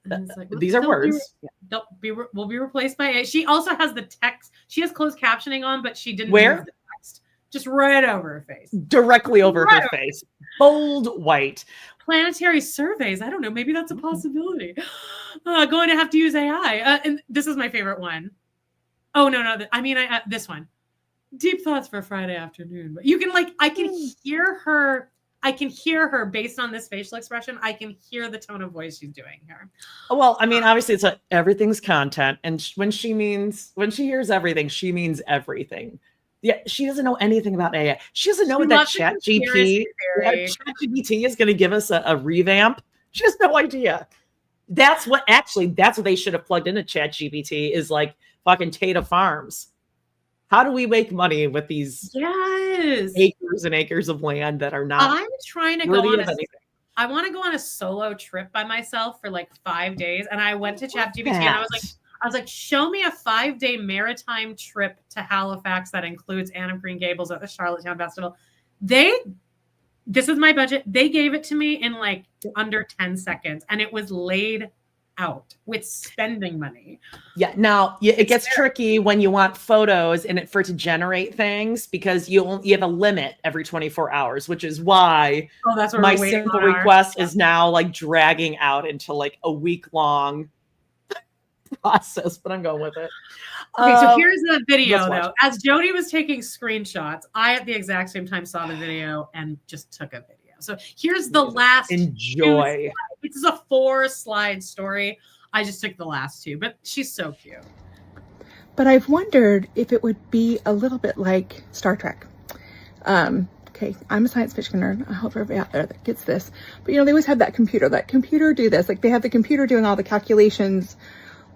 Like, these are words. Will be replaced by AI. She also has the text. She has closed captioning on, but she didn't Where? use the text. Just right over her face. Directly over her face. Bold white. Planetary surveys. I don't know. Maybe that's a possibility. Going to have to use AI. And this is my favorite one. Oh, no. This one. Deep thoughts for Friday afternoon. But you can I can hear her. I can hear her based on this facial expression. I can hear the tone of voice she's doing here. Well, I mean, obviously it's everything's content. And when she hears everything, she means everything. Yeah, she doesn't know anything about AI. She doesn't know what that ChatGPT is going to give us a revamp. She has no idea. That's what they should have plugged into ChatGPT is like fucking Tata Farms. How do we make money with these acres and acres of land that are not? I'm trying to go on I want to go on a solo trip by myself for like 5 days. And I went to ChatGPT and I was like, show me a 5-day maritime trip to Halifax that includes Anne of Green Gables at the Charlottetown Festival. This is my budget. They gave it to me in like under 10 seconds and it was laid out with spending money. Yeah. Now it gets tricky when you want photos and for it to generate things because you have a limit every 24 hours, which is why that's what my simple request is now like dragging out into like a week-long process, but I'm going with it. Okay, so here's the video though. As Jodie was taking screenshots, I at the exact same time saw the video and just took a video. So here's the last. Enjoy. This is a 4-slide story. I just took the last 2, but she's so cute. But I've wondered if it would be a little bit like Star Trek. Okay, I'm a science fiction nerd. I hope everybody out there that gets this. But they always have that computer do this. Like they have the computer doing all the calculations,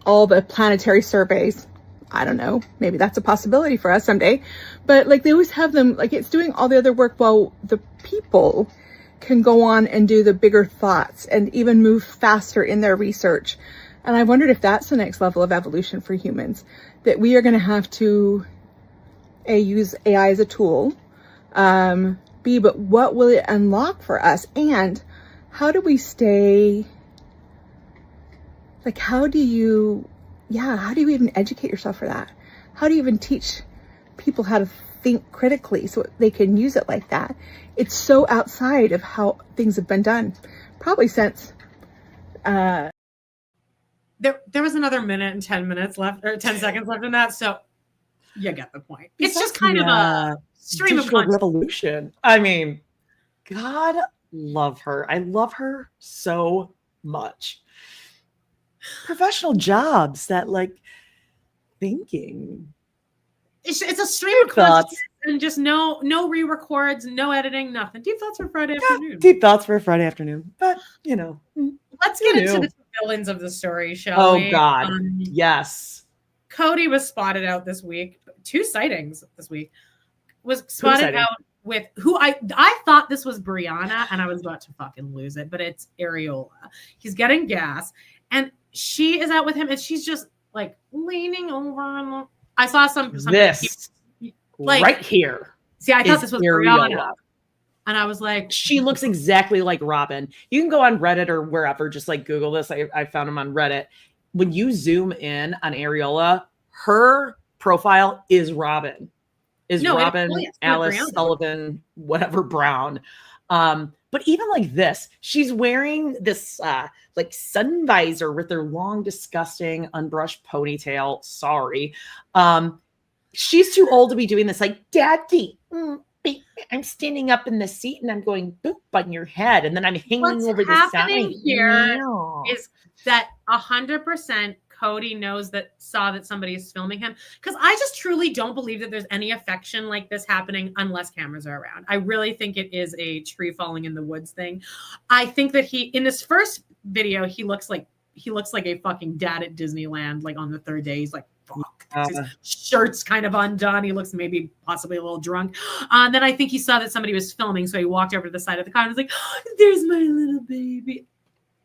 all the planetary surveys. I don't know. Maybe that's a possibility for us someday. But like they always have them, like it's doing all the other work while the people can go on and do the bigger thoughts and even move faster in their research. And I wondered if that's the next level of evolution for humans, that we are going to have to use AI as a tool, but what will it unlock for us? And how do we stay, like, how do you even educate yourself for that? How do you even teach people how to think critically so they can use it like that? It's so outside of how things have been done, probably since. There was another minute and 10 minutes left, or 10 seconds left in that. So you get the point. It's just kind of a stream of content. Revolution. I mean, God love her. I love her so much. Professional jobs that like thinking. It's a stream of content and just no re-records, no editing, nothing. Deep thoughts for Friday afternoon. Deep thoughts for Friday afternoon. But let's get into the villains of the story, shall we? Oh God, yes. Cody was spotted out this week. 2 sightings this week. Was spotted out with who I thought this was Brianna, and I was about to fucking lose it, but it's Areola. He's getting gas, and she is out with him, and she's just like leaning over. I saw some this like right here. See, I thought this was Brianna. And I was like, she looks exactly like Robyn. You can go on Reddit or wherever, just like Google this. I found him on Reddit. When you zoom in on Areola, her profile is Robyn. Robyn, Alice, Brianna. Sullivan, whatever Brown. But even like this, she's wearing this like sun visor with her long, disgusting, unbrushed ponytail. Sorry. She's too old to be doing this. Like, Daddy, I'm standing up in the seat and I'm going boop on your head. And then I'm hanging over the side. What's happening here is that 100% Cody saw that somebody is filming him. Because I just truly don't believe that there's any affection like this happening unless cameras are around. I really think it is a tree falling in the woods thing. I think that in this first video, he looks like a fucking dad at Disneyland. Like on the 3rd day, he's like, fuck. His shirt's kind of undone. He looks possibly a little drunk. And then I think he saw that somebody was filming. So he walked over to the side of the car and was like, oh, there's my little baby.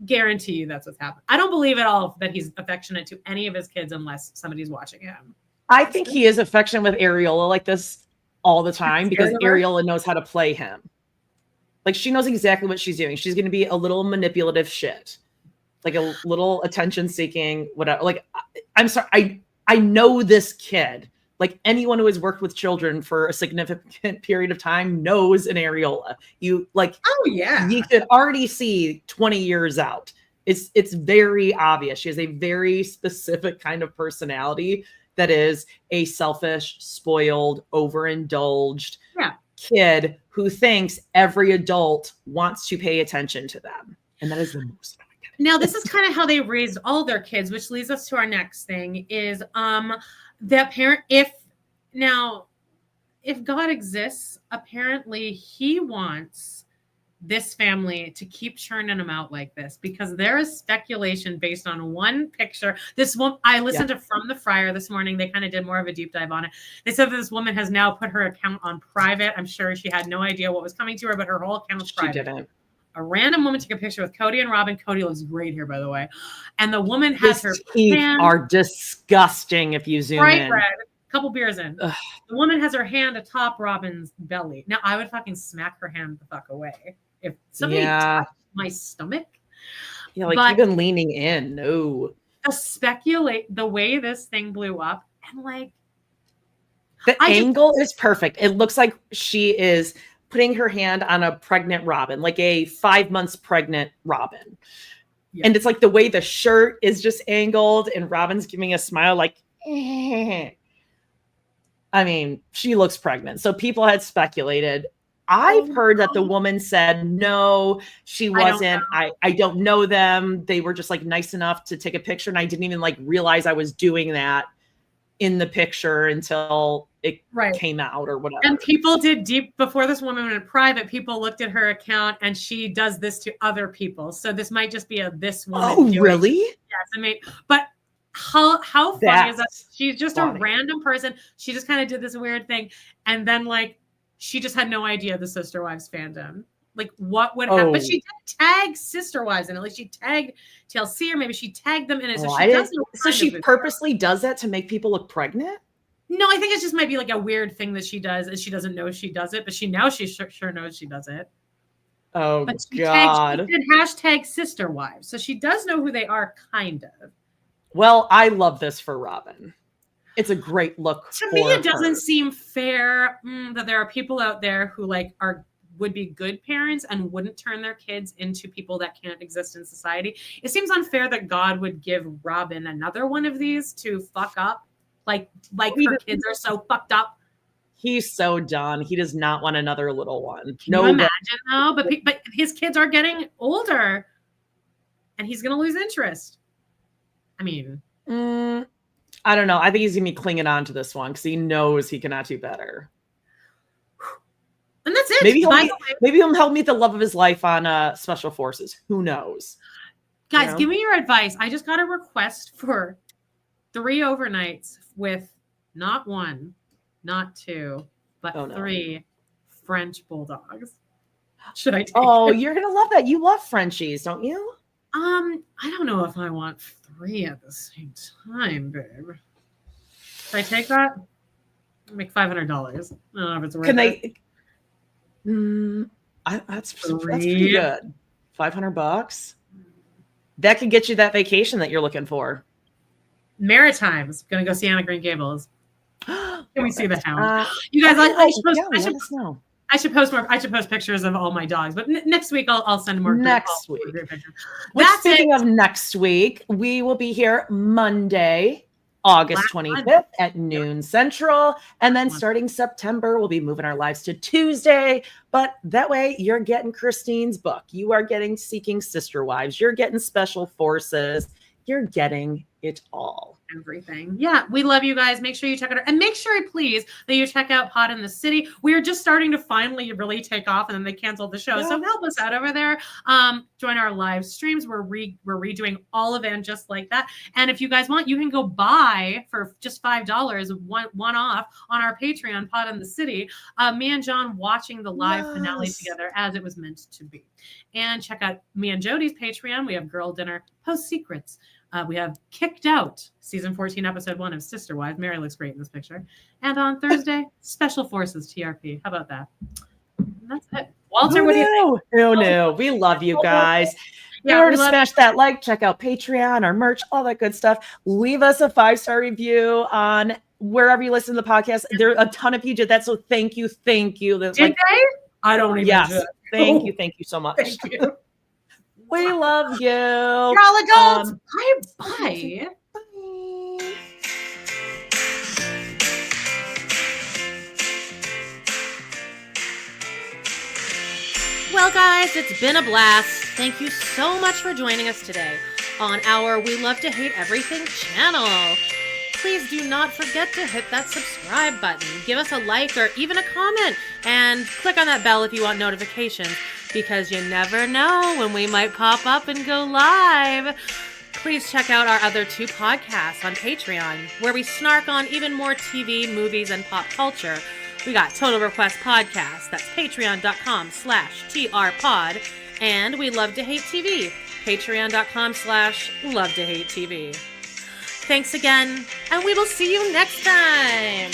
Guarantee you that's what's happening. I don't believe at all that he's affectionate to any of his kids unless somebody's watching him. I think he is affectionate with Areola like this all the time because Areola knows how to play him. Like she knows exactly what she's doing. She's going to be a little manipulative shit. Like a little attention seeking, whatever. Like, I'm sorry. I know this kid Like anyone who has worked with children for a significant period of time knows an areola. You like, Oh yeah. you could already see 20 years out. It's very obvious. She has a very specific kind of personality that is a selfish, spoiled, overindulged kid who thinks every adult wants to pay attention to them. And that is the most. Now, this is kind of how they raised all their kids, which leads us to our next thing is the parent, if God exists, apparently he wants this family to keep churning them out like this, because there is speculation based on one picture. This one, I listened to From the Friar this morning. They kind of did more of a deep dive on it. They said that this woman has now put her account on private. I'm sure she had no idea what was coming to her, but her whole account was private. She didn't. A random woman took a picture with Cody and Robyn. Cody looks great here, by the way. And the woman has her teeth are disgusting if you zoom in. Red, couple beers in. Ugh. The woman has her hand atop Robyn's belly. Now, I would fucking smack her hand the fuck away. If somebody touched my stomach. Yeah, like you've been leaning in. No. The way this thing blew up, and like the angle is perfect. It looks like she is putting her hand on a pregnant Robyn, like a 5 months pregnant Robyn. Yeah. And it's like the way the shirt is just angled and Robyn's giving a smile like, eh. I mean, she looks pregnant. So people had speculated. I've heard that the woman said, no, she wasn't. I don't know them. They were just like nice enough to take a picture. And I didn't even like realize I was doing that in the picture until it came out or whatever. And people did deep before this woman went private. People looked at her account and she does this to other people. So this might just be this woman. Oh, really? Yes. I mean, but how funny is that? She's just a random person. She just kind of did this weird thing. And then like, she just had no idea the Sister Wives fandom. Like what would happen? But she did tag Sister Wives in it. Like she tagged TLC, or maybe she tagged them in it. So she purposely does that to make people look pregnant? No, I think it just might be like a weird thing that she does, and she doesn't know she does it, but she sure knows she does it. Oh God! She did hashtag Sister Wives, so she does know who they are, kind of. Well, I love this for Robyn. It's a great look. To me, it doesn't seem fair that there are people out there who would be good parents and wouldn't turn their kids into people that can't exist in society. It seems unfair that God would give Robyn another one of these to fuck up. Like her kids are so fucked up. He's so done. He does not want another little one. Can you imagine though? But his kids are getting older, and he's gonna lose interest. I mean, I don't know. I think he's gonna be clinging on to this one because he knows he cannot do better. And that's it. Maybe he'll help meet the love of his life on Special Forces. Who knows? Guys, give me your advice. I just got a request for 3 overnights with not 1, not 2, but 3 French bulldogs. Should I take it? You're gonna love that. You love Frenchies, don't you? I don't know if I want 3 at the same time, babe. Should I take that? I'll make $500. I don't know if it's worth it. That's pretty good. $500. That could get you that vacation that you're looking for. Maritimes. Gonna go see Anna Green Gables. Can we see the town? You guys, I should post pictures of all my dogs, but next week I'll send more. Next week. Speaking of next week, we will be here Monday, August 25th at noon Central. And then starting September, we'll be moving our lives to Tuesday. But that way you're getting Christine's book. You are getting Seeking Sister Wives. You're getting Special Forces. You're getting it all. Everything. Yeah, we love you guys. Make sure you check it out. And make sure, please, that you check out Pod in the City. We're just starting to finally really take off, and then they canceled the show. Yeah. So help us out over there. Join our live streams. We're redoing all of it just like that. And if you guys want, you can go buy for just $5 one off on our Patreon, Pod in the City. Me and John watching the live finale together as it was meant to be. And check out me and Jodie's Patreon. We have Girl Dinner, Post Secrets. We have Kicked Out, season 14, episode 1 of Sister Wives. Mary looks great in this picture. And on Thursday, Special Forces TRP. How about that? And that's it. Walter, what do you think? Who knew? We love you guys. Remember to smash that like, check out Patreon, our merch, all that good stuff. Leave us a 5-star review on wherever you listen to the podcast. There are a ton of you did that. So thank you. That's Did they? I don't even. Yes. Thank you so much. Thank you. We love you. You're all adults. Bye. Well, guys, it's been a blast. Thank you so much for joining us today on our We Love to Hate Everything channel. Please do not forget to hit that subscribe button. Give us a like or even a comment, and click on that bell if you want notifications, because you never know when we might pop up and go live. Please check out our other 2 podcasts on Patreon, where we snark on even more TV, movies, and pop culture. We got Total Request Podcast, that's patreon.com/trpod, and We Love to Hate TV, patreon.com/Love to Hate TV. Thanks again, and we will see you next time.